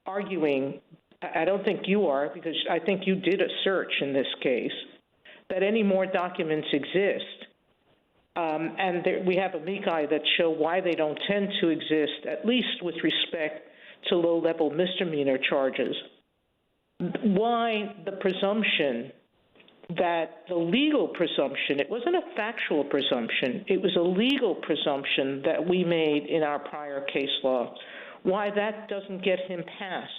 arguing, I don't think you are, because I think you did a search in this case, that any more documents exist. We have amici that show why they don't tend to exist, at least with respect to low-level misdemeanor charges. Why the presumption that the legal presumption, it wasn't a factual presumption, it was a legal presumption that we made in our prior case law, why that doesn't get him past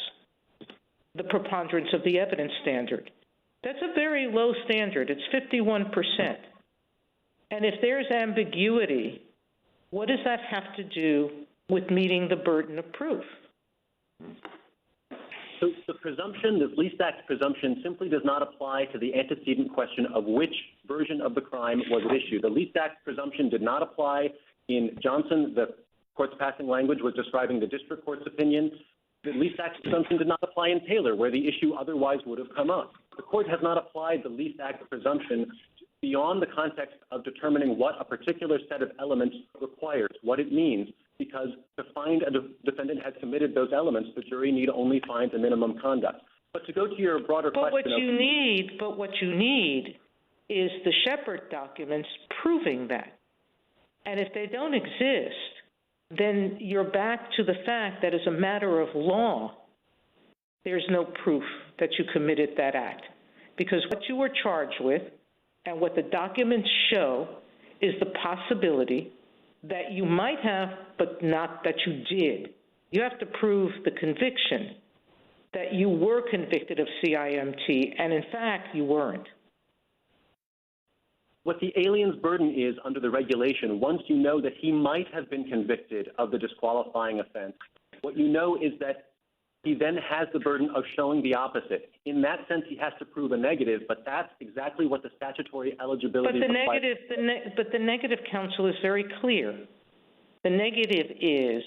the preponderance of the evidence standard. That's a very low standard. It's 51%. And if there's ambiguity, what does that have to do with meeting the burden of proof? So the presumption, the least act presumption, simply does not apply to the antecedent question of which version of the crime was at issue. The least act presumption did not apply in Johnson. The court's passing language was describing the district court's opinion. The least act presumption did not apply in Taylor, where the issue otherwise would have come up. The court has not applied the least act presumption beyond the context of determining what a particular set of elements requires, what it means, because to find a defendant has committed those elements, the jury need only find the minimum conduct. But to go to your broader question what you need is the Shepard documents proving that. And if they don't exist, then you're back to the fact that as a matter of law, there's no proof that you committed that act. Because what you were charged with and what the documents show is the possibility that you might have, but not that you did. You have to prove the conviction that you were convicted of CIMT, and in fact, you weren't. What the alien's burden is under the regulation, once you know that he might have been convicted of the disqualifying offense, what you know is that he then has the burden of showing the opposite. In that sense, he has to prove a negative, but that's exactly what the statutory eligibility requires. But the negative, counsel, is very clear. The negative is,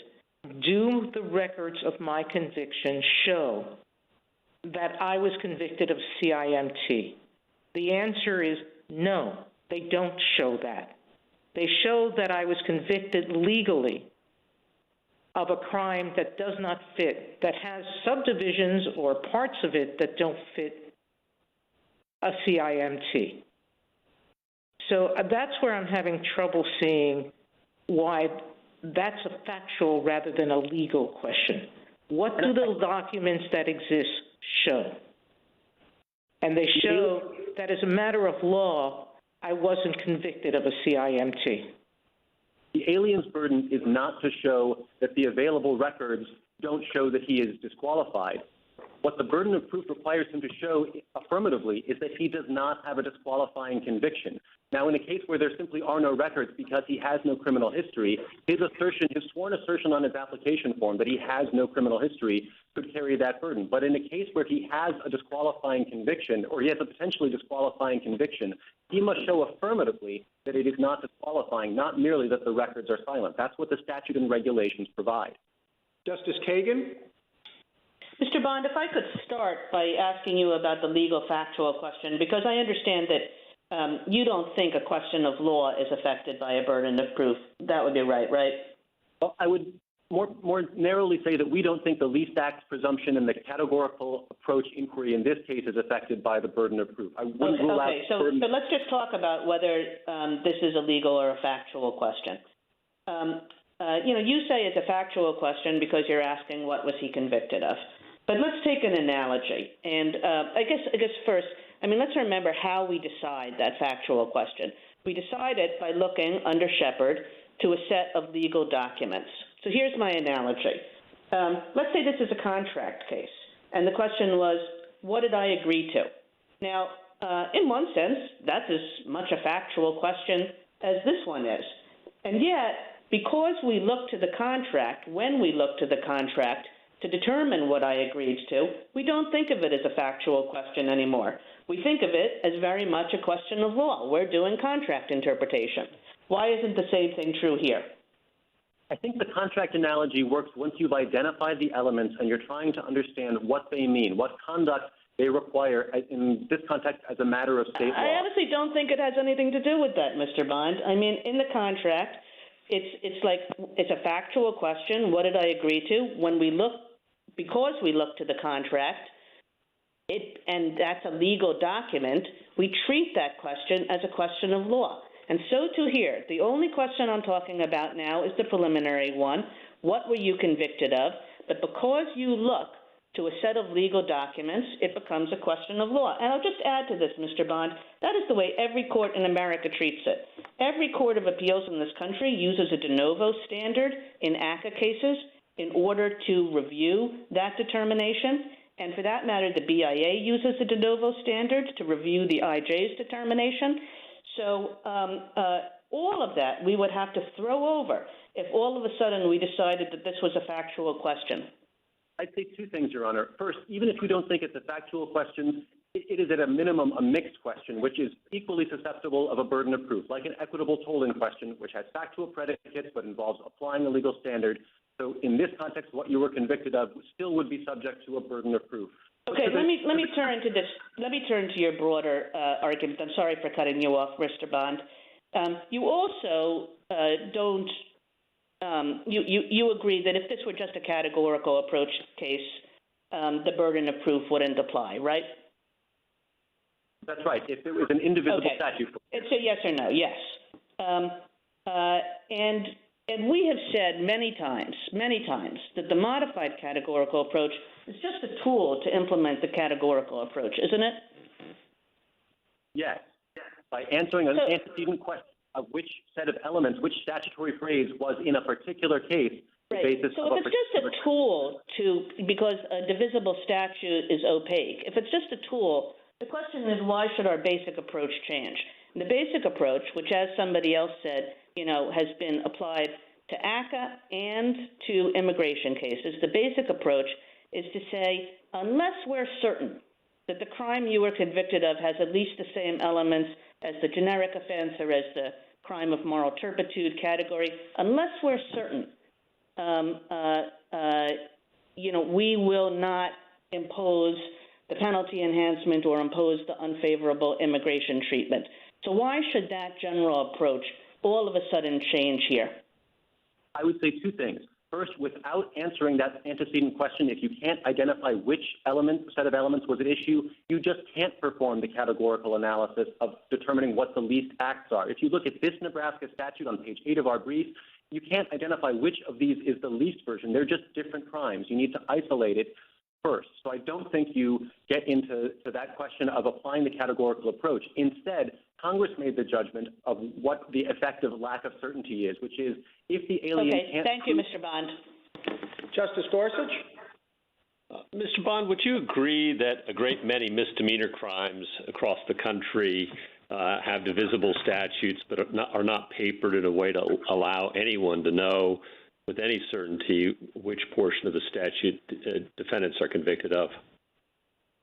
do the records of my conviction show that I was convicted of CIMT? The answer is no, they don't show that. They show that I was convicted legally of a crime that does not fit, that has subdivisions or parts of it that don't fit a CIMT. So that's where I'm having trouble seeing why that's a factual rather than a legal question. What do the documents that exist show? And they show that as a matter of law, I wasn't convicted of a CIMT. The alien's burden is not to show that the available records don't show that he is disqualified. What the burden of proof requires him to show affirmatively is that he does not have a disqualifying conviction. Now, in a case where there simply are no records because he has no criminal history, his sworn assertion on his application form that he has no criminal history could carry that burden. But in a case where he has a disqualifying conviction, or he has a potentially disqualifying conviction, he must show affirmatively that it is not disqualifying, not merely that the records are silent. That's what the statute and regulations provide. Justice Kagan? Mr. Bond, if I could start by asking you about the legal factual question, because I understand that you don't think a question of law is affected by a burden of proof. That would be right? Well, I would more narrowly say that we don't think the least acts presumption and the categorical approach inquiry in this case is affected by the burden of proof. I wouldn't rule out so let's just talk about whether this is a legal or a factual question. You say it's a factual question because you're asking what was he convicted of. But let's take an analogy. And I guess first, let's remember how we decide that factual question. We decide it by looking under Shepard to a set of legal documents. So here's my analogy. Let's say this is a contract case, and the question was, what did I agree to? Now, in one sense, that's as much a factual question as this one is. And yet, because we look to the contract, when we look to the contract to determine what I agreed to, we don't think of it as a factual question anymore. We think of it as very much a question of law. We're doing contract interpretation. Why isn't the same thing true here? I think the contract analogy works once you've identified the elements and you're trying to understand what they mean, what conduct they require in this context as a matter of state law. I honestly don't think it has anything to do with that, Mr. Bond. In the contract, it's a factual question. What did I agree to? Because we look to the contract, and that's a legal document, we treat that question as a question of law. And so too here. The only question I'm talking about now is the preliminary one. What were you convicted of? But because you look to a set of legal documents, it becomes a question of law. And I'll just add to this, Mr. Bond, that is the way every court in America treats it. Every court of appeals in this country uses a de novo standard in ACCA cases in order to review that determination. And for that matter, the BIA uses a de novo standard to review the IJ's determination. So all of that we would have to throw over if all of a sudden we decided that this was a factual question. I'd say two things, Your Honor. First, even if you don't think it's a factual question, it is at a minimum a mixed question, which is equally susceptible of a burden of proof, like an equitable tolling question, which has factual predicates but involves applying a legal standard. So in this context, what you were convicted of still would be subject to a burden of proof. Okay, let me turn to this. Let me turn to your broader argument. I'm sorry for cutting you off, Mr. Bond. You also don't. You agree that if this were just a categorical approach case, the burden of proof wouldn't apply, right? That's right. If it was an indivisible statute. It's a yes or no. Yes. And we have said many times, that the modified categorical approach is just a tool to implement the categorical approach, isn't it? Yes. By answering an antecedent question of which set of elements, which statutory phrase was in a particular case, the basis so of if it's just a tool because a divisible statute is opaque, if it's just a tool, the question is why should our basic approach change? And the basic approach, which as somebody else said, has been applied to ACCA and to immigration cases, the basic approach is to say, unless we're certain that the crime you were convicted of has at least the same elements as the generic offense or as the crime of moral turpitude category, unless we're certain, we will not impose the penalty enhancement or impose the unfavorable immigration treatment. So why should that general approach all of a sudden change here? I would say two things. First, without answering that antecedent question, if you can't identify which set of elements was at issue, you just can't perform the categorical analysis of determining what the least acts are. If you look at this Nebraska statute on page 8 of our brief, you can't identify which of these is the least version. They're just different crimes. You need to isolate it first. So I don't think you get into that question of applying the categorical approach. Instead, Congress made the judgment of what the effect of lack of certainty is, which is if the alien can't... Thank you, Mr. Bond. Justice Gorsuch? Mr. Bond, would you agree that a great many misdemeanor crimes across the country have divisible statutes but are not papered in a way to allow anyone to know with any certainty which portion of the statute defendants are convicted of?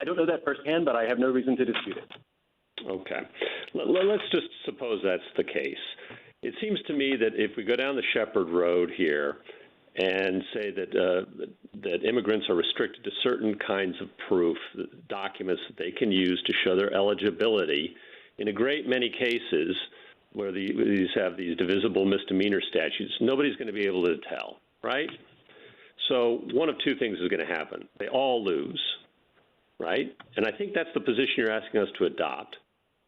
I don't know that firsthand, but I have no reason to dispute it. Okay. Let's just suppose that's the case. It seems to me that if we go down the Shepard Road here and say that immigrants are restricted to certain kinds of proof, documents that they can use to show their eligibility, in a great many cases where these have these divisible misdemeanor statutes, nobody's going to be able to tell, right? So one of two things is going to happen. They all lose, right? And I think that's the position you're asking us to adopt.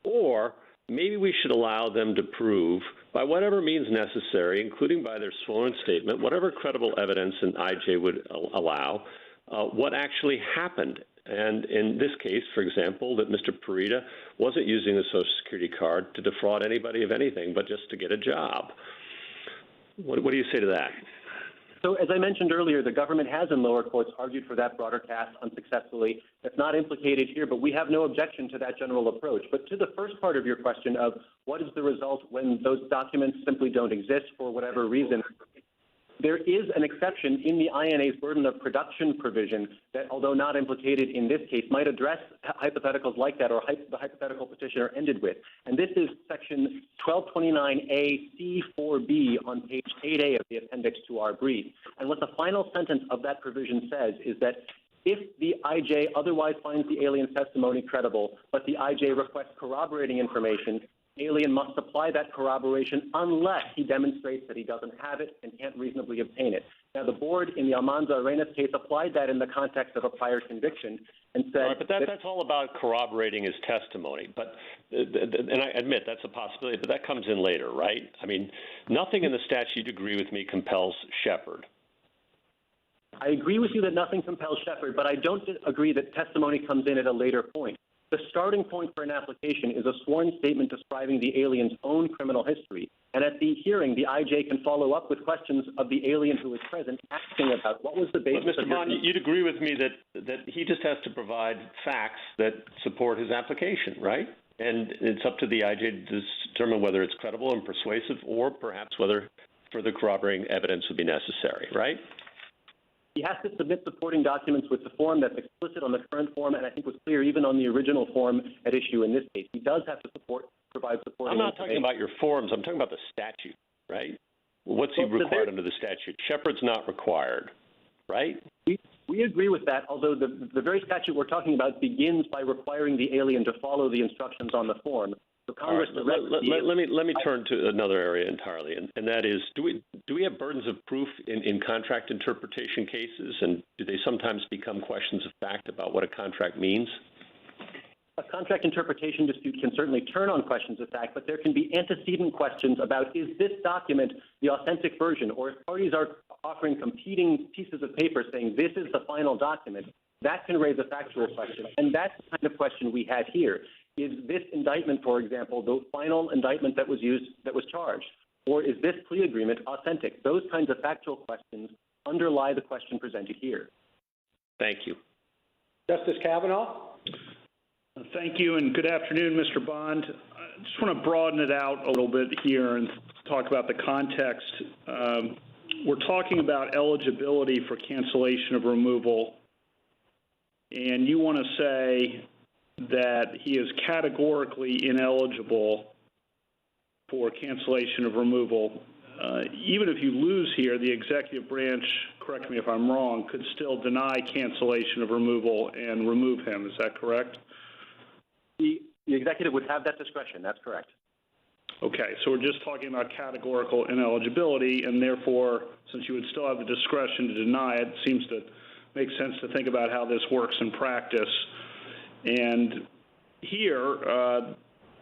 Or maybe we should allow them to prove, by whatever means necessary, including by their sworn statement, whatever credible evidence an IJ would allow, what actually happened. And in this case, for example, that Mr. Pereida wasn't using the Social Security card to defraud anybody of anything but just to get a job. What do you say to that? So as I mentioned earlier, the government has in lower courts argued for that broader cast unsuccessfully. That's not implicated here, but we have no objection to that general approach. But to the first part of your question of what is the result when those documents simply don't exist for whatever reason, there is an exception in the INA's burden of production provision that, although not implicated in this case, might address hypotheticals like that, or the hypothetical petitioner ended with. And this is section 1229A-C4B on page 8A of the appendix to our brief. And what the final sentence of that provision says is that if the IJ otherwise finds the alien's testimony credible, but the IJ requests corroborating information, alien must supply that corroboration unless he demonstrates that he doesn't have it and can't reasonably obtain it. Now, the board in the Almanza-Arenas case applied that in the context of a prior conviction and said— but that's all about corroborating his testimony. But, and I admit that's a possibility, but that comes in later, right? I mean, nothing in the statute, agree with me, compels Shepard. I agree with you that nothing compels Shepard, but I don't agree that testimony comes in at a later point. The starting point for an application is a sworn statement describing the alien's own criminal history. And at the hearing, the IJ can follow up with questions of the alien who is present, asking about what was the basis of— But Mr. Bond, you'd agree with me that he just has to provide facts that support his application, right? And it's up to the IJ to determine whether it's credible and persuasive, or perhaps whether further corroborating evidence would be necessary, right? He has to submit supporting documents with the form that's explicit on the current form, and I think was clear even on the original form at issue in this case. He does have to provide supporting— I'm not talking about your forms. I'm talking about the statute, right? What's he required under the statute? Shepard's not required, right? We agree with that, although the very statute we're talking about begins by requiring the alien to follow the instructions on the form. So Congress— Let me turn to another area entirely, and that is, do we have burdens of proof in contract interpretation cases, and do they sometimes become questions of fact about what a contract means? A contract interpretation dispute can certainly turn on questions of fact, but there can be antecedent questions about, is this document the authentic version, or if parties are offering competing pieces of paper saying this is the final document, that can raise a factual question, and that's the kind of question we had here. Is this indictment, for example, the final indictment that was charged? Or is this plea agreement authentic? Those kinds of factual questions underlie the question presented here. Thank you. Justice Kavanaugh? Thank you, and good afternoon, Mr. Bond. I just want to broaden it out a little bit here and talk about the context. We're talking about eligibility for cancellation of removal, and you want to say that he is categorically ineligible for cancellation of removal. Even if you lose here, the executive branch, correct me if I'm wrong, could still deny cancellation of removal and remove him. Is that correct? The executive would have that discretion. That's correct. Okay, so we're just talking about categorical ineligibility, and therefore, since you would still have the discretion to deny it, it seems to make sense to think about how this works in practice. And here,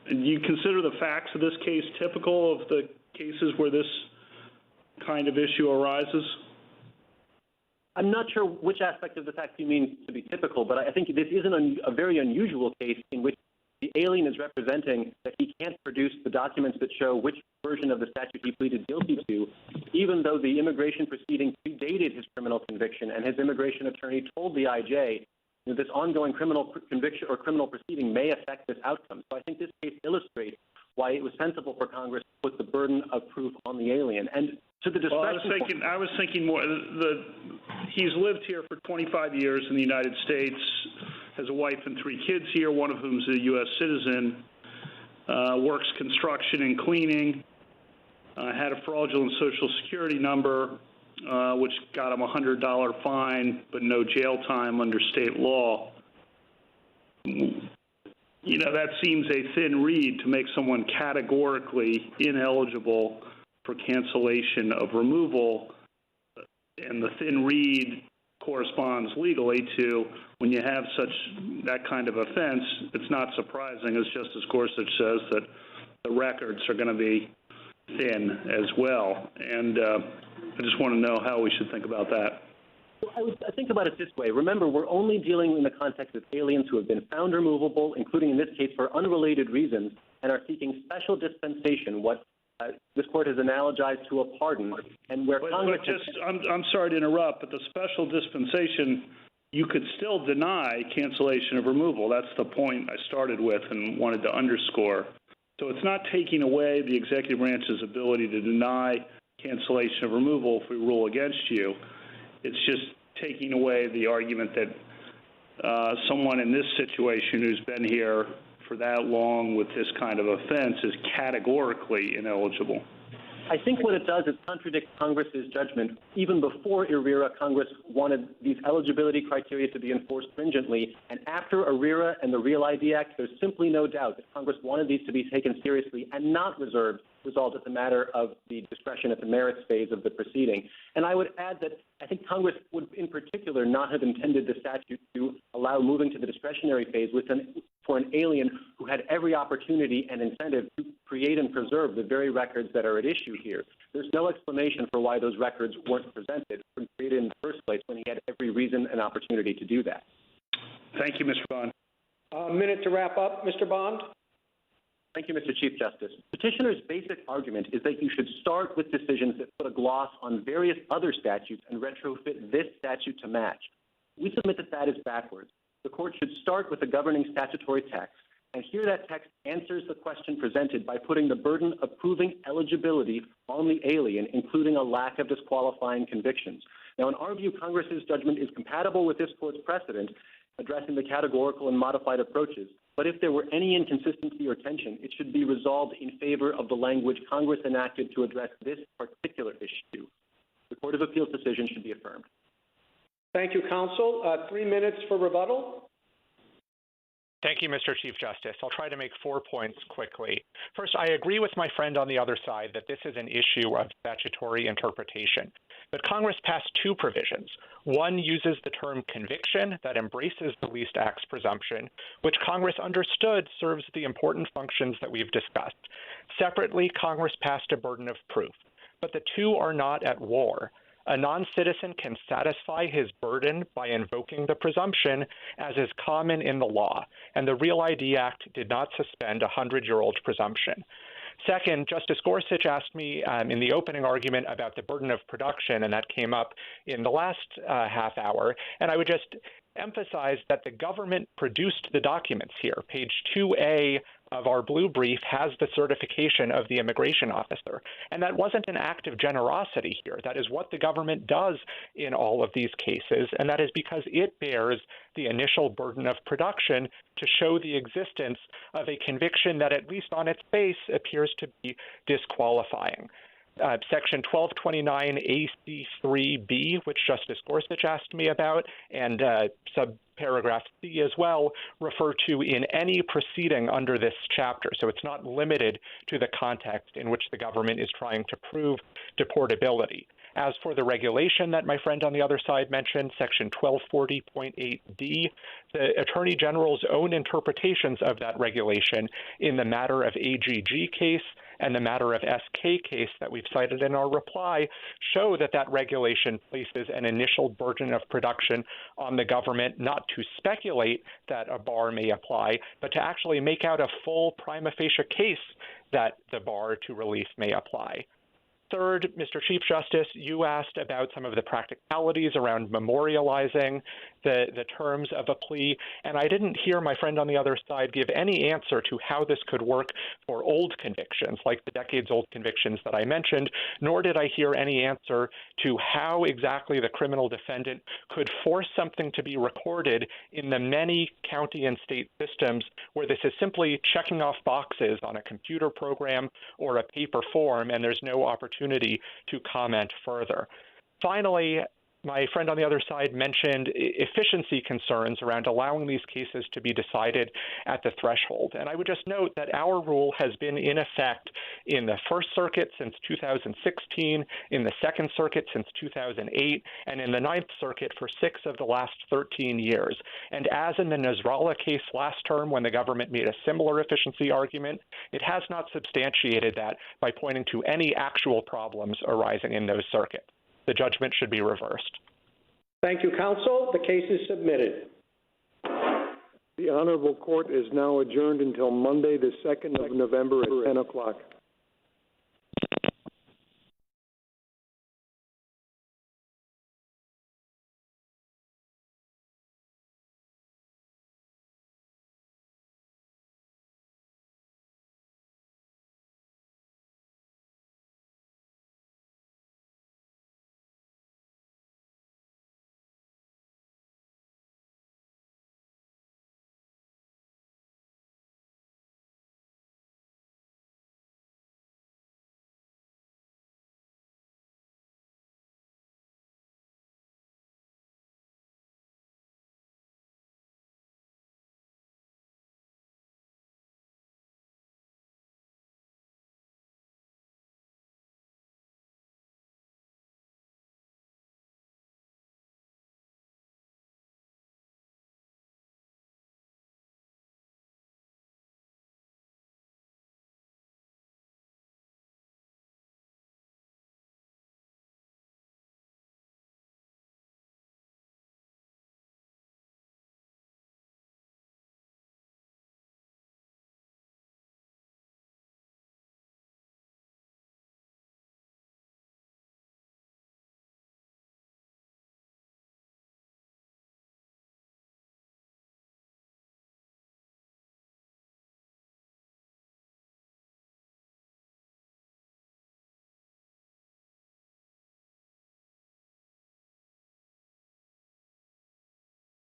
do you consider the facts of this case typical of the cases where this kind of issue arises? I'm not sure which aspect of the facts you mean to be typical, but I think this is a very unusual case in which the alien is representing that he can't produce the documents that show which version of the statute he pleaded guilty to, even though the immigration proceeding predated his criminal conviction and his immigration attorney told the IJ that this ongoing criminal conviction or criminal proceeding may affect this outcome. So I think this case illustrates why it was sensible for Congress to put the burden of proof on the alien. And to the discretion— Well, I was thinking more, he's lived here for 25 years in the United States, has a wife and 3 kids here, one of whom is a U.S. citizen, works construction and cleaning, had a fraudulent Social Security number, which got him a $100 fine, but no jail time under state law. You know, that seems a thin reed to make someone categorically ineligible for cancellation of removal, and the thin reed corresponds legally to when you have that kind of offense. It's not surprising, as Justice Gorsuch says, that the records are going to be thin as well. And I just want to know how we should think about that. I would think about it this way. Remember, we're only dealing in the context of aliens who have been found removable, including in this case for unrelated reasons, and are seeking special dispensation, what this court has analogized to a pardon, and where Congress... I'm sorry to interrupt, but the special dispensation, you could still deny cancellation of removal. That's the point I started with and wanted to underscore. So it's not taking away the executive branch's ability to deny cancellation of removal if we rule against you. It's just taking away the argument that someone in this situation who's been here for that long with this kind of offense is categorically ineligible. I think what it does is contradict Congress's judgment. Even before IRERA, Congress wanted these eligibility criteria to be enforced stringently, and after IRERA and the Real ID Act, there's simply no doubt that Congress wanted these to be taken seriously and not resolved as a matter of the discretion at the merits phase of the proceeding. And I would add that I think Congress would, in particular, not have intended the statute to allow moving to the discretionary phase for an alien who had every opportunity and incentive to create and preserve the very records that are at issue here. There's no explanation for why those records weren't presented or created in the first place when he had every reason and opportunity to do that. Thank you, Mr. Bond. A minute to wrap up, Mr. Bond. Thank you, Mr. Chief Justice. Petitioner's basic argument is that you should start with decisions that put a gloss on various other statutes and retrofit this statute to match. We submit that that is backwards. The court should start with the governing statutory text, and here that text answers the question presented by putting the burden of proving eligibility on the alien, including a lack of disqualifying convictions. Now, in our view, Congress's judgment is compatible with this court's precedent addressing the categorical and modified approaches. But if there were any inconsistency or tension, it should be resolved in favor of the language Congress enacted to address this particular issue. The Court of Appeals decision should be affirmed. Thank you, counsel. 3 minutes for rebuttal. Thank you, Mr. Chief Justice. I'll try to make 4 points quickly. First, I agree with my friend on the other side that this is an issue of statutory interpretation. But Congress passed 2 provisions. One uses the term conviction that embraces the least acts presumption, which Congress understood serves the important functions that we've discussed. Separately, Congress passed a burden of proof. But the 2 are not at war. A non-citizen can satisfy his burden by invoking the presumption, as is common in the law, and the Real ID Act did not suspend a 100-year-old presumption. Second, Justice Gorsuch asked me in the opening argument about the burden of production, and that came up in the last half hour, and I would just emphasize that the government produced the documents here. Page 2A of our blue brief has the certification of the immigration officer. And that wasn't an act of generosity here. That is what the government does in all of these cases, and that is because it bears the initial burden of production to show the existence of a conviction that, at least on its face, appears to be disqualifying. Section 1229 AC3B, which Justice Gorsuch asked me about, and subparagraph C as well, refer to in any proceeding under this chapter. So it's not limited to the context in which the government is trying to prove deportability. As for the regulation that my friend on the other side mentioned, Section 1240.8D, the Attorney General's own interpretations of that regulation in the matter of AGG case and the matter of SK case that we've cited in our reply show that that regulation places an initial burden of production on the government not to speculate that a bar may apply, but to actually make out a full prima facie case that the bar to relief may apply. Third, Mr. Chief Justice, you asked about some of the practicalities around memorializing the terms of a plea, and I didn't hear my friend on the other side give any answer to how this could work for old convictions, like the decades-old convictions that I mentioned, nor did I hear any answer to how exactly the criminal defendant could force something to be recorded in the many county and state systems where this is simply checking off boxes on a computer program or a paper form, and there's no opportunity to comment further. Finally, my friend on the other side mentioned efficiency concerns around allowing these cases to be decided at the threshold. And I would just note that our rule has been in effect in the First Circuit since 2016, in the Second Circuit since 2008, and in the Ninth Circuit for 6 of the last 13 years. And as in the Nasrallah case last term, when the government made a similar efficiency argument, it has not substantiated that by pointing to any actual problems arising in those circuits. The judgment should be reversed. Thank you, counsel. The case is submitted. The Honorable Court is now adjourned until Monday, the 2nd of November at 10 o'clock.